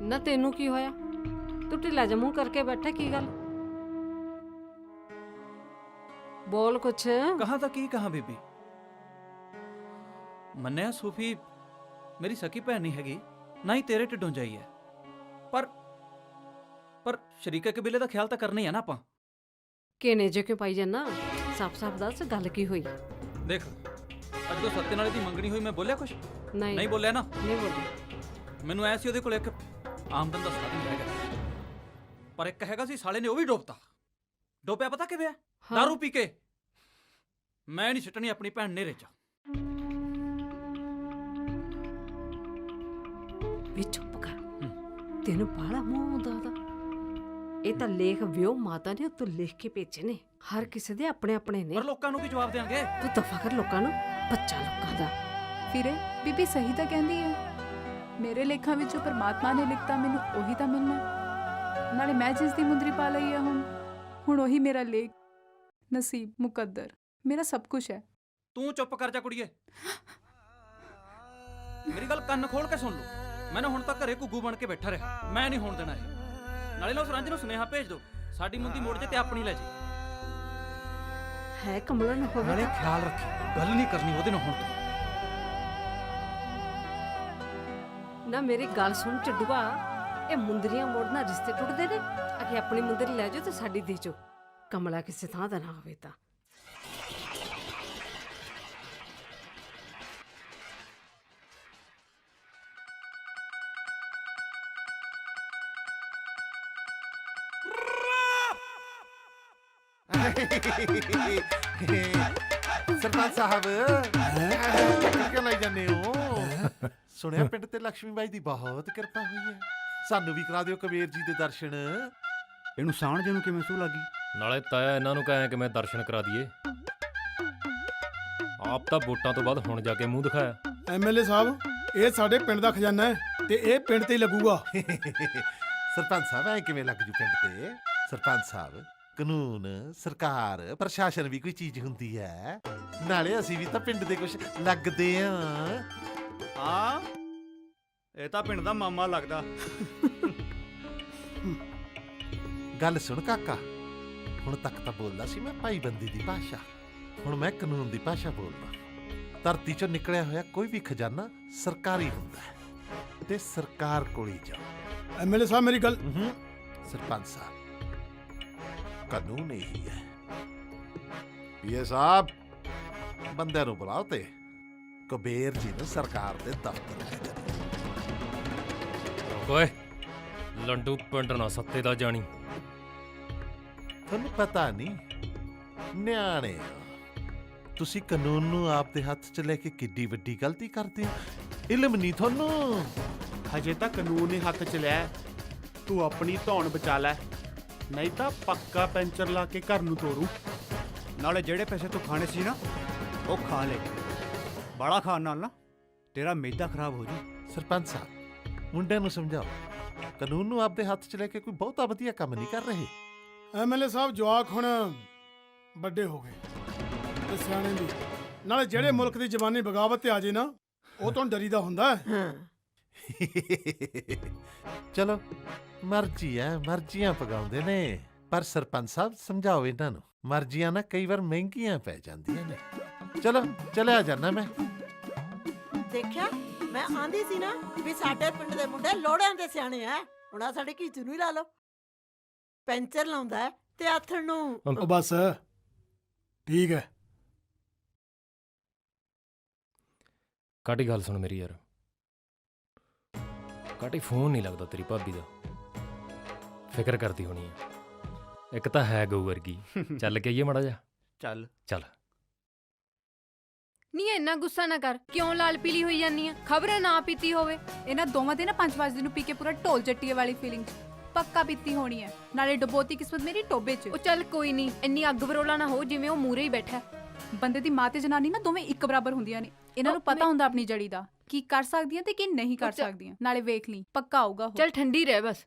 ਨਾ ਤੈਨੂੰ ਕੀ ਹੋਇਆ? ਤੂੰ ਢਿੱਲਾ ਜਿਹਾ ਮੂੰਹ ਕਰਕੇ ਬੈਠਾ, ਕੀ ਗੱਲ? ਬੋਲ ਕੁਛ। ਕਹਾਂ ਤਾਂ ਕੀ ਕਹਾਂ ਬੀਬੀ, ਮੰਨਿਆ ਸੂਫੀ ਮੇਰੀ ਸਕੀ ਭੈਣ ਨਹੀਂ ਹੈਗੀ, ਨਾ ਹੀ ਤੇਰੇ ਢਿੱਡੋਂ ਜਾਈ ਹੈ, ਪਰ ਸ਼ਰੀਕੇ ਕਬੀਲੇ ਦਾ ਖਿਆਲ ਤਾਂ ਕਰਨਾ ਹੀ ਆ ਨਾ ਆਪਾਂ। ਕਿਨੇ ਜੇ ਕਿਉਂ ਪਾਈ ਜਾਨਾ? ਸਾਫ਼-ਸਾਫ਼ ਦੱਸ ਗੱਲ ਕੀ ਹੋਈ? ਦੇਖ ਅੱਜ ਤੋਂ ਸੱਤੇ ਨਾਲ ਦੀ ਮੰਗਣੀ ਹੋਈ, ਮੈਂ ਬੋਲਿਆ ਕੁਛ? ਨਹੀਂ ਨਹੀਂ ਬੋਲਿਆ ਨਾ? ਨਹੀਂ ਬੋਲਿਆ। ਮੈਨੂੰ ਐ ਸੀ ਉਹਦੇ ਕੋਲ ਇੱਕ ਆਮਦਨ ਦਾ ਸਾਧਨ ਹੈਗਾ, ਪਰ ਇੱਕ ਹੈਗਾ ਸੀ ਸਾਲੇ ਨੇ ਉਹ ਵੀ ਡੋਬਤਾ। ਡੋਬਿਆ ਪਤਾ ਕਿਵੇਂ? ਦਾਰੂ ਪੀ ਕੇ। ਮੈਂ ਨਹੀਂ ਛੱਟਣੀ ਆਪਣੀ ਭੈਣ ਨੇਰੇ 'ਚ। ਵੀ ਚੁੱਪ ਕਰ, ਤੈਨੂੰ ਬਾਹਲਾ ਮੂੰਹ ਆਉਂਦਾ ਉਹਦਾ। ਇਹ ਤਾਂ ਲੇਖ ਵਿਓ ਮਾਤਾ ਨੇ ਉੱਤੋਂ ਲਿਖ ਕੇ ਭੇਜੇ ਨੇ, ਹਰ ਕਿਸੇ ਦੇ ਆਪਣੇ ਆਪਣੇ ਨੇ। ਪਰ ਲੋਕਾਂ ਨੂੰ ਕੀ ਜਵਾਬ ਦੇਾਂਗੇ? ਤੂੰ ਦਫਾ ਕਰ ਲੋਕਾਂ ਨੂੰ, ਬੱਚਾ ਲੋਕਾਂ ਦਾ। ਫਿਰੇ ਬੀਬੀ ਸਹੀ ਤਾਂ ਕਹਿੰਦੀ ਹੈ, ਮੇਰੇ ਲੇਖਾਂ ਵਿੱਚੋਂ ਪਰਮਾਤਮਾ ਨੇ ਲਿਖਤਾ ਮੈਨੂੰ ਉਹੀ ਤਾਂ ਮਿਲਣਾ। ਨਾਲੇ ਮੈਂ ਜਿਸ ਦੀ ਮੁੰਦਰੀ ਪਾ ਲਈ ਆ ਹੁਣ ਉਹੀ ਮੇਰਾ ਲੇਖ, ਨਸੀਬ, ਮੁਕੱਦਰ, ਮੇਰਾ ਸਭ ਕੁਝ ਹੈ। ਤੂੰ ਚੁੱਪ ਕਰ ਜਾ ਕੁੜੀਏ, ਮੇਰੀ ਗੱਲ ਕੰਨ ਖੋਲ ਕੇ ਸੁਣ ਲਓ। ਮੈਂ ਨਾ ਹੁਣ ਤੱਕ ਘਰੇ ਘੁੱਗੂ ਬਣ ਕੇ ਬੈਠਾ ਰਿਹਾ, ਮੈਂ ਨਹੀਂ ਹੋਣ ਦੇਣਾ ਇਹ। ਨਾਲੇ ਲਓ ਸਰੰਜ ਨੂੰ ਸੁਨੇਹਾ ਭੇਜ ਦਿਓ, ਸਾਡੀ ਮੁੰਦੀ ਮੋੜ ਜੇ ਤੇ ਆਪਣੀ ਲੈ ਜੇ। ਹੈ ਕਮਲਾ ਨਾ ਹੋਵੇ। ਨਾਲੇ ਖਿਆਲ ਰੱਖੀ, ਗੱਲ ਨਹੀਂ ਕਰਨੀ ਉਹਦੇ ਨਾਲ ਹੁਣ ਤੋਂ। ਨਾ ਮੇਰੀ ਗੱਲ ਸੁਣ ਚੱਡੂਆ, ਇਹ ਮੁੰਦਰੀਆਂ ਮੋੜਨਾ ਰਿਸ਼ਤੇ ਟੁੱਟਦੇ ਨੇ। ਅਗੇ ਆਪਣੀ ਮੁੰਦਰੀ ਲੈ ਜਾਓ ਤੇ ਸਾਡੀ ਦੇ ਜਾਓ, ਕਮਲਾ ਕਿਸੇ ਥਾਂ ਦਾ ਨਾ ਹੋਵੇ ਤਾਂ। ਸਰਪੰਚ ਸਾਹਿਬ ਕਿਉਂ ਲਈ ਜਾਂਦੇ ਹੋ? ਸੁਣਿਆ ਪਿੰਡ ਤੇ ਲక్ష్ਮੀ ਬਾਈ ਦੀ ਬਹੁਤ ਕਿਰਪਾ ਹੋਈ ਹੈ, ਸਾਨੂੰ ਵੀ ਕਰਾ ਦਿਓ ਕਬੀਰ ਜੀ ਦੇ ਦਰਸ਼ਨ। ਇਹਨੂੰ ਸਾਣ ਜੇ ਨੂੰ ਕਿਵੇਂ ਸੂ ਲੱਗੀ? ਨਾਲੇ ਤਾਇਆ ਇਹਨਾਂ ਨੂੰ ਕਹਾਂ ਕਿ ਮੈਂ ਦਰਸ਼ਨ ਕਰਾ ਦਈਏ, ਆਪ ਤਾਂ ਵੋਟਾਂ ਤੋਂ ਬਾਅਦ ਹੁਣ ਜਾ ਕੇ ਮੂੰਹ ਦਿਖਾਇਆ। ਐਮਐਲਏ ਸਾਹਿਬ ਇਹ ਸਾਡੇ ਪਿੰਡ ਦਾ ਖਜ਼ਾਨਾ ਹੈ ਤੇ ਇਹ ਪਿੰਡ ਤੇ ਹੀ ਲੱਗੂਗਾ। ਸਰਪੰਚ ਸਾਹਿਬ ਐ ਕਿਵੇਂ ਲੱਗ ਜੂ ਪਿੰਡ ਤੇ? ਸਰਪੰਚ ਸਾਹਿਬ ਕਾਨੂੰਨ, ਸਰਕਾਰ, ਪ੍ਰਸ਼ਾਸਨ ਵੀ ਕੋਈ ਚੀਜ਼ ਹੁੰਦੀ ਹੈ, ਨਾਲੇ ਅਸੀਂ ਵੀ ਤਾਂ ਪਿੰਡ ਦੇ ਕੁਝ ਲੱਗਦੇ ਆ। ਹਾਂ ਇਹ ਤਾਂ ਪਿੰਡ ਦਾ ਮਾਮਾ ਲੱਗਦਾ। ਗੱਲ ਸੁਣ ਕਾਕਾ, ਹੁਣ ਤੱਕ ਤਾਂ ਬੋਲਦਾ ਸੀ ਮੈਂ ਭਾਈਬੰਦੀ ਦੀ ਭਾਸ਼ਾ, ਹੁਣ ਮੈਂ ਕਾਨੂੰਨ ਦੀ ਭਾਸ਼ਾ ਬੋਲਦਾ। ਧਰਤੀ ਚੋਂ ਨਿਕਲਿਆ ਹੋਇਆ ਕੋਈ ਵੀ ਖਜ਼ਾਨਾ ਸਰਕਾਰੀ ਹੁੰਦਾ ਹੈ ਤੇ ਸਰਕਾਰ ਕੋਲ ਹੀ ਜਾਓ। ਐਮਐਲਏ ਸਾਹਿਬ ਮੇਰੀ ਗੱਲ। ਸਰਪੰਚ ਸਾਹਿਬ ਕਾਨੂੰਨ ਇਹੀ ਹੈ। ਪੀਏ ਸਾਹਿਬ ਬੰਦਿਆਂ ਨੂੰ ਬੁਲਾਓ ਤੇ ਕੁਬੇਰ ਜੀ ਨੂੰ ਸਰਕਾਰ ਦੇ ਦਫ਼ਤਰ ਲੈ ਜਾ। ਓਏ ਲੰਡੂ ਪਿੰਡ ਨਾ ਸੱਤੇ ਦਾ ਜਾਣੀ। ਤੁਹਾਨੂੰ ਪਤਾ ਨਹੀਂ, ਨਿਆਣੇ ਹੋ। ਤੁਸੀਂ ਕਾਨੂੰਨ ਨੂੰ ਆਪਦੇ ਹੱਥ 'ਚ ਲੈ ਕੇ ਕਿੱਡੀ ਵੱਡੀ ਗਲਤੀ ਕਰਦੇ ਹੋ। ਇਲਮ ਨਹੀਂ ਤੁਹਾਨੂੰ। ਹਜੇ ਤਾਂ ਕਾਨੂੰਨ ਨੇ ਹੱਥ 'ਚ ਲਿਆ, ਤੂੰ ਆਪਣੀ ਧੌਣ ਬਚਾ ਲੈ, ਨਹੀਂ ਤਾਂ ਪੱਕਾ ਪੈਂਚਰ ਲਾ ਕੇ ਘਰ ਨੂੰ ਤੋਰੂ। ਨਾਲੇ ਜਿਹੜੇ ਪੈਸੇ ਤੂੰ ਖਾਣੇ ਸੀ ਨਾ ਉਹ ਖਾ ਲੈ। ਬੜਾ ਖਾਣ ਨਾਲ ਨਾ ਤੇਰਾ ਮਿਹਦਾ ਖਰਾਬ ਹੋ ਜੂ। ਸਰਪੰਚ ਸਾਹਿਬ, ਮੁੰਡਿਆਂ ਨੂੰ ਸਮਝਾਓ, ਕਾਨੂੰਨ ਨੂੰ ਆਪਦੇ ਹੱਥ 'ਚ ਲੈ ਕੇ ਕੋਈ ਬਹੁਤਾ ਵਧੀਆ ਕੰਮ ਨਹੀਂ ਕਰ ਰਹੇ। ਐਮਐਲਏ ਸਾਹਿਬ, ਜਵਾਕ ਹੁਣ ਵੱਡੇ ਹੋ ਗਏ ਤੇ ਸਿਆਣੇ ਵੀ। ਨਾਲੇ ਜਿਹੜੇ ਮੁਲਕ ਦੀ ਜ਼ਬਾਨੀ ਬਗਾਵਤ ਤੇ ਆ ਜੇ ਨਾ, ਉਹ ਤੋਂ ਡਰੀਦਾ ਹੁੰਦਾ ਹੈ। ਚਲੋ ਮਰਜ਼ੀ ਹੈ, ਮਰਜ਼ੀਆਂ ਪਗਾਉਂਦੇ ਨੇ। ਪਰ ਸਰਪੰਚ ਸਾਹਿਬ ਸਮਝਾਓ ਇਹਨਾਂ ਨੂੰ, ਮਰਜ਼ੀਆਂ ਨਾ ਕਈ ਵਾਰ ਮਹਿੰਗੀਆਂ ਪੈ ਜਾਂਦੀਆਂ ਨੇ। ਚਲੋ ਚਲਿਆ ਜਾਣਾ ਮੈਂ। ਦੇਖਿਆ, ਮੈਂ ਆਂਦੀ ਸੀ ਨਾ ਵੀ ਸਾਡੇ ਪਿੰਡ ਦੇ ਮੁੰਡੇ ਲੋੜਿਆਂ ਦੇ ਸਿਆਣੇ ਆ। ਹੁਣ ਆਹ ਸਾਡੇ ਘੀਚੂ ਨੂੰ ਹੀ ਲਾ ਲਓ, ਪੈਂਚਰ ਲਾਉਂਦਾ ਹੈ ਤੇ ਆਥਣ ਨੂੰ। ਉਹ ਬਸ ਠੀਕ ਹੈ। ਕਾਟੀ ਗੱਲ ਸੁਣ ਮੇਰੀ ਯਾਰ। ਕਾਟੀ ਫੋਨ ਨਹੀਂ ਲੱਗਦਾ ਤੇਰੀ ਭਾਬੀ ਦਾ, ਫਿਕਰ ਕਰਦੀ ਹੋਣੀ ਹੈ। ਇੱਕ ਤਾਂ ਹੈ ਗਊ ਵਰਗੀ। ਚੱਲ ਕੇ ਆਈਏ ਮਾੜਾ ਜਾ। ਚੱਲ ਚੱਲ। ਨਹੀਂ ਇੰਨਾ ਗੁੱਸਾ ਨਾ ਕਰ, ਕਿਉਂ ਲਾਲ ਪੀਲੀ ਹੋਈ ਜਾਂਦੀ ਆ? ਖਬਰ ਨਾ ਪੀਤੀ ਹੋਵੇ। ਇਹਨਾਂ ਦੋਵਾਂ ਦੇ ਨਾ 5 ਵਜੇ ਨੂੰ ਪੀ ਕੇ ਪੂਰਾ ਢੋਲ ਜੱਟੀਏ ਵਾਲੀ ਫੀਲਿੰਗ ਪੱਕਾ ਪੀਤੀ ਹੋਣੀ ਹੈ। ਨਾਲੇ ਡਬੋਤੀ ਕਿਸਮਤ ਮੇਰੀ ਟੋਬੇ 'ਚ। ਉਹ ਚੱਲ ਕੋਈ ਨਹੀਂ, ਇੰਨੀ ਅੱਗ ਬਰੋਲਾ ਨਾ ਹੋ ਜਿਵੇਂ ਉਹ ਮੂਰੇ ਹੀ ਬੈਠਾ। ਬੰਦੇ ਦੀ ਮਾਂ ਤੇ ਜਨਾਨੀ ਨਾ ਦੋਵੇਂ ਇੱਕ ਬਰਾਬਰ ਹੁੰਦੀਆਂ ਨੇ। ਇਹਨਾਂ ਨੂੰ ਪਤਾ ਹੁੰਦਾ ਆਪਣੀ ਜੜੀ ਦਾ, ਕੀ ਕਰ ਸਕਦੀਆਂ ਤੇ ਕੀ ਨਹੀਂ ਕਰ ਸਕਦੀਆਂ। ਨਾਲੇ ਵੇਖ ਲਈ, ਪੱਕਾ ਆਊਗਾ ਉਹ। ਚੱਲ ਠੰਡੀ ਰਹਿ ਬਸ।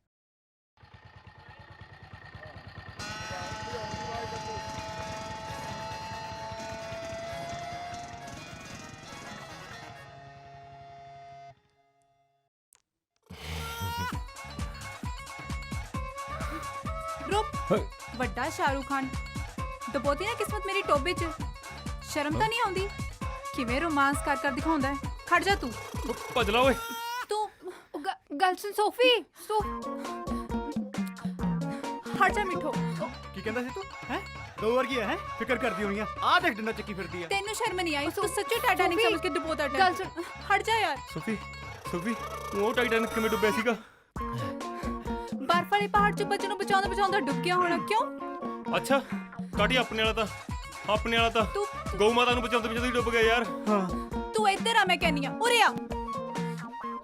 ਵੱਡਾ ਸ਼ਾਹਰੁਖ ਖਾਨ, ਡਬੋਤੀ ਨਾ ਕਿਸਮਤ ਮੇਰੀ ਟੋਬੇ 'ਚ। ਸ਼ਰਮ ਤਾਂ ਨਹੀਂ ਆਉਂਦੀ? ਕਿਵੇਂ ਰੋਮਾਂਸ ਕਰ ਦਿਖਾਉਂਦਾ ਹੈ। ਖੜ ਜਾ ਤੂੰ। ਭੱਜ ਲਾ ਓਏ। ਤੂੰ ਗੱਲ ਸੁਣ ਸੋਫੀ। ਹਟ ਜਾ ਮਿੱਠੋ। ਕੀ ਕਹਿੰਦਾ ਸੀ ਤੂੰ? ਹੈ ਦੋ ਵਾਰ ਕੀ ਹੈ? ਫਿਕਰ ਕਰਦੀ ਹੋਣੀ ਆ। ਆਹ ਦੇਖ ਡੰਡਾ ਚੱਕੀ ਫਿਰਦੀ ਆ। ਤੈਨੂੰ ਸ਼ਰਮ ਨਹੀਂ ਆਈ? ਤੂੰ ਸੱਚੀ ਟਾਈਟੈਨਿਕ ਸਮਝ ਕੇ ਡੁਬੋਤਾ ਟੈਨ। ਗੱਲ ਸੁਣ, ਹਟ ਜਾ ਯਾਰ। ਸੋਫੀ ਉਹ ਟਾਈਟੈਨਿਕ ਕਿਵੇਂ ਡੁੱਬਿਆ ਸੀਗਾ? ਬਰਫ ਵਾਲੇ ਪਹਾੜ 'ਚ ਬੱਚੇ ਨੂੰ ਬਚਾਉਂਦਾ ਡੁੱਬ ਗਿਆ ਹੋਣਾ। ਕਿਉਂ? ਅੱਛਾ ਕਾਟੀ, ਆਪਣੇ ਵਾਲਾ ਤਾਂ ਗਊ ਮਾਤਾ ਨੂੰ ਬਚਾਉਂਦੇ ਡੁੱਬ ਗਿਆ ਯਾਰ। ਤੂੰ ਇੱਧਰ ਆ, ਮੈਂ ਕਹਿੰਨੀ ਆ। ਉਰੇ ਆ।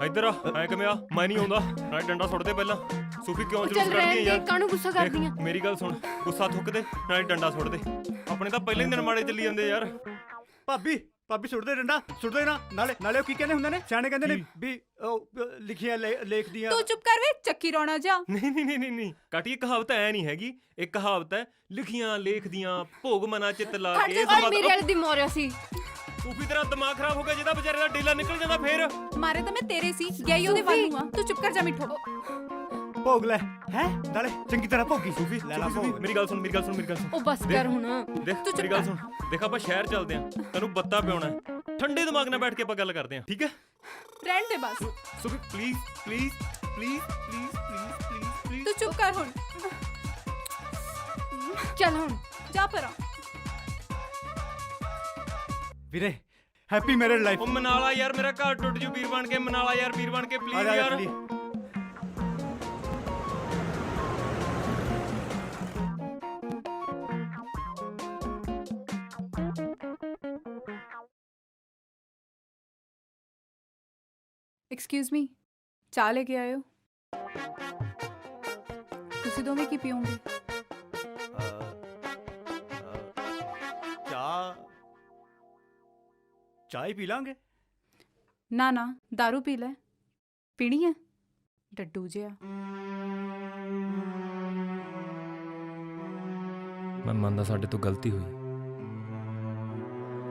ਇੱਧਰ ਆ। ਐ ਕਿਵੇਂ ਆ? ਮੈਂ ਨਹੀਂ ਆਉਂਦਾ। ਨਾਲੇ ਡੰਡਾ ਸੁੱਟ ਦੇ ਪਹਿਲਾਂ। ਸੋਫੀ ਕਿਉਂ ਜਲੂਸ ਕਰਦੀ ਹੈ ਯਾਰ? ਕਾਹਨੂੰ ਗੁੱਸਾ ਕਰਦੀ ਆ? ਮੇਰੀ ਗੱਲ ਸੁਣ, ਗੁੱਸਾ ਥੁੱਕ ਦੇ, ਨਾਲੇ ਡੰਡਾ ਸੁੱਟ ਦੇ। ਆਪਣੇ ਤਾਂ ਪਹਿਲੇ ਦਿਨ ਮਾੜੇ ਚੱਲੀ ਜਾਂਦੇ ਯਾਰ। ਭਾਬੀ ਸੁੱਟ ਦੇ ਡੰਡਾ, ਸੁੱਟ ਦੇ ਨਾ। ਨਾਲੇ ਉਹ ਕੀ ਕਹਿੰਦੇ ਹੁੰਦੇ ਨੇ, ਸਿਆਣੇ ਕਹਿੰਦੇ ਨੇ ਵੀ ਉਹ ਲਿਖੀਆਂ ਲੇਖਦੀਆਂ। ਤੂੰ ਚੁੱਪ ਕਰ ਵੇ, ਚੱਕੀ ਰੋਣਾ ਜਾ। ਨਹੀਂ ਕਾਟੀ, ਇਹ ਕਹਾਵਤ ਐ ਨਹੀਂ ਹੈਗੀ। ਇਹ ਕਹਾਵਤ ਹੈ ਲਿਖੀਆਂ ਲੇਖਦੀਆਂ ਭੋਗ ਮਨਾ ਚਿੱਤ ਲਾ ਕੇ। ਮੇਰੇ ਵਾਲੇ ਦੀ ਮੋਰਿਆ ਸੀ। ਸੂਫੀ ਤੇਰਾ ਦਿਮਾਗ ਖਰਾਬ ਹੋ ਗਿਆ, ਜਿਹਦਾ ਵਿਚਾਰੇ ਦਾ ਡੇਲਾ ਨਿਕਲ ਜਾਂਦਾ ਫੇਰ। ਮਾਰੇ ਤਾਂ ਮੈਂ ਤੇਰੇ ਸੀ, ਗਈ ਉਹਦੇ ਵੱਲ ਨੂੰ ਆ। ਤੂੰ ਚੁੱਪ ਕਰ ਜਾ ਮਿੱਠੋ। ਭੋਗ ਲੈ ਹੈ, ਨਾਲੇ ਚੰਗੀ ਤਰ੍ਹਾਂ ਭੋਗੀ। ਸੂਫੀ ਮੇਰੀ ਗੱਲ ਸੁਣ। ਉਹ ਬਸ ਕਰ ਹੁਣ। ਦੇਖ ਮੇਰੀ ਗੱਲ ਸੁਣ, ਦੇਖ ਆਪਾਂ ਸ਼ਹਿਰ ਚੱਲਦੇ ਆਂ, ਤੈਨੂੰ ਬੱਤਾ ਪਿਉਣਾ। ਠੰਡੇ ਦਿਮਾਗ ਨਾਲ ਬੈਠ ਕੇ ਆਪਾਂ ਗੱਲ ਕਰਦੇ ਆਂ, ਠੀਕ ਹੈ? ਰਹਿਣ ਦੇ ਬਸ। ਸੂਫੀ ਪਲੀਜ਼। ਤੂੰ ਚੁੱਪ ਕਰ ਹੁਣ। ਚੱਲ ਹੁਣ ਜਾ ਪਰਾਂ। ਵੀਰੇ ਹੈਪੀ ਮੈਰਿਡ ਲਾਈਫ। ਉਹ ਮਨਾਲਾ ਯਾਰ, ਮੇਰਾ ਘਰ ਟੁੱਟ ਜੂ ਵੀਰ ਬਣ ਕੇ। ਮਨਾਲਾ ਯਾਰ, ਵੀਰ ਬਣ ਕੇ ਪਲੀਜ਼ ਯਾਰ। ਐਕਸਕਿਊਜ਼ ਮੀ, ਚਾਹ ਲੈ ਕੇ ਆਇਓ। ਤੁਸੀਂ ਦੋਵੇਂ ਕੀ ਪੀਓਗੇ? ਚਾਹ ਹੀ ਪੀ ਲਾਂਗੇ। ਨਾ ਦਾਰੂ ਪੀ ਲੈ। ਪੀਣੀ ਹੈ? ਡੱਡੂ ਜਿਹਾ। ਮੈਂ ਮੰਨਦਾ ਸਾਡੇ ਤੋਂ ਗਲਤੀ ਹੋਈ,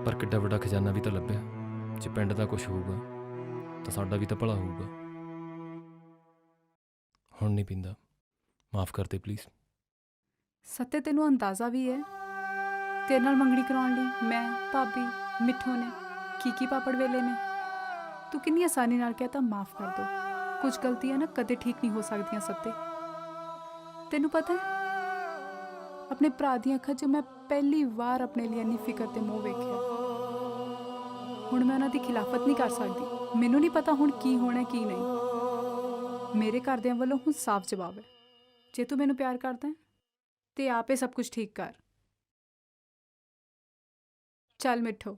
ਪਰ ਕਿੱਡਾ ਵੱਡਾ ਖਜ਼ਾਨਾ ਵੀ ਤਾਂ ਲੱਭਿਆ। ਜੇ ਪਿੰਡ ਦਾ ਕੁਝ ਹੋਊਗਾ ਤਾਂ ਸਾਡਾ ਵੀ ਤਾਂ ਭਲਾ ਹੋਊਗਾ। ਹੁਣ ਨਹੀਂ ਪੀਂਦਾ, ਮਾਫ ਕਰ ਦੇ ਪਲੀਜ਼। ਸੱਤੇ, ਤੈਨੂੰ ਅੰਦਾਜ਼ਾ ਵੀ ਹੈ ਤੇਰੇ ਨਾਲ ਮੰਗਣੀ ਕਰਾਉਣ ਲਈ ਮੈਂ, ਭਾਬੀ, ਮਿੱਠੂ ਨੇ ਕੀ ਪਾਪੜ ਵੇਲੇ ਨੇ। ਤੂੰ ਕਿੰਨੀ ਆਸਾਨੀ ਨਾਲ ਕਹਤਾ ਮਾਫ ਕਰ ਦੋ। ਕੁਝ ਗਲਤੀਆਂ ਨਾ ਕਦੇ ਠੀਕ ਨਹੀਂ ਹੋ ਸਕਦੀਆਂ ਸੱਤੇ। ਤੈਨੂੰ ਪਤਾ ਹੈ, ਆਪਣੇ ਭਰਾ ਦੀਆਂ ਅੱਖਾਂ 'ਚ ਮੈਂ ਪਹਿਲੀ ਵਾਰ ਆਪਣੇ ਲਈ ਇੰਨੀ ਫਿਕਰ ਤੇ ਮੋਹ ਵੇਖਿਆ। ਹੁਣ ਮੈਂ ਉਹਨਾਂ ਦੀ ਖਿਲਾਫਤ ਨਹੀਂ ਕਰ ਸਕਦੀ। ਮੈਨੂੰ ਨਹੀਂ ਪਤਾ ਹੁਣ ਕੀ ਹੋਣਾ ਕੀ ਨਹੀਂ। ਮੇਰੇ ਘਰਦਿਆਂ ਵੱਲੋਂ ਹੁਣ ਸਾਫ਼ ਜਵਾਬ ਹੈ, ਜੇ ਤੂੰ ਮੈਨੂੰ ਪਿਆਰ ਕਰਦਾ ਹੈ ਤੇ ਆਪੇ ਸਭ ਕੁਝ ਠੀਕ ਕਰ। ਚੱਲ ਮਿੱਠੋ।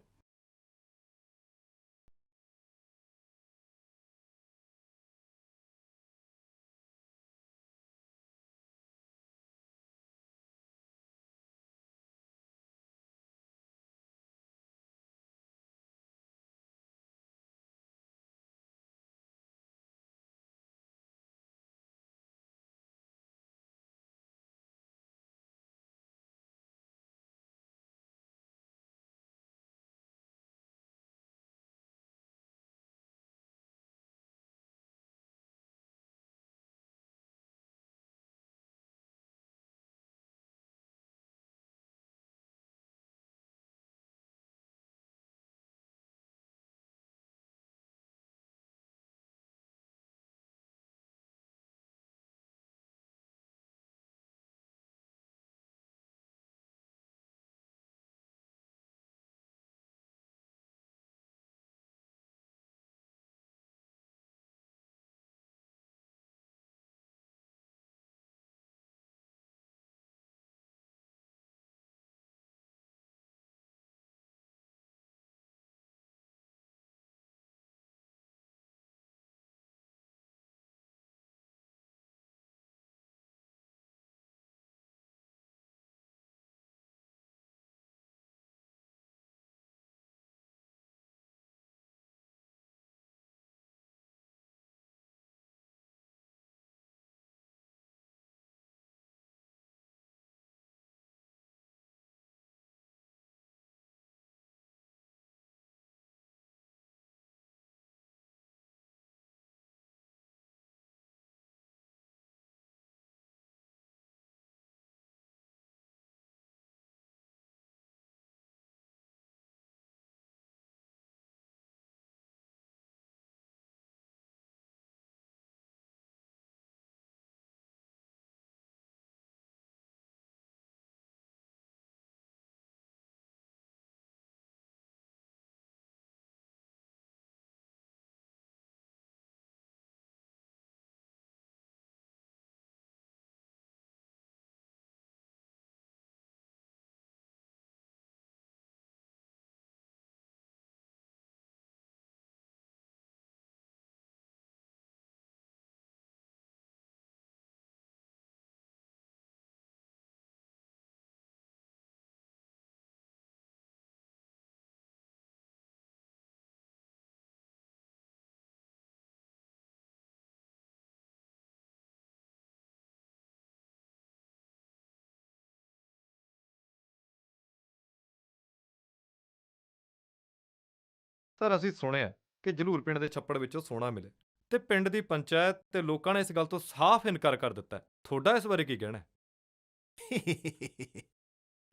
ਸਰ ਅਸੀਂ ਸੁਣਿਆ ਕਿ ਜਲੂਰ ਪਿੰਡ ਦੇ ਛੱਪੜ ਵਿੱਚੋਂ ਸੋਨਾ ਮਿਲੇ ਤੇ ਪਿੰਡ ਦੀ ਪੰਚਾਇਤ ਤੇ ਲੋਕਾਂ ਨੇ ਇਸ ਗੱਲ ਤੋਂ ਸਾਫ਼ ਇਨਕਾਰ ਕਰ ਦਿੱਤਾ ਹੈ। ਤੁਹਾਡਾ ਇਸ ਬਾਰੇ ਕੀ ਕਹਿਣਾ ਹੈ?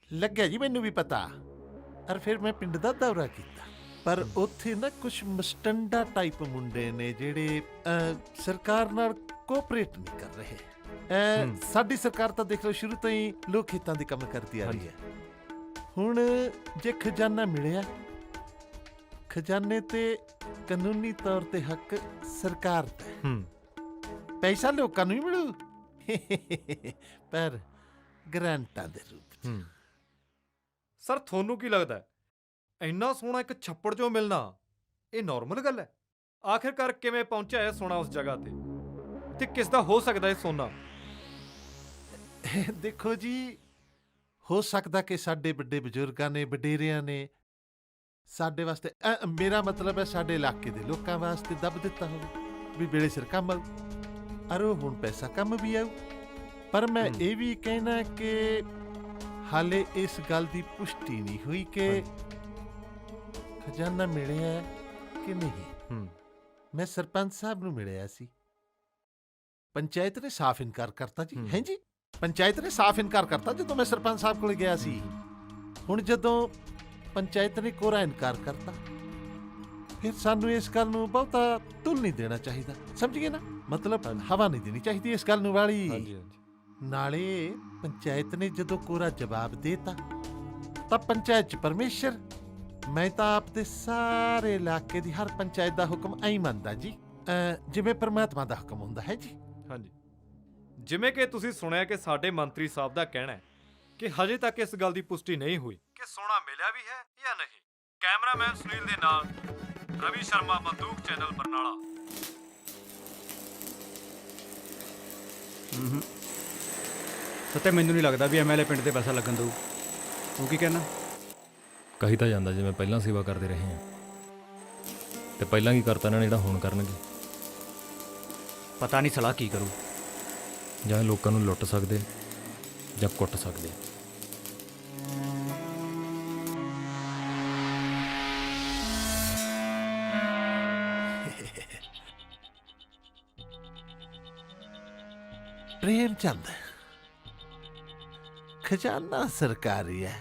ਲੱਗਿਆ ਜੀ ਮੈਨੂੰ ਵੀ ਪਤਾ। ਔਰ ਫਿਰ ਮੈਂ ਪਿੰਡ ਦਾ ਦੌਰਾ ਕੀਤਾ, ਪਰ ਉੱਥੇ ਨਾ ਕੁਝ ਮਸਟੰਡਾ ਟਾਈਪ ਮੁੰਡੇ ਨੇ ਜਿਹੜੇ ਸਰਕਾਰ ਨਾਲ ਕੋਆਪਰੇਟ ਨਹੀਂ ਕਰ ਰਹੇ। ਸਾਡੀ ਸਰਕਾਰ ਤਾਂ ਦੇਖ ਲਓ ਸ਼ੁਰੂ ਤੋਂ ਹੀ ਲੋਕ ਖੇਤਾਂ ਦੇ ਕੰਮ ਕਰਦੀ ਆ ਰਹੀ ਹੈ। ਹੁਣ ਜੇ ਖਜ਼ਾਨਾ ਮਿਲਿਆ, ਖਜ਼ਾਨੇ ਤੇ ਕਾਨੂੰਨੀ ਤੌਰ ਤੇ ਹੱਕ ਸਰਕਾਰ ਦਾ ਹੈ। ਪੈਸਾ ਲੋਕਾਂ ਨੂੰ ਹੀ ਮਿਲੂ, ਪਰ ਗ੍ਰਾਂਟਾਂ ਦੇ ਰੂਪ ਚ। ਸਰ ਤੁਹਾਨੂੰ ਕੀ ਲੱਗਦਾ ਹੈ ਇੰਨਾ ਸੋਨਾ ਇੱਕ ਛੱਪੜ ਚੋਂ ਮਿਲਣਾ ਇਹ ਨਾਰਮਲ ਗੱਲ ਹੈ? ਆਖਿਰਕਾਰ ਕਿਵੇਂ ਪਹੁੰਚਿਆ ਇਹ ਸੋਨਾ ਉਸ ਜਗ੍ਹਾ ਤੇ ਕਿਸ ਦਾ ਹੋ ਸਕਦਾ ਇਹ ਸੋਨਾ? ਦੇਖੋ ਜੀ, ਹੋ ਸਕਦਾ ਕਿ ਸਾਡੇ ਵੱਡੇ ਬਜ਼ੁਰਗਾਂ ਨੇ, ਵਡੇਰਿਆਂ ਨੇ ਸਾਡੇ ਵਾਸਤੇ, ਮੇਰਾ ਮਤਲਬ ਹੈ ਸਾਡੇ ਇਲਾਕੇ ਦੇ ਲੋਕਾਂ ਵਾਸਤੇ ਦੱਬ ਦਿੱਤਾ ਹੋਵੇ ਵੀ ਵੇਲੇ ਸਿਰ ਕੰਮ ਆਊ, ਔਰ ਉਹ ਹੁਣ ਪੈਸਾ ਕੰਮ ਵੀ ਆਊ। ਪਰ ਮੈਂ ਇਹ ਵੀ ਕਹਿਣਾ ਕਿ ਹਾਲੇ ਇਸ ਗੱਲ ਦੀ ਪੁਸ਼ਟੀ ਨਹੀਂ ਹੋਈ ਕਿ ਖਜ਼ਾਨਾ ਮਿਲਿਆ ਕਿ ਨਹੀਂ। ਮੈਂ ਸਰਪੰਚ ਸਾਹਿਬ ਨੂੰ ਮਿਲਿਆ ਸੀ, ਪੰਚਾਇਤ ਨੇ ਸਾਫ਼ ਇਨਕਾਰ ਕਰਤਾ ਜੀ। ਹੈ ਜੀ, ਪੰਚਾਇਤ ਨੇ ਸਾਫ਼ ਇਨਕਾਰ ਕਰਤਾ ਜਦੋਂ ਮੈਂ ਸਰਪੰਚ ਸਾਹਿਬ ਕੋਲ ਗਿਆ ਸੀ। ਹੁਣ ਜਦੋਂ ਪੰਚਾਇਤ ਨੇ ਕੋਰਾ ਇਨਕਾਰ ਕਰਤਾ, ਫਿਰ ਸਾਨੂੰ ਇਸ ਗੱਲ ਨੂੰ ਬਹੁਤਾ ਤੁਲ ਨਹੀਂ ਦੇਣਾ ਚਾਹੀਦਾ, ਸਮਝ ਗਏ ਨਾ? ਮਤਲਬ ਹਵਾ ਨਹੀਂ ਦੇਣੀ ਚਾਹੀਦੀ ਇਸ ਗੱਲ ਨੂੰ ਵਾਲੀ। ਨਾਲੇ ਪੰਚਾਇਤ ਨੇ ਜਦੋਂ ਕੋਰਾ ਜਵਾਬ ਦੇਤਾ ਤਾਂ ਪੰਚਾਇਤ ਚ ਪਰਮੇਸ਼ਰ ਮੈਂ ਤਾਂ ਆਪ ਦੇ ਸਾਰੇ ਇਲਾਕੇ ਦੀ ਹਰ ਪੰਚਾਇਤ ਦਾ ਹੁਕਮ ਐਂ ਮੰਨਦਾ ਜੀ, ਜਿਵੇਂ ਪਰਮਾਤਮਾ ਦਾ ਹੁਕਮ ਹੁੰਦਾ ਹੈ ਜੀ। ਹਾਂਜੀ, ਜਿਵੇਂ ਕਿ ਤੁਸੀਂ ਸੁਣਿਆ ਕਿ ਸਾਡੇ ਮੰਤਰੀ ਸਾਹਿਬ ਦਾ ਕਹਿਣਾ ਹੈ ਕਿ ਹਜੇ ਤੱਕ ਇਸ ਗੱਲ ਦੀ ਪੁਸ਼ਟੀ ਨਹੀਂ ਹੋਈ ਕਿ ਸੋਨਾ ਮਿਲਿਆ ਵੀ ਹੈ ਜਾਂ ਨਹੀਂ। ਕੈਮਰਾਮੈਨ ਸੁਨੀਲ ਦੇ ਨਾਲ ਰਵੀ ਸ਼ਰਮਾ, ਬੰਦੂਕ ਚੈਨਲ ਬਰਨਾਲਾ। ਸੱਤੇ ਮੈਨੂੰ ਨਹੀਂ ਲੱਗਦਾ ਵੀ ਐਮਐਲਏ ਪਿੰਡ ਤੇ ਪੈਸਾ ਲੱਗਣ ਦਊ। ਤੂੰ ਕੀ ਕਹਿਣਾ? ਕਹੀ ਤਾਂ ਜਾਂਦਾ ਜਿਵੇਂ ਪਹਿਲਾਂ ਸੇਵਾ ਕਰਦੇ ਰਹੇ ਆ, ਤੇ ਪਹਿਲਾਂ ਕੀ ਕਰਤਾ ਇਹਨਾਂ ਨੇ ਜਿਹੜਾ ਹੁਣ ਕਰਨਗੇ। ਪਤਾ ਨਹੀਂ ਸਲਾਹ ਕੀ ਕਰੂ। ਜਾਂ ਲੋਕਾਂ ਨੂੰ ਲੁੱਟ ਸਕਦੇ ਜਾਂ ਕੁੱਟ ਸਕਦੇ। ਪ੍ਰੇਮ ਚੰਦ, ਖਜ਼ਾਨਾ ਸਰਕਾਰੀ ਹੈ,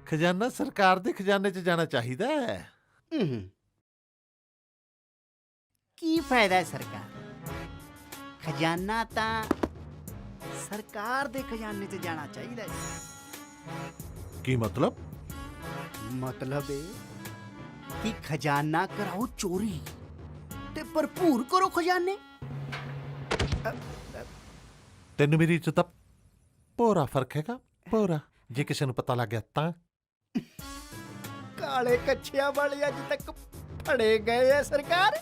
ਖਜ਼ਾਨਾ ਸਰਕਾਰ ਦੇ ਖਜ਼ਾਨੇ 'ਚ ਜਾਣਾ ਚਾਹੀਦਾ ਹੈ। ਕੀ ਫਾਇਦਾ ਹੈ ਸਰਕਾਰ? ਖਜ਼ਾਨਾ ਤਾਂ ਸਰਕਾਰ ਦੇ ਖਜ਼ਾਨੇ 'ਚ ਜਾਣਾ ਚਾਹੀਦਾ ਹੈ। ਕੀ ਮਤਲਬ? ਮਤਲਬ ਇਹ ਕਿ ਖਜ਼ਾਨਾ ਕਰਾਓ ਚੋਰੀ ਤੇ ਭਰਪੂਰ ਕਰੋ ਖਜ਼ਾਨੇ। ਤੈਨੂੰ ਮੇਰੀ ਇੱਜ਼ਤ ਦਾ ਪੂਰਾ ਫਰਕ ਹੈਗਾ, ਪੂਰਾ। ਜੇ ਕਿਸੇ ਨੂੰ ਪਤਾ ਲੱਗ ਗਿਆ ਤਾਂ ਕਾਲੇ ਕੱਛਿਆਂ ਵਾਲੇ ਅੱਜ ਤੱਕ ਫੜੇ ਗਏ ਆ ਸਰਕਾਰ।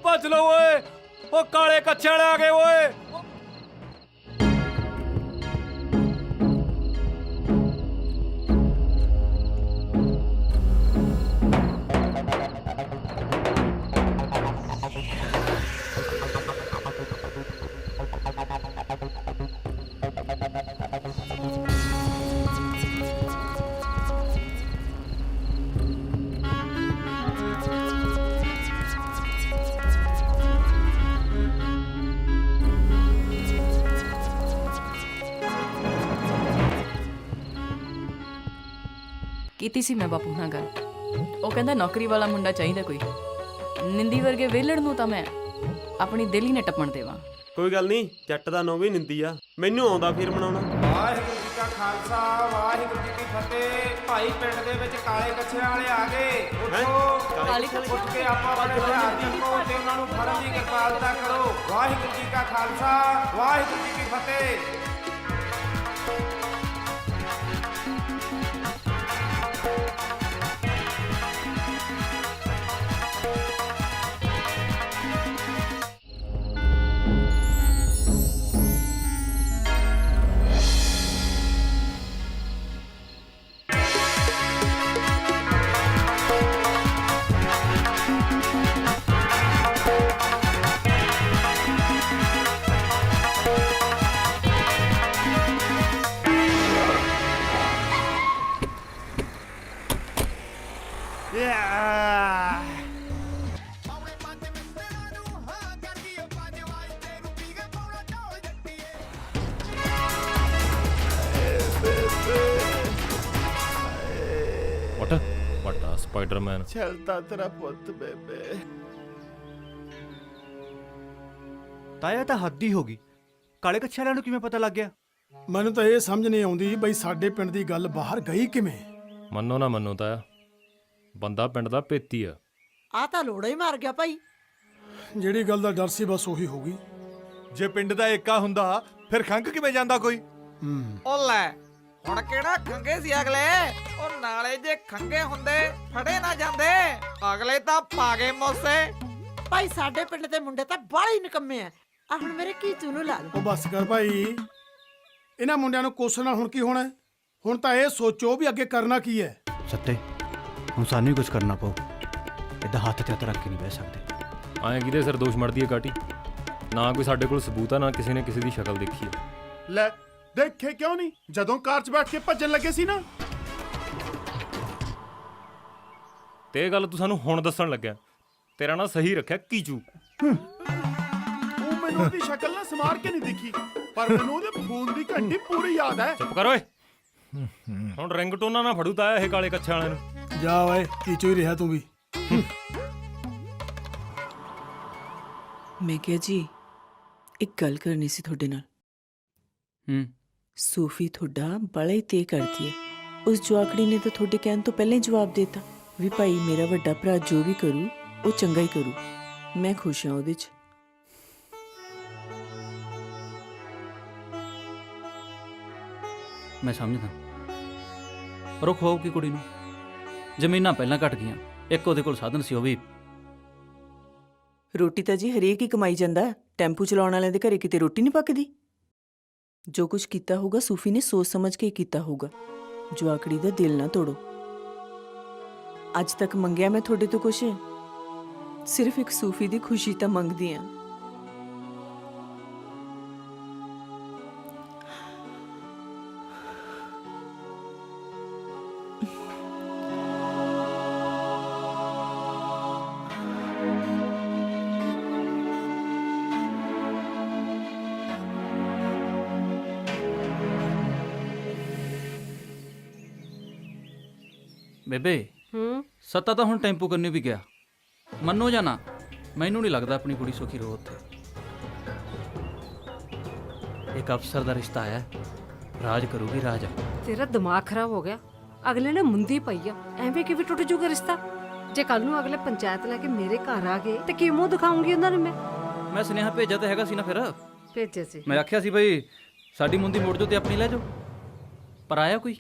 ਭੱਜ ਲਓ ਓਏ, ਉਹ ਕਾਲੇ ਕੱਛੇ ਵਾਲੇ ਆ ਗਏ ਓਏ। ਕੀਤੀ ਸੀ ਮੈਂ ਬਾਪੂ ਨਾਲ ਗੱਲ। ਉਹ ਕਹਿੰਦਾ ਨੌਕਰੀ ਵਾਲਾ ਮੁੰਡਾ ਚਾਹੀਦਾ ਕੋਈ। ਨਿੰਦੀ ਵਰਗੇ ਵਿਹਲੜ ਨੂੰ ਤਾਂ ਮੈਂ ਆਪਣੀ ਦਿਲ ਹੀ ਨਾ ਟੱਪਣ ਦੇਵਾਂ। ਕੋਈ ਗੱਲ ਨਹੀਂ, ਜੱਟ ਦਾ ਨਾਂ ਵੀ ਨਿੰਦੀ ਆ, ਮੈਨੂੰ ਆਉਂਦਾ ਫਿਰ ਮਨਾਉਣਾ। ਵਾਹਿਗੁਰੂ ਜੀ ਕਾ ਖਾਲਸਾ, ਵਾਹਿਗੁਰੂ ਜੀ ਕੀ ਫਤਿਹ। ਭਾਈ ਪਿੰਡ ਦੇ ਵਿੱਚ ਕਾਲੇ ਕੱਛਿਆਂ ਵਾਲੇ ਆ ਗਏ। ਉੱਠੋ, ਉੱਠ ਕੇ ਆਪਾਂ ਆਪਣੇ ਹਥਿਆਰ ਚੱਕੋ ਤੇ ਉਹਨਾਂ ਨੂੰ ਫੜਨ ਦੀ ਕਿਰਪਾਲਤਾ ਕਰੋ। ਵਾਹਿਗੁਰੂ ਜੀ ਕਾ ਖਾਲਸਾ, ਵਾਹਿਗੁਰੂ ਜੀ ਕੀ ਫਤਿਹ। ਵੱਡਾ ਸਪਾਈਡਰਮੈਨ। ਚੱਲਦਾ ਤੇਰਾ ਪੁੱਤ ਬੇਬੇ। ਤਾਇਆ ਤਾਂ ਹੱਦ ਹੀ ਹੋ ਗਈ। ਕਾਲੇ ਕੱਛੇ ਵਾਲਿਆਂ ਨੂੰ ਕਿਵੇਂ ਪਤਾ ਲੱਗ ਗਿਆ? ਮੈਨੂੰ ਤਾਂ ਇਹ ਸਮਝ ਨਹੀਂ ਆਉਂਦੀ ਬਈ ਸਾਡੇ ਪਿੰਡ ਦੀ ਗੱਲ ਬਾਹਰ ਗਈ ਕਿਵੇਂ। ਮੰਨੋ ਨਾ ਮੰਨੋ ਤਾਂ ਬੰਦਾ ਪਿੰਡ ਦਾ ਭੇਤੀ ਆ। ਆ ਤਾਂ ਲੋੜਾ ਹੀ ਮਾਰ ਗਿਆ ਭਾਈ। ਜਿਹੜੀ ਗੱਲ ਦਾ ਡਰ ਸੀ ਬਸ ਉਹੀ ਹੋ ਗਈ। ਜੇ ਪਿੰਡ ਦਾ ਏਕਾ ਹੁੰਦਾ ਫਿਰ ਖੰਗ ਕਿਵੇਂ ਜਾਂਦਾ ਕੋਈ? ਉਹ ਲੈ ਹੁਣ ਕਿਹੜਾ ਖੰਗੇ ਸੀ ਅਗਲੇ, ਉਹ ਨਾਲੇ ਜੇ ਖੰਗੇ ਹੁੰਦੇ ਫੜੇ ਨਾ ਜਾਂਦੇ, ਅਗਲੇ ਤਾਂ ਪਾਗੇ ਮੋਸੇ। ਭਾਈ ਸਾਡੇ ਪਿੰਡ ਦੇ ਮੁੰਡੇ ਤਾਂ ਬਾਹਲੇ ਨਿਕੰਮੇ ਆ। ਆ ਹੁਣ ਮੇਰੇ ਕੀਚੂ ਨੂੰ ਲਾ ਲਓ। ਉਹ ਬੱਸ ਕਰ ਭਾਈ, ਇਹਨਾਂ ਮੁੰਡਿਆਂ ਨੂੰ ਕੋਸਣ ਨਾਲ ਹੁਣ ਕੀ ਹੋਣਾ ਹੈ? ਹੁਣ ਤਾਂ ਇਹ ਸੋਚੋ ਵੀ ਅੱਗੇ ਕਰਨਾ ਕੀ ਹੈ। ਸੱਤੇ ਹੁਣ ਸਾਨੂੰ ਹੀ ਕੁਝ ਕਰਨਾ ਪਊ। ਇਹਦਾ ਹੱਥ ਤੇ ਹੱਥ ਰੱਖ ਕੇ ਨਹੀਂ ਬਹਿ ਸਕਦੇ। ਐਂ ਕਿਹਦੇ ਸਿਰ ਦੋਸ਼ ਮੜਦੀ ਹੈ ਕਾਟੀ? ਨਾ ਕੋਈ ਸਾਡੇ ਕੋਲ ਸਬੂਤ ਆ, ਨਾ ਕਿਸੇ ਨੇ ਕਿਸੇ ਦੀ ਸ਼ਕਲ ਦੇਖੀ ਹੈ। ਲੈ ਦੇਖੇ ਕਿਉਂ ਨਹੀਂ ਜਦੋਂ ਕਾਰ 'ਚ ਬੈਠ ਕੇ ਭੱਜਣ ਲੱਗੇ ਸੀ ਨਾ। ਤੇ ਇਹ ਗੱਲ ਤੂੰ ਸਾਨੂੰ ਹੁਣ ਦੱਸਣ ਲੱਗਿਆ? ਤੇਰਾ ਨਾਂ ਸਹੀ ਰੱਖਿਆ ਕੀਚੂ। ਉਹ ਮੈਨੂੰ ਉਹਦੀ ਸ਼ਕਲ ਨਾ ਸਮਾਰ ਕੇ ਨਹੀਂ ਦਿਖੀ, ਪਰ ਮੈਨੂੰ ਉਹਦੇ ਫੋਨ ਦੀ ਘੰਟੀ ਪੂਰੀ ਯਾਦ ਹੈ। ਚੁੱਪ ਕਰ ਓਏ। ਹੁਣ ਰਿੰਗਟੋਨਾਂ ਨਾ ਫੜੂ ਤਾਇਆ ਇਹ ਕਾਲੇ ਕੱਛੇ ਵਾਲਿਆਂ ਨੂੰ। ਜਾ ਓਏ ਕੀਚੂ ਹੀ ਰਿਹਾ ਤੂੰ ਵੀ। ਮੈਂ ਕਿਹਾ ਜੀ ਇੱਕ ਗੱਲ ਕਰਨੀ ਸੀ ਤੁਹਾਡੇ ਨਾਲ। ਸੂਫੀ ਤੁਹਾਡਾ ਬੜਾ ਹੀ ਤੇ ਕਰਦੀ ਹੈ। ਉਸ ਜਵਾਕੜੀ ਨੇ ਤਾਂ ਤੁਹਾਡੇ ਕਹਿਣ ਤੋਂ ਪਹਿਲਾਂ ਹੀ ਜਵਾਬ ਦੇਤਾ ਵੀ ਭਾਈ ਮੇਰਾ ਵੱਡਾ ਭਰਾ ਜੋ ਵੀ ਕਰੂ ਉਹ ਚੰਗਾ ਹੀ ਕਰੂ, ਮੈਂ ਖੁਸ਼ ਹਾਂ ਉਹਦੇ 'ਚ। ਮੈਂ ਸਮਝਦਾ, ਰੁੱਖ ਹੋਊਗੀ ਕੁੜੀ ਨੂੰ। ਜ਼ਮੀਨਾਂ ਪਹਿਲਾਂ ਘਟ ਗਈਆਂ, ਇੱਕ ਉਹਦੇ ਕੋਲ ਸਾਧਨ ਸੀ, ਉਹ ਵੀ ਰੋਟੀ ਤਾਂ ਜੀ ਹਰੇਕ ਹੀ ਕਮਾਈ ਜਾਂਦਾ। ਟੈਂਪੂ ਚਲਾਉਣ ਵਾਲਿਆਂ ਦੇ ਘਰੇ ਕਿਤੇ ਰੋਟੀ ਨਹੀਂ ਪੱਕਦੀ। ਜੋ ਕੁਝ ਕੀਤਾ ਹੋਊਗਾ ਸੂਫੀ ਨੇ ਸੋਚ ਸਮਝ ਕੇ ਕੀਤਾ ਹੋਊਗਾ। ਜਵਾਕੜੀ ਦਾ ਦਿਲ ਨਾ ਤੋੜੋ। ਅੱਜ ਤੱਕ ਮੰਗਿਆ ਮੈਂ ਤੁਹਾਡੇ ਤੋਂ ਕੁਛ? ਸਿਰਫ ਇੱਕ ਸੂਫੀ ਦੀ ਖੁਸ਼ੀ ਤਾਂ ਮੰਗਦੀ ਆ। ਬੇਬੇ ਸੱਤਾ ਤਾਂ ਹੁਣ ਟੈਂਪੂ ਕਰਨੀ ਵੀ ਗਿਆ। ਮੰਨੋ ਜਾਂ ਨਾ, ਮੈਨੂੰ ਨਹੀਂ ਲੱਗਦਾ ਆਪਣੀ ਕੁੜੀ ਸੁਖੀ ਰਹੋ ਉੱਥੇ। ਇੱਕ ਅਫਸਰ ਦਾ ਰਿਸ਼ਤਾ ਆਇਆ, ਰਾਜ ਕਰੂਗੀ ਰਾਜ। ਤੇਰਾ ਦਿਮਾਗ ਖਰਾਬ ਹੋ ਗਿਆ। ਅਗਲੇ ਨੇ ਮੁੰਦੀ ਪਈ ਆ, ਐਵੇਂ ਕਿਵੇਂ ਟੁੱਟ ਜੂਗਾ ਰਿਸ਼ਤਾ? ਜੇ ਕੱਲ ਨੂੰ ਅਗਲੇ ਪੰਚਾਇਤ ਲੈ ਕੇ ਮੇਰੇ ਘਰ ਆ ਗਏ ਤੇ ਕੀ ਮੂੰਹ ਦਿਖਾਉਂਗੀ ਉਹਨਾਂ ਨੂੰ ਮੈਂ ਸੁਨੇਹਾ ਭੇਜਿਆ ਤਾਂ ਹੈਗਾ ਸੀ ਨਾ। ਫਿਰ ਭੇਜੇ ਸੀ। ਮੈਂ ਆਖਿਆ ਸੀ ਬਈ ਸਾਡੀ ਮੁੰਦੀ ਮੋੜ ਜੋ ਤੇ ਆਪਣੀ ਲੈ ਜਾਓ, ਪਰ ਆਇਆ ਕੋਈ?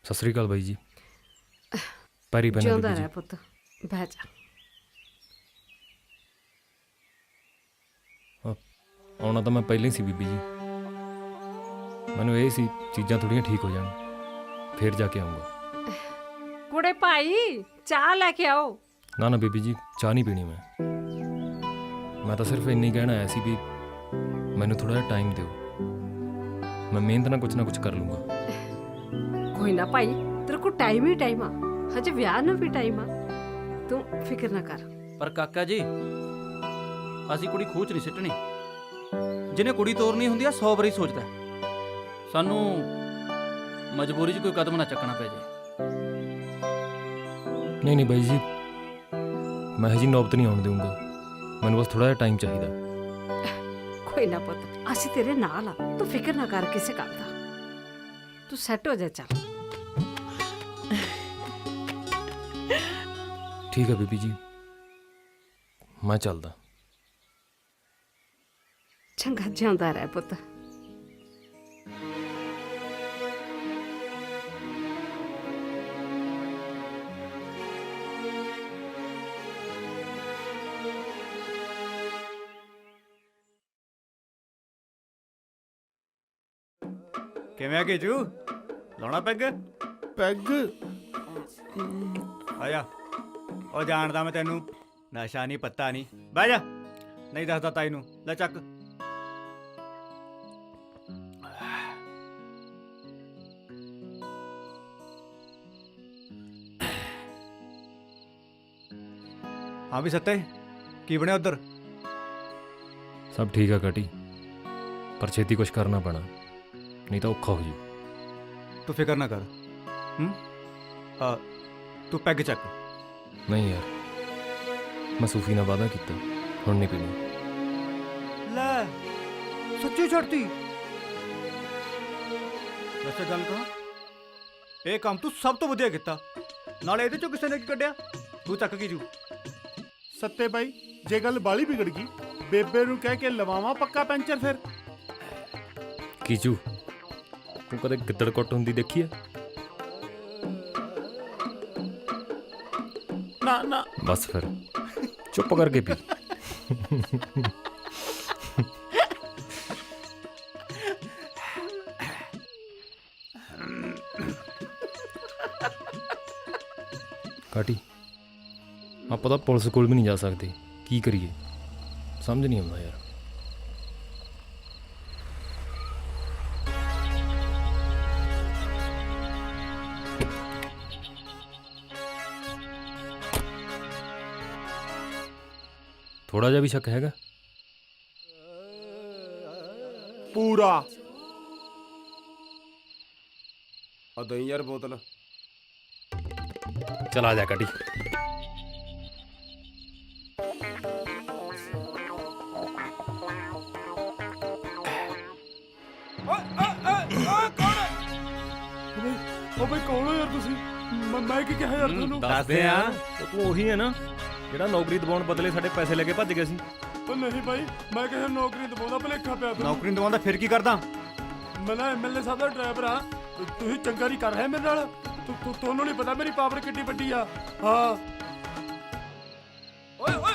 ਸਤਿ ਸ੍ਰੀ ਅਕਾਲ ਬਾਈ ਜੀ। ਪੈਰੀ ਪੈਣਾ ਜਿਉਂਦਾ ਬੀਬੀ ਰਹਿ ਜੀ। ਪੁੱਤ, ਬਹਿ ਜਾ। ਆਉਣਾ ਤਾਂ ਮੈਂ ਪਹਿਲਾਂ ਹੀ ਸੀ ਬੀਬੀ ਜੀ। ਮੈਨੂੰ ਇਹ ਸੀ ਚੀਜ਼ਾਂ ਥੋੜੀਆਂ ਠੀਕ ਹੋ ਜਾਣ, ਫਿਰ ਜਾ ਕੇ ਆਉਂਗਾ। ਕੁੜੇ ਭਾਈ ਚਾਹ ਲੈ ਕੇ ਆਓ। ਨਾ ਨਾ ਬੀਬੀ ਜੀ, ਚਾਹ ਨਹੀਂ ਪੀਣੀ ਮੈਂ ਤਾਂ ਸਿਰਫ ਇੰਨੀ ਕਹਿਣਾ ਆਇਆ ਸੀ ਵੀ ਮੈਨੂੰ ਥੋੜਾ ਜਿਹਾ ਟਾਈਮ ਦਿਓ। ਮੈਂ ਮਿਹਨਤ ਨਾਲ ਕੁਝ ਕਰ ਲੂੰਗਾ। ਕੋਈ ਨਾ ਭਾਈ, ਤੇਰੇ ਕੋਲ ਟਾਈਮ ਹੀ ਟਾਈਮ ਆ। ਹਜੇ ਵਿਆਹ ਨੂੰ ਵੀ ਟਾਈਮ ਆ, ਤੂੰ ਫਿਕਰ ਨਾ ਕਰ। ਪਰ ਕਾਕਾ ਜੀ, ਅਸੀਂ ਕੁੜੀ ਖੂਚ ਨਹੀਂ ਸਿੱਟਣੀ। ਜਿਹਨੇ ਕੁੜੀ ਤੋਰਨੀ ਹੁੰਦੀ ਆ 100 ਵਾਰੀ ਸੋਚਦਾ। ਸਾਨੂੰ ਮਜਬੂਰੀ 'ਚ ਕੋਈ ਕਦਮ ਨਾ ਚੱਕਣਾ ਪੈ ਜੇ। ਨਹੀਂ ਬਾਈ ਜੀ, ਮੈਂ ਹਜੇ ਨੌਬਤ ਨਹੀਂ ਆਉਣ ਦੇਵਾਂਗਾ। ਮੈਨੂੰ ਬਸ ਥੋੜਾ ਜਿਹਾ ਟਾਈਮ ਚਾਹੀਦਾ। ਕੋਈ ਨਾ ਪੁੱਤ, ਅਸੀਂ ਤੇਰੇ ਨਾਲ ਆ। ਤੂੰ ਫਿਕਰ ਨਾ ਕਰ ਕਿਸੇ ਗੱਲ ਦਾ। ਤੂੰ ਸੈੱਟ ਹੋ ਜਾ। ਚੱਲ ਠੀਕ ਹੈ ਬੀਬੀ ਜੀ, ਮੈਂ ਚੱਲਦਾ। ਚੰਗਾ, ਜਿਉਂਦਾ ਰਹਿ ਪੁੱਤ। ਕਿਵੇਂ ਆ ਕੇਜੂ? ਲਾਉਣਾ ਪੈਗ? ਪੈਗ ਆਇਆ। ਉਹ ਜਾਣਦਾ ਮੈਂ ਤੈਨੂੰ, ਨਸ਼ਾ ਨਹੀਂ ਪੱਤਾ ਨਹੀਂ। ਬਹਿ ਜਾ, ਨਹੀਂ ਦੱਸਦਾ ਤਾਈ ਨੂੰ। ਲੈ ਚੱਕ। ਹਾਂ ਵੀ ਸੱਤੇ, ਕੀ ਬਣਿਆ ਉਧਰ? ਸਭ ਠੀਕ ਆ ਕਾਟੀ, ਪਰ ਛੇਤੀ ਕੁਝ ਕਰਨਾ ਪੈਣਾ, ਨਹੀਂ ਤਾਂ ਔਖਾ ਹੋ ਜੂ। ਤੂੰ ਫਿਕਰ ਨਾ ਕਰ। ਤੂੰ ਪੈਗ ਚੱਕ। ਨਹੀਂ ਯਾਰ, ਮੈਂ ਸੂਫੀ ਨਾਲ ਵਾਅਦਾ ਕੀਤਾ, ਹੁਣ ਨਹੀਂ ਪੀਣੀ। ਲੈ ਸੱਚੀ ਛੱਡਤੀ। ਵੈਸੇ ਗੱਲ ਕਹਾਂ, ਇਹ ਕੰਮ ਤੂੰ ਸਭ ਤੋਂ ਵਧੀਆ ਕੀਤਾ। ਨਾਲੇ ਇਹਦੇ ਚੋਂ ਕਿਸੇ ਨੇ ਕੀ ਕੱਢਿਆ? ਤੂੰ ਚੱਕ ਕੀ ਜੂ। ਸੱਤੇ ਬਾਈ, ਜੇ ਗੱਲ ਬਾਲੀ ਵਿਗੜ ਗਈ, ਬੇਬੇ ਨੂੰ ਕਹਿ ਕੇ ਲਵਾਵਾਂ ਪੱਕਾ ਪੈਂਚਰ ਫਿਰ। ਕੀਚੂ, ਤੂੰ ਕਦੇ ਗਿੱਦੜ ਕੁੱਟ ਹੁੰਦੀ ਦੇਖੀ ਆ? ਨਾ ਨਾ ਬਸ ਫਿਰ ਚੁੱਪ ਕਰਕੇ ਪੀ। ਕਾਟੀ, ਆਪਾਂ ਤਾਂ ਪੁਲਿਸ ਕੋਲ ਵੀ ਨਹੀਂ ਜਾ ਸਕਦੇ, ਕੀ ਕਰੀਏ ਸਮਝ ਨਹੀਂ ਆਉਂਦਾ ਯਾਰ। ਥੋੜਾ ਜਿਹਾ ਵੀ ਸ਼ੱਕ ਹੈਗਾ? ਪੂਰਾ। ਆ ਦਈ ਯਾਰ ਬੋਤਲ। ਚਲ ਆ ਜਾ ਕਾਟੀ। ਓ ਬਈ ਕੌਣ ਹੋ ਯਾਰ ਤੁਸੀਂ? ਮੈਂ ਕੀ ਕਿਹਾ ਯਾਰ ਤੁਹਾਨੂੰ? ਦੱਸਦੇ ਆ। ਤੂੰ ਉਹੀ ਹੈ ਨਾ ਜਿਹੜਾ ਨੌਕਰੀ ਦਿਵਾਉਣ ਬਦਲੇ ਸਾਡੇ ਪੈਸੇ ਲੈ ਕੇ ਭੱਜ ਗਿਆ ਸੀ? ਓ ਨਹੀਂ ਬਾਈ, ਮੈਂ ਕਿਸੇ ਨੂੰ ਨੌਕਰੀ ਦਵਾਉਂਦਾ ਭਲੇਖਾ ਪਿਆ ਤੁਹਾਨੂੰ। ਨੌਕਰੀ ਦਵਾਉਂਦਾ ਫਿਰ ਕੀ ਕਰਦਾ? ਮੈਂ ਨਾ ਐਮਐਲਏ ਸਾਹਿਬ ਦਾ ਡਰਾਈਵਰ ਆ। ਤੁਸੀਂ ਚੰਗਾ ਨਹੀਂ ਕਰ ਰਹੇ ਮੇਰੇ ਨਾਲ। ਤੁਹਾਨੂੰ ਨਹੀਂ ਪਤਾ ਮੇਰੀ ਪਾਵਰ ਕਿੰਨੀ ਵੱਡੀ ਆ। ਹਾਂ ਓਏ ਓਏ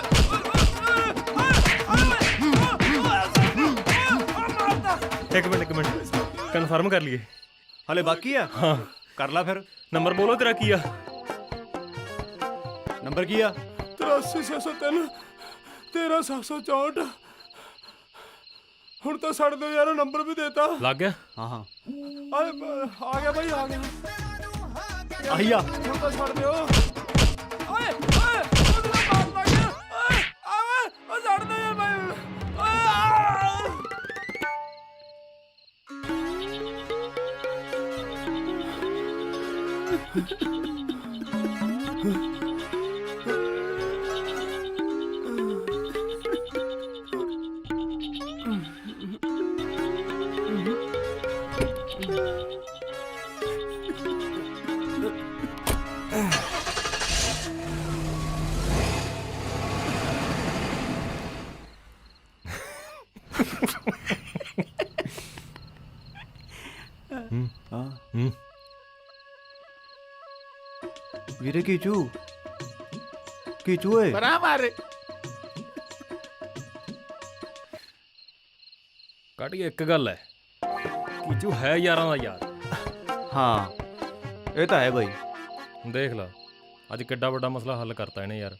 ਇੱਕ ਮਿੰਟ ਕਨਫਰਮ ਕਰ ਲਈਏ। ਹਲੇ ਬਾਕੀ ਆ? ਹਾਂ ਕਰ ਲਾ ਫਿਰ। ਨੰਬਰ ਬੋਲੋ ਤੇਰਾ ਕੀ ਆ? ਨੰਬਰ ਕੀ ਆ? 83 13764। ਹੁਣ ਤਾਂ ਛੱਡ ਦਿਓ ਯਾਰ, ਨੰਬਰ ਵੀ ਦੇਤਾ। ਲੱਗ ਗਿਆ? ਹਾਂ ਆ ਗਿਆ ਬਾਈ, ਆ ਗਿਆ। ਆਹੀ ਆ। ਹੁਣ ਤਾਂ ਛੱਡ ਦਿਓ। ਓਏ ਓਏ ਉਹਨੂੰ ਮਾਰ ਲੱਗ ਗਿਆ। ਓਏ ਆਵੇ ਉਹ ਛੱਡ ਦਿਓ ਯਾਰ ਬਾਈ। ਵੀਰੇ ਕੀਚੂ ਓਏ ਪਰਾਂ ਮਾਰ। ਕਾਟੀ, ਇੱਕ ਗੱਲ ਹੈ, ਕੀਚੂ ਹੈ ਯਾਰਾਂ ਦਾ ਯਾਰ। ਹਾਂ ਇਹ ਤਾਂ ਹੈ ਬਾਈ। ਦੇਖ ਲਾ ਅੱਜ ਕਿੱਡਾ ਵੱਡਾ ਮਸਲਾ ਹੱਲ ਕਰਤਾ ਇਹਨੇ ਯਾਰ।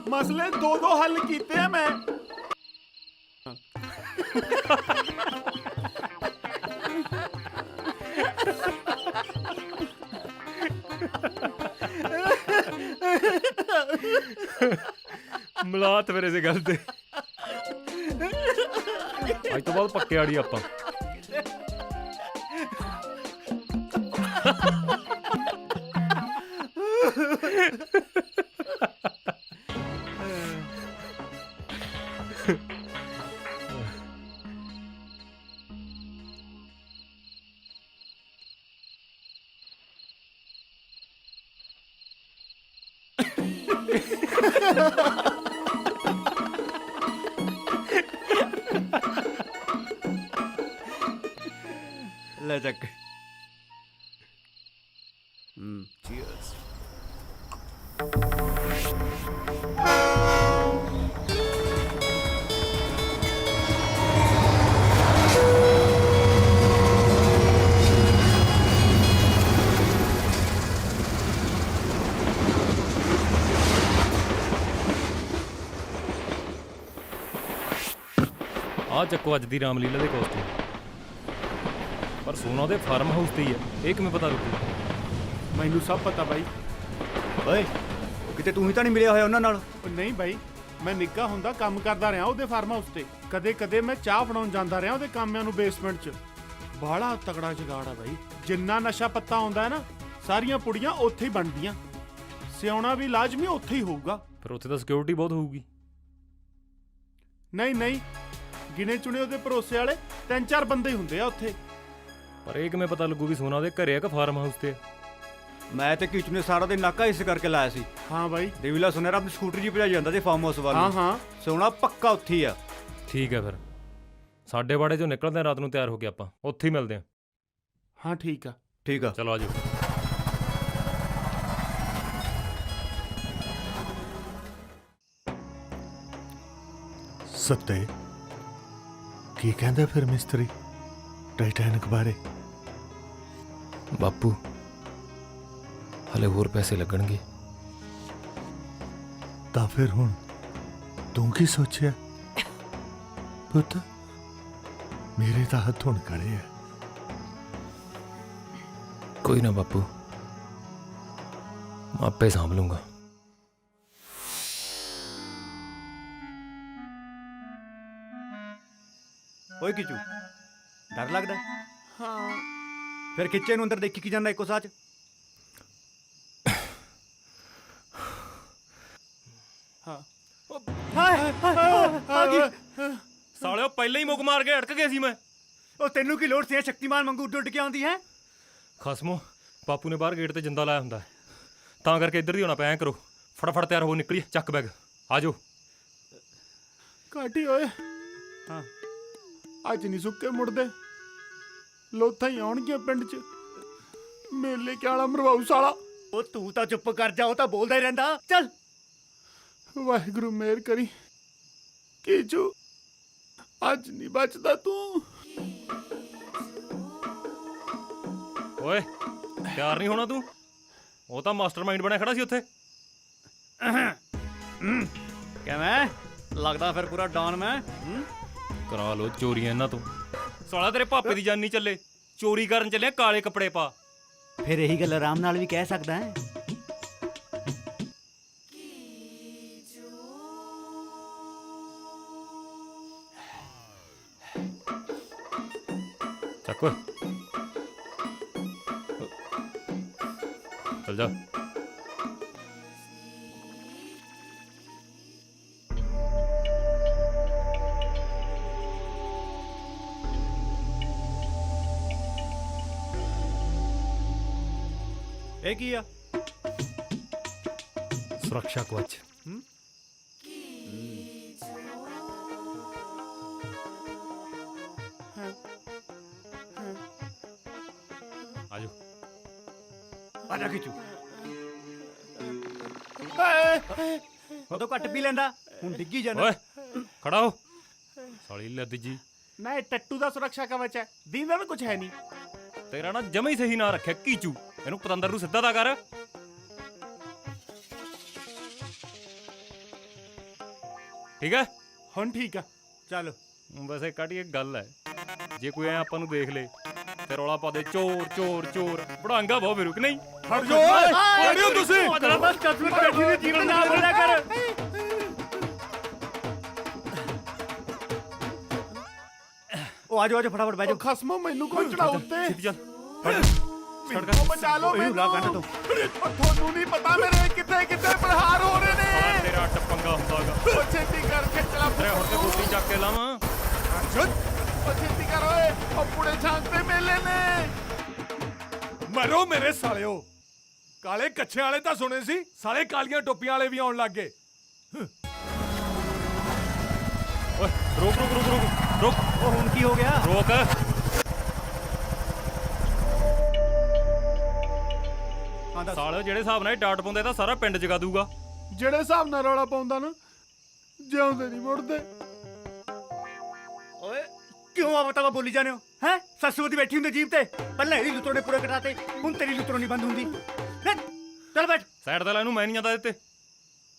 ਮਸਲੇ ਦੋ ਹੱਲ ਕੀਤੇ ਆ ਮੈਂ। ਮਲਾਤ ਮੇਰੇ ਇਸ ਗੱਲ ਤੇ। ਅੱਜ ਤੋਂ ਬਾਅਦ ਪੱਕੇ ਆੜੀ ਆਪਾਂ। ਲੈ ਚੱਕ। ਚੀਅਰਸ। ਆਹ ਚੱਕੋ ਅੱਜ ਦੀ ਰਾਮਲੀਲਾ ਦੇ ਕੋਸਟਿਊਮ। ਪਰ ਸੋਨਾ ਉਹਦੇ ਫਾਰਮ ਹਾਊਸ ਤੇ ਹੀ ਹੈ, ਇਹ ਕਿਵੇਂ ਪਤਾ ਲੱਗੂ? ਮੈਨੂੰ ਸਭ ਪਤਾ ਬਾਈ। ਓਏ ਕਿਤੇ ਤੂੰ ਹੀ ਤਾਂ ਨਹੀਂ ਮਿਲਿਆ ਹੋਇਆ ਉਹਨਾਂ ਨਾਲ? ਨਹੀਂ ਬਾਈ, ਮੈਂ ਨਿੱਘਾ ਹੁੰਦਾ ਕੰਮ ਕਰਦਾ ਰਿਹਾ ਉਹਦੇ ਫਾਰਮ ਹਾਊਸ ਤੇ। ਕਦੇ ਮੈਂ ਚਾਹ ਬਣਾਉਣ ਜਾਂਦਾ ਰਿਹਾ ਉਹਦੇ ਕਾਮਿਆਂ ਨੂੰ ਬੇਸਮੈਂਟ 'ਚ। ਬਾਹਲਾ ਤਕੜਾ ਜਗਾੜ ਆ ਬਾਈ। ਜਿੰਨਾ ਨਸ਼ਾ ਪੱਤਾ ਆਉਂਦਾ ਹੈ ਨਾ, ਸਾਰੀਆਂ ਪੁੜੀਆਂ ਉੱਥੇ ਹੀ ਬਣਦੀਆਂ। ਸਿਆਉਣਾ ਵੀ ਲਾਜ਼ਮੀ ਉੱਥੇ ਹੀ ਹੋਊਗਾ। ਫਿਰ ਉੱਥੇ ਤਾਂ ਸਿਕਿਉਰਿਟੀ ਬਹੁਤ ਹੋਊਗੀ। ਨਹੀਂ ਨਹੀਂ, ਗਿਣੇ ਚੁਣੇ ਉਹਦੇ ਭਰੋਸੇ ਵਾਲੇ 3-4 ਬੰਦੇ ਹੀ ਹੁੰਦੇ ਆ ਉੱਥੇ। ਪਰ ਇਹ ਕਿਵੇਂ ਪਤਾ ਲੱਗੂ ਵੀ ਸੋਨਾ ਉਹਦੇ ਘਰੇ ਆ ਕਿ ਫਾਰਮ ਹਾਊਸ ਤੇ? ਮੈਂ ਤੇ ਕੀਚੂ ਨੇ ਸਾਰਾ ਦਿਨ ਨਾਕਾ ਇਸ ਕਰਕੇ ਲਾਇਆ ਸੀ। ਹਾਂ ਬਾਈ, ਦੇਵੀਲਾ ਸੁਨਹਿਰਾ ਆਪਣੀ ਸਕੂਟਰ ਜੀ ਭਜਾਈ ਜਾਂਦਾ ਤੇ ਫਾਰਮ ਹਾਊਸ ਵੱਲ। ਹਾਂ ਹਾਂ, ਸੋਨਾ ਪੱਕਾ ਉੱਥੇ ਹੀ ਆ। ਠੀਕ ਹੈ ਫਿਰ ਸਾਡੇ ਬਾੜੇ ਚੋਂ ਨਿਕਲਦੇ ਆ ਰਾਤ ਨੂੰ, ਤਿਆਰ ਹੋ ਕੇ ਆਪਾਂ ਉੱਥੇ ਹੀ ਮਿਲਦੇ ਆ। ਹਾਂ ਠੀਕ ਆ। ਠੀਕ ਆ, ਚਲੋ ਆਜੋ। ਸੱਤੇ ਕੀ ਕਹਿੰਦਾ ਫਿਰ ਮਿਸਤਰੀ ਟਾਈਟੈਨਿਕ ਬਾਰੇ? ਬਾਪੂ ਹਲੇ ਹੋਰ ਪੈਸੇ ਲੱਗਣਗੇ। ਤਾਂ ਫਿਰ ਹੁਣ ਤੂੰ ਕੀ ਸੋਚਿਆ ਪੁੱਤ? ਮੇਰੇ ਤਾਂ ਹੱਥ ਹੁਣ ਖੜੇ ਆ। ਕੋਈ ਨਾ ਬਾਪੂ, ਮੈਂ ਆਪੇ ਸਾਂਭ ਲੂੰਗਾ। ਓਏ ਕੀਚੂ, ਡਰ ਲੱਗਦਾ? ਹਾਂ। ਫਿਰ ਖਿੱਚੇ ਨੂੰ ਅੰਦਰ ਦੇਖੀ ਕੀ ਜਾਂਦਾ ਇੱਕੋ ਸਾਚ? ਹਾਂ। ਆ ਗਈ। ਸਾਲਿਓ ਪਹਿਲਾਂ ਹੀ ਮੁੱਕ ਮਾਰ ਕੇ ਅਟਕ ਗਿਆ ਸੀ ਮੈਂ। ਉਹ ਤੈਨੂੰ ਕੀ ਲੋੜ ਸੀ ਸ਼ਕਤੀਮਾਨ ਵਾਂਗੂ ਉੱਡ ਕੇ ਆਉਂਦੀ ਹੈ? ਖਸਮੋ, ਬਾਪੂ ਨੇ ਬਾਹਰ ਗੇਟ ਤੇ ਜਿੰਦਾ ਲਾਇਆ ਹੁੰਦਾ ਤਾਂ ਕਰਕੇ ਇੱਧਰ ਦੀ ਹੋਣਾ ਪਿਆ। ਐਂ ਕਰੋ, ਫਟਾਫਟ ਤਿਆਰ ਹੋ, ਨਿਕਲੀਏ, ਚੱਕ ਬੈਗ, ਆਜੋ। ਕਾਟੀ ਓਏ, ਹਾਂ ਅੱਜ ਨਹੀਂ ਸੁੱਕੇ ਮੁੜਦੇ, ਲੋਥਾਂ ਹੀ ਆਉਣਗੀਆਂ ਪਿੰਡ 'ਚ। ਮੇਲੇ ਕਿਆਲਾ ਮਰਵਾਊ ਸਾਲਾ। ਉਹ ਤੂੰ ਤਾਂ ਚੁੱਪ ਕਰ ਜਾ, ਉਹ ਤਾਂ ਬੋਲਦਾ ਹੀ ਰਹਿੰਦਾ। ਚੱਲ। ਵਾਹਿਗੁਰੂ ਮਿਹਰ ਕਰੀ। ਕੀਚੂ ਅੱਜ ਨਹੀਂ ਬਚਦਾ ਤੂੰ। ਓਏ ਤਿਆਰ ਨਹੀਂ ਹੋਣਾ ਤੂੰ? ਉਹ ਤਾਂ ਮਾਸਟਰਮਾਈਂਡ ਬਣਿਆ ਖੜਾ ਸੀ ਉੱਥੇ। ਕਿਵੇਂ ਲੱਗਦਾ ਫਿਰ ਪੂਰਾ ਡਾਨ ਮੈਂ? ਕਰਾ ਲੋ ਚੋਰੀਆਂ ਇਹਨਾਂ ਤੋਂ। ਸਾਲਾ ਤੇਰੇ ਪਾਪੇ ਦੀ ਜਾਨ ਨਹੀਂ ਚੱਲੇ, ਚੋਰੀ ਕਰਨ ਚੱਲਿਆ, ਕਾਲੇ ਕੱਪੜੇ ਪਾ। ਫਿਰ ਇਹੀ ਗੱਲ ਆਰਾਮ ਨਾਲ ਵੀ ਕਹਿ ਸਕਦਾ ਹੈ। ਚੱਕ ਓਏ, ਚੱਲ ਜਾ। ਇਹ ਕੀ ਆ? ਸੁਰੱਖਿਆ ਕਵਚ। ਆਜੋ ਆਜਾ ਖਿੱਚੂ। ਉਦੋਂ ਘੱਟ ਪੀ ਲੈਂਦਾ, ਹੁਣ ਡਿੱਗੀ ਜਾਂਦਾ। ਓਏ ਖੜਾ ਹੋ, ਸਾਲੀ ਲੱਦ ਜੀ। ਨਾ ਇਹ ਟੱਟੂ ਦਾ ਸੁਰੱਖਿਆ ਕਵਚ ਹੈ, ਦੀਂਦਾ ਵੀ ਕੁਝ ਹੈ ਨਹੀਂ। ਤੇਰਾ ਨਾ ਜਮਾ ਹੀ ਸਹੀ ਨਾ ਰੱਖਿਆ ਕੀਚੂ। ਇਹਨੂੰ ਪਤੰਦਰ ਨੂੰ ਸਿੱਧਾ ਤਾਂ ਕਰ। ਠੀਕ ਹੈ ਹੁਣ ਠੀਕ ਆ। ਚੱਲ। ਵੈਸੇ ਕਾਟੀ ਇੱਕ ਗੱਲ ਹੈ, ਜੇ ਕੋਈ ਐ ਆਪਾਂ ਨੂੰ ਦੇਖ ਲੇ ਤੇ ਰੌਲਾ ਪਾ ਦੇ ਚੋਰ ਚੋਰ ਚੋਰ, ਬੜਾਂਗਾ ਬਹੁਤ ਫਿਰੂ ਕਿ ਨਹੀਂ? ਹਟ ਜਾਓ ਓਏ, ਖੜਿਓ ਤੁਸੀਂ। ਬਸ ਕਸਮੇ ਬੈਠੀ ਦੀ ਜੀਵਨ ਨਾ ਬੋਲਿਆ ਕਰ। ਉਹ ਆਜੋ ਆਜੋ ਫਟਾਫਟ ਬਹਿ ਜਾਓ। ਖਸਮੋ ਮੈਨੂੰ ਕੋਈ ਚੜਾ ਉੱਤੇ। ਸਿੱਧੀ ਚੱਲ। ਮੈਨੂੰ ਬਚਾ ਲਓ ਇਹਨੂੰ ਲਾ ਕੰਨ ਤੋਂ। ਤੁਹਾਨੂੰ ਨਹੀਂ ਪਤਾ ਮੇਰੇ ਕਿੱਥੇ ਕਿੱਥੇ ਪ੍ਰਹਾਰ ਹੋ ਰਹੇ ਨੇ। ਤੇਰਾ ਟੱਪੰਗਾ ਹੁੰਦਾਗਾ। ਉਹ ਛੇਤੀ ਕਰਕੇ ਚਲਾ। ਤੇਰੇ ਹੁਣ ਤੇ ਗੋਟੀ ਚੱਕ ਕੇ ਲਾਵਾਂ। ਉਹ ਛੇਤੀ ਕਰ ਓਏ, ਉਹ ਪੂਰੇ ਛਾਂਗ ਤੇ ਮੇਲੇ ਨੇ। ਮਰੋ ਮੇਰੇ ਸਾਲਿਓ, ਕਾਲੇ ਕੱਛਿਆਂ ਵਾਲੇ ਤਾਂ ਸੁਣੇ ਸੀ, ਸਾਲੇ ਕਾਲੀਆਂ ਟੋਪੀਆਂ ਵਾਲੇ ਵੀ ਆਉਣ ਲੱਗ ਗਏ। ਓਏ ਰੁਕ ਰੁਕ ਰੁਕ ਰੁਕ ਰੁਕ। ਉਹ ਹੁਣ ਕੀ ਹੋ ਗਿਆ? ਰੋਕ। ਸਾਲਿਓ ਜਿਹੜੇ ਹਿਸਾਬ ਨਾਲ ਇਹ ਡਾਟ ਪਾਉਂਦੇ ਤਾਂ ਸਾਰਾ ਪਿੰਡ ਜਗਾ ਦੂਗਾ। ਜਿਹੜੇ ਹਿਸਾਬ ਨਾਲ ਰੌਲਾ ਪਾਉਂਦਾ ਨਾ, ਜਿਉਂਦੇ ਨਹੀਂ ਮੁੜਦੇ। ਓਏ ਕਿਉਂ ਆਵਤਾਵਾ ਬੋਲੀ ਜਾਂਦੇ ਹੋ? ਹੈ ਸੱਸੂ ਦੀ ਬੈਠੀ ਹੁੰਦੀ ਜੀਬ ਤੇ, ਪਹਿਲਾਂ ਇਹਦੀ ਲੁੱਤਰੋਂ ਨੇ ਪੂਰੇ ਕਟਾਤੇ, ਹੁਣ ਤੇਰੀ ਲੁੱਤਰੋਂ ਨਹੀਂ ਬੰਦ ਹੁੰਦੀ। ਚੱਲ ਬੈਠ। ਸਾਈਡ ਤੇ ਲੈ, ਇਹਨੂੰ ਮੈਂ ਨਹੀਂ ਜਾਂਦਾ ਦਿੱਤੇ,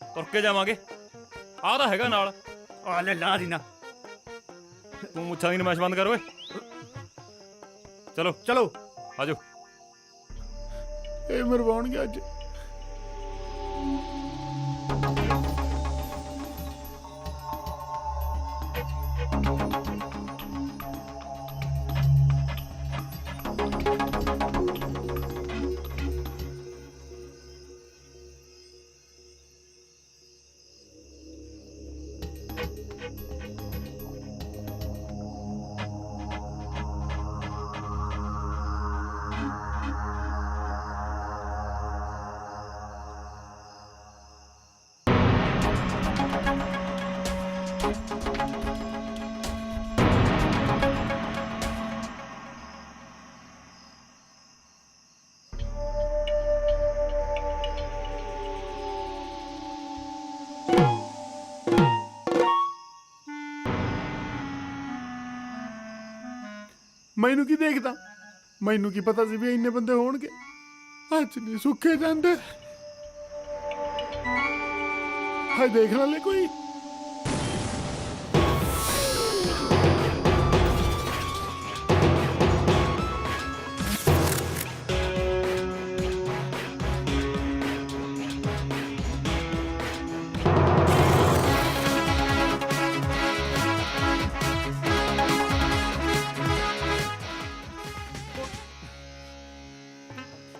ਤੁਰ ਕੇ ਜਾਵਾਂਗੇ। ਆਹ ਤਾਂ ਹੈਗਾ ਨਾਲ। ਆ ਲੈ ਲਾ ਦੀ ਨਾ। ਤੂੰ ਮੁੱਛਾਂ ਦੀ ਨਮਾਇਸ਼ ਬੰਦ ਕਰ ਓਏ। ਚਲੋ ਚਲੋ ਆਜੋ। ਇਹ ਮਰਵਾਉਣਗੇ ਅੱਜ। ਮੈਨੂੰ ਕੀ ਦੇਖਦਾ, ਮੈਨੂੰ ਕੀ ਪਤਾ ਸੀ ਵੀ ਇੰਨੇ ਬੰਦੇ ਹੋਣਗੇ। ਅੱਜ ਨਹੀਂ ਸੁੱਕੇ ਜਾਂਦੇ। ਹਾਏ ਦੇਖ ਲੈ ਕੋਈ।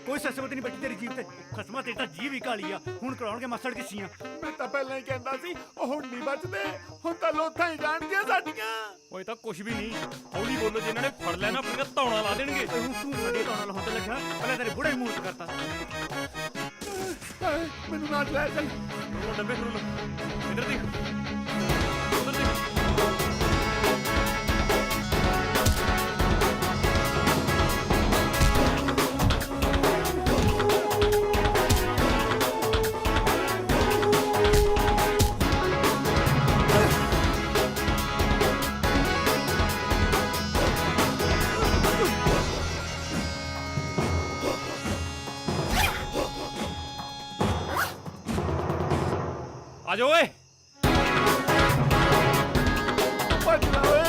ਕੋਈ ਸਸਵਤ ਨਹੀਂ ਬੈਠੀ ਤੇਰੀ ਜੀਭ ਤੇ। ਖਸਮਾ ਤੇਰੀ ਤਾਂ ਜੀਭ ਹੀ ਕਾਲੀ ਆ। ਹੁਣ ਕਰਾਉਣਗੇ ਮਸੜ ਕਿਸੀਆਂ। ਮੈਂ ਤਾਂ ਪਹਿਲਾਂ ਹੀ ਕਹਿੰਦਾ ਸੀ ਉਹ ਹੁਣ ਨਹੀਂ ਬਚਦੇ, ਹੁਣ ਤਾਂ ਲੋਥਾਂ ਹੀ ਜਾਣਗੀਆਂ ਸਾਡੀਆਂ। ਓਏ ਤਾਂ ਕੁਝ ਵੀ ਨਹੀਂ, ਹੌਲੀ ਬੋਲੋ, ਜੇ ਇਹਨਾਂ ਨੇ ਫੜ ਲੈਣਾ ਆਪਣੀਆਂ ਧੌਣਾ ਲਾ ਦੇਣਗੇ। ਤੂੰ ਸਾਡੇ ਧੌਣਾ ਲਾਉਣ ਤੇ ਲੱਗਾ, ਪਹਿਲਾਂ ਤੇਰੇ ਬੁੜੇ ਮੂੰਹ ਕਰਤਾ। ਹਾਏ ਮੈਨੂੰ ਨਾ ਲੈ ਚੱਲ। ਉਹ ਡੱਬੇ ਖੋਲ ਇਧਰ ਦੇਖ, ਉਧਰ ਦੇਖ। ਆ ਜਾਓ ਓਏ। ਭੱਜਣਾ ਓਏ।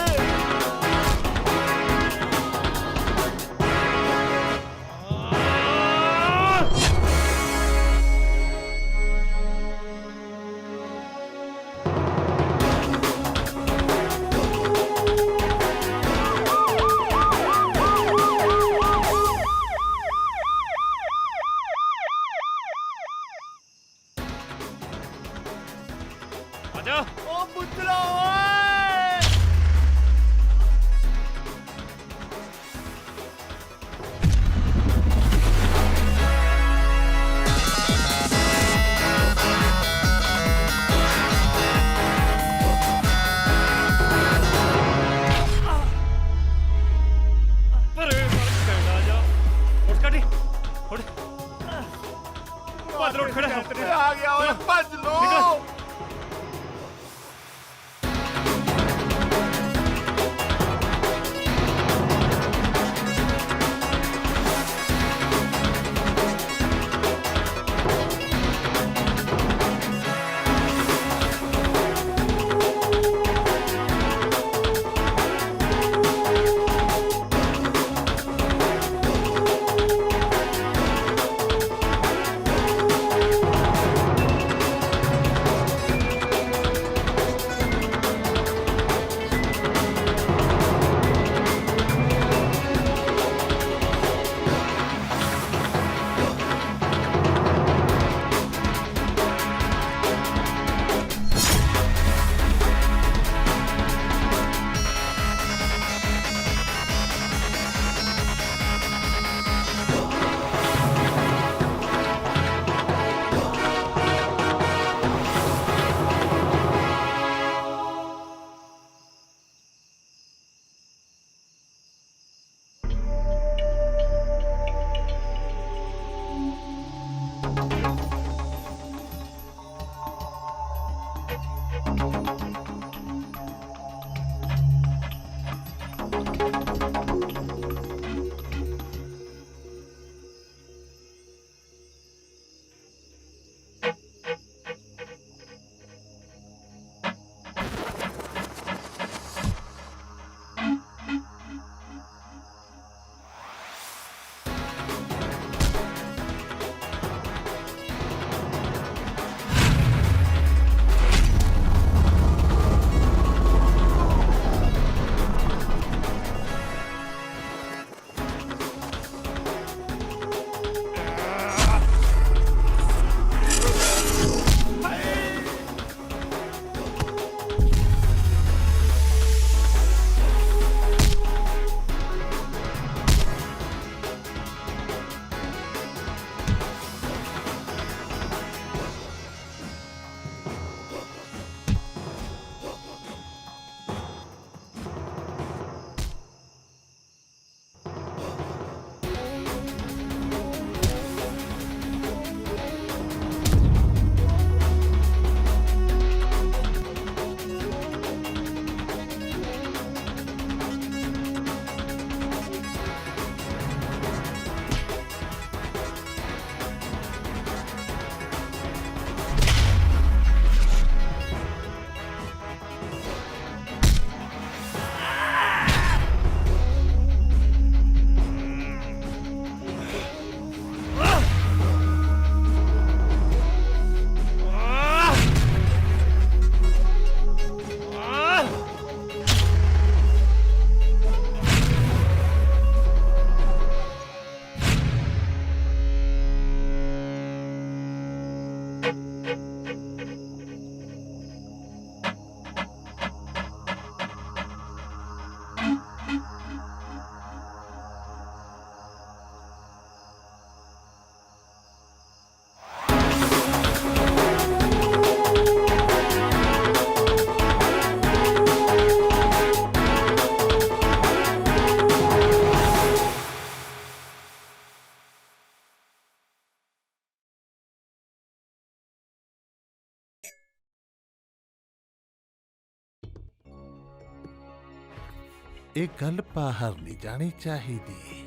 ਇਹ ਗੱਲ ਬਾਹਰ ਨਹੀਂ ਜਾਣੀ ਚਾਹੀਦੀ,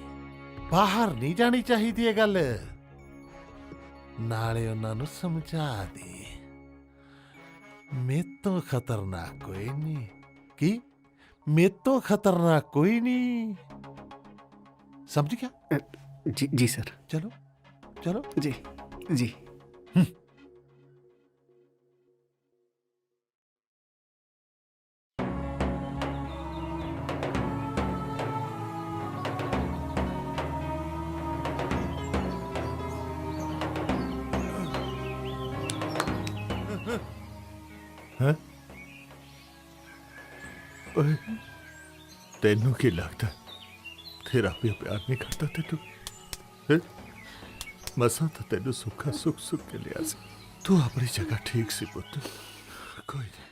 ਬਾਹਰ ਨਹੀਂ ਜਾਣੀ ਚਾਹੀਦੀ ਇਹ ਗੱਲ। ਨਾਲੇ ਉਹਨਾਂ ਨੂੰ ਸਮਝਾ ਦੇ ਮੇਰੇ ਤੋਂ ਖਤਰਨਾਕ ਕੋਈ ਨਹੀਂ। ਕੀ ਮੇਰੇ ਤੋਂ ਖਤਰਨਾਕ ਕੋਈ ਨਹੀਂ, ਸਮਝ ਗਿਆ? जी सर। चलो चलो जी जी। हैं? ओए, तेनू की लगता तेरा भी प्यार नहीं करता तेनू? मसा तो तेनू सुखा सुख सुख के लिया सी। तू अपनी जगह ठीक सी पुत्र, कोई नहीं।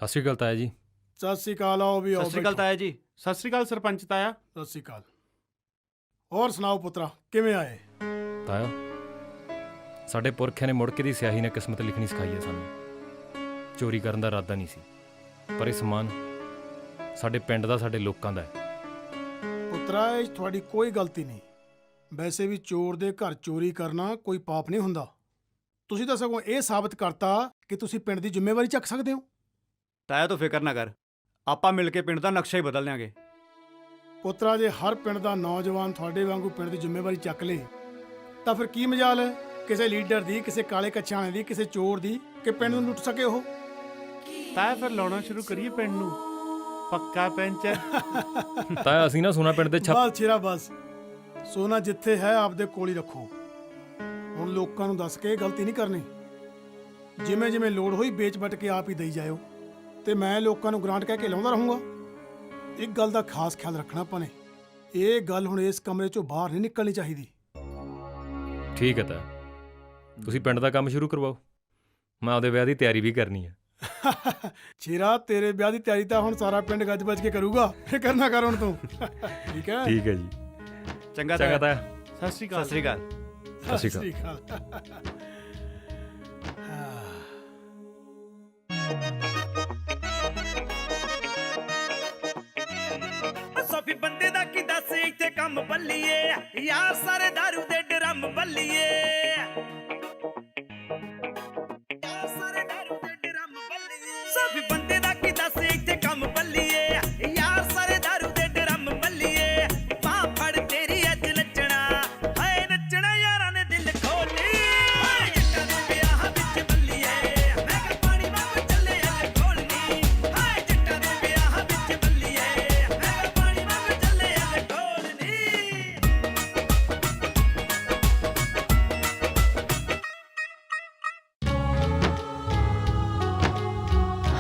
ਸਤਿ ਸ਼੍ਰੀ ਅਕਾਲ ਤਾਇਆ ਜੀ। ਸਤਿ ਸ੍ਰੀ ਅਕਾਲ। ਆਓ ਵੀ ਆਓ। ਸਤਿ ਸ਼੍ਰੀ ਅਕਾਲ ਤਾਇਆ ਜੀ। ਸਤਿ ਸ਼੍ਰੀ ਅਕਾਲ ਸਰਪੰਚ ਤਾਇਆ। ਸਤਿ ਸ੍ਰੀ ਅਕਾਲ। ਹੋਰ ਸੁਣਾਓ ਪੁੱਤਰਾ, ਕਿਵੇਂ ਆਏ? ਤਾਇਆ, ਸਾਡੇ ਪੁਰਖਿਆਂ ਨੇ ਮੁੜ ਕੇ ਦੀ ਸਿਆਹੀ ਨਾਲ ਕਿਸਮਤ ਲਿਖਣੀ ਸਿਖਾਈ ਹੈ ਸਾਨੂੰ। ਚੋਰੀ ਕਰਨ ਦਾ ਇਰਾਦਾ ਨਹੀਂ ਸੀ, ਪਰ ਇਹ ਸਮਾਨ ਸਾਡੇ ਪਿੰਡ ਦਾ, ਸਾਡੇ ਲੋਕਾਂ ਦਾ ਹੈ। ਪੁੱਤਰਾ, ਇਹ 'ਚ ਤੁਹਾਡੀ ਕੋਈ ਗਲਤੀ ਨਹੀਂ। ਵੈਸੇ ਵੀ ਚੋਰ ਦੇ ਘਰ ਚੋਰੀ ਕਰਨਾ ਕੋਈ ਪਾਪ ਨਹੀਂ ਹੁੰਦਾ। ਤੁਸੀਂ ਤਾਂ ਸਗੋਂ ਇਹ ਸਾਬਤ ਕਰਤਾ ਕਿ ਤੁਸੀਂ ਪਿੰਡ ਦੀ ਜ਼ਿੰਮੇਵਾਰੀ ਚੱਕ ਸਕਦੇ ਹੋ। ਤਾਇਆ ਤੂੰ ਫਿਕਰ ਨਾ ਕਰ, ਆਪਾਂ ਮਿਲ ਕੇ ਪਿੰਡ ਦਾ ਨਕਸ਼ਾ ਹੀ ਬਦਲ ਦਿਆਂਗੇ। ਪੁੱਤਰਾ, ਜੇ ਹਰ ਪਿੰਡ ਦਾ ਨੌਜਵਾਨ ਤੁਹਾਡੇ ਵਾਂਗੂ ਪਿੰਡ ਦੀ ਜ਼ਿੰਮੇਵਾਰੀ ਚੱਕ ਲੇ ਤਾਂ ਫਿਰ ਕੀ ਮਜਾਲ ਹੈ ਕਿਸੇ ਲੀਡਰ ਦੀ, ਕਿਸੇ ਕਾਲੇ ਕੱਛਾਂ ਦੀ, ਕਿਸੇ ਚੋਰ ਦੀ ਕਿ ਪਿੰਡ ਨੂੰ ਲੁੱਟ ਸਕੇ ਉਹ। ਤਾਇਆ ਫਿਰ ਲਾਉਣਾ ਸ਼ੁਰੂ ਕਰੀਏ ਪਿੰਡ ਨੂੰ, ਪੱਕਾ ਪੈਂਚਰ। ਤਾਇਆ, ਅਸੀਂ ਨਾ ਸੋਨਾ ਪਿੰਡ ਦੇ ਬਸ ਛੇਰਾ, ਬਸ ਸੋਨਾ ਜਿੱਥੇ ਹੈ ਆਪਦੇ ਕੋਲ ਹੀ ਰੱਖੋ। ਹੁਣ ਲੋਕਾਂ ਨੂੰ ਦੱਸ ਕੇ ਗਲਤੀ ਨਹੀਂ ਕਰਨੀ। ਜਿਵੇਂ ਜਿਵੇਂ ਲੋੜ ਹੋਈ ਵੇਚ ਵਟ ਕੇ ਆਪ ਹੀ ਦੇਈ ਜਾਇਓ, ਤੇ ਮੈਂ ਲੋਕਾਂ ਨੂੰ ਗ੍ਰਾਂਟ ਕਹਿ ਕੇ ਲਾਉਂਦਾ ਰਹੂੰਗਾ। ਇੱਕ ਗੱਲ ਦਾ ਖਾਸ ਖਿਆਲ ਰੱਖਣਾ ਆਪਾਂ ਨੇ, ਇਹ ਗੱਲ ਹੁਣ ਇਸ ਕਮਰੇ ਚੋਂ ਬਾਹਰ ਨਹੀਂ ਨਿਕਲਣੀ ਚਾਹੀਦੀ। ਠੀਕ ਹੈ ਤਾਇਆ, ਤੁਸੀਂ ਪਿੰਡ ਦਾ ਕੰਮ ਸ਼ੁਰੂ ਕਰਵਾਓ, ਮੈਂ ਆਪਦੇ ਵਿਆਹ ਦੀ ਤਿਆਰੀ ਵੀ ਕਰਨੀ ਹੈ। ਛੇਰਾ, ਤੇਰੇ ਵਿਆਹ ਦੀ ਤਿਆਰੀ ਤਾਂ ਹੁਣ ਸਾਰਾ ਪਿੰਡ ਗੱਜ ਵੱਜ ਕੇ ਕਰੂਗਾ, ਫਿਕਰ ਨਾ ਕਰ ਹੁਣ ਤੂੰ। ਠੀਕ ਹੈ? ਠੀਕ ਹੈ ਜੀ। ਚੰਗਾ ਤਾਇਆ। ਸਤਿ ਸ਼੍ਰੀ ਅਕਾਲ। ਸਤਿ ਸ਼੍ਰੀ ਅਕਾਲ। ਸਤਿ ਸ਼੍ਰੀ ਅਕਾਲ। ਸੋਫੀ ਬੰਦੇ ਦਾ ਕੀ ਦੱਸ ਇੱਥੇ ਕੰਮ ਬੱਲੀਏ, ਯਾਰ ਸਾਰੇ ਦਾਰੂ ਦੇ ਡਰਮ ਬੱਲੀਏ। ਸੋਫੀ ਬੰਦੇ ਦਾ ਕੀ ਦੱਸ ਇੱਥੇ ਕੰਮ ਬੱਲੀਏ, ਯਾਰ ਸਾਰੇ ਦਾਰੂ ਦੇ ਡਰਮ ਬੱਲੀਏ। ਬਾਹ ਫੜ ਤੇਰੀ ਅੱਜ ਨੱਚਣਾ, ਹਾਏ ਨੱਚਣਾ ਯਾਰਾਂ ਨੇ ਦਿਲ ਖੋਲੀ। ਹਾਏ ਜੱਟਾਂ ਦੇ ਵਿਆਹ ਵਿੱਚ ਬੱਲੀਏ, ਮੈਂ ਕਿਹਾ ਪਾਣੀ ਵਾਂਗ ਚੱਲੇ ਅੱਜ ਢੋਲਨੀ। ਹਾਏ ਜੱਟਾਂ ਦੇ ਵਿਆਹ ਵਿੱਚ ਬੱਲੀਏ, ਮੈਂ ਕਿਹਾ ਪਾਣੀ ਵਾਂਗ ਚੱਲੇ ਅੱਜ ਢੋਲਨੀ।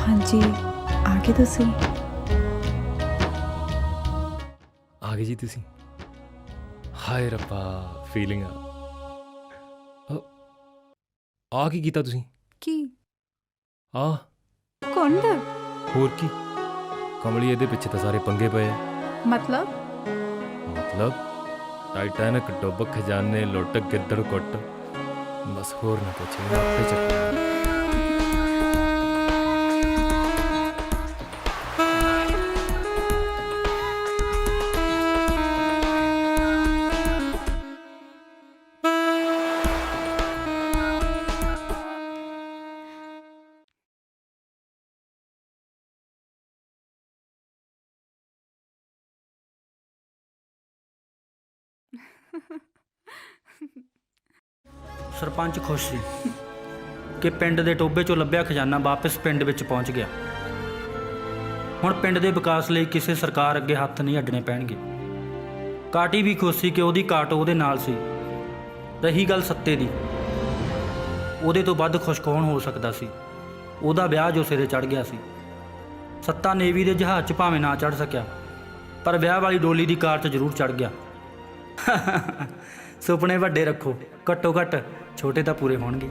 ਹਾਂਜੀ, ਆ ਗਏ ਤੁਸੀਂ? ਆ ਗਏ ਜੀ ਤੁਸੀਂ? ਹਾਏ ਰੱਬਾ, ਫੀਲਿੰਗ ਆ ਕੀ ਕੀਤਾ ਤੁਸੀਂ? ਕੀ? ਆ ਕੁੰਡ? ਹੋਰ ਕੀ, ਕਮਲੀ ਇਹਦੇ ਪਿੱਛੇ ਤਾਂ ਸਾਰੇ ਪੰਗੇ ਪਏ ਆ। ਮਤਲਬ ਟਾਈਟੈਨਿਕ ਡੁੱਬ, ਖਜ਼ਾਨੇ ਲੁੱਟ, ਗਿੱਦੜ ਕੁੱਟ, ਬਸ ਹੋਰ ਨਾ ਪੁੱਛੇ, ਆਪੇ ਚੱਕ। ਸਰਪੰਚ ਖੁਸ਼ ਸੀ ਕਿ ਪਿੰਡ ਦੇ ਟੋਭੇ 'ਚੋਂ ਲੱਭਿਆ ਖਜ਼ਾਨਾ ਵਾਪਸ ਪਿੰਡ ਵਿੱਚ ਪਹੁੰਚ ਗਿਆ। ਹੁਣ ਪਿੰਡ ਦੇ ਵਿਕਾਸ ਲਈ ਕਿਸੇ ਸਰਕਾਰ ਅੱਗੇ ਹੱਥ ਨਹੀਂ ਅੱਡਣੇ ਪੈਣਗੇ। ਕਾਟੀ ਵੀ ਖੁਸ਼ ਸੀ ਕਿ ਉਹਦੀ ਕਾਟ ਉਹਦੇ ਨਾਲ ਸੀ। ਰਹੀ ਗੱਲ ਸੱਤੇ ਦੀ, ਉਹਦੇ ਤੋਂ ਵੱਧ ਖੁਸ਼ ਕੌਣ ਹੋ ਸਕਦਾ ਸੀ। ਉਹਦਾ ਵਿਆਹ ਜੋ ਸਿਰੇ ਚੜ ਗਿਆ ਸੀ। ਸੱਤਾ ਨੇਵੀ ਦੇ ਜਹਾਜ਼ 'ਚ ਭਾਵੇਂ ਨਾ ਚੜ ਸਕਿਆ, ਪਰ ਵਿਆਹ ਵਾਲੀ ਡੋਲੀ ਦੀ ਕਾਰ 'ਚ ਜ਼ਰੂਰ ਚੜ ਗਿਆ। ਸੁਪਨੇ ਵੱਡੇ ਰੱਖੋ, ਘੱਟੋ ਘੱਟ ਛੋਟੇ ਤਾਂ ਪੂਰੇ ਹੋਣਗੇ।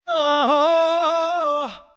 ਆਹੋ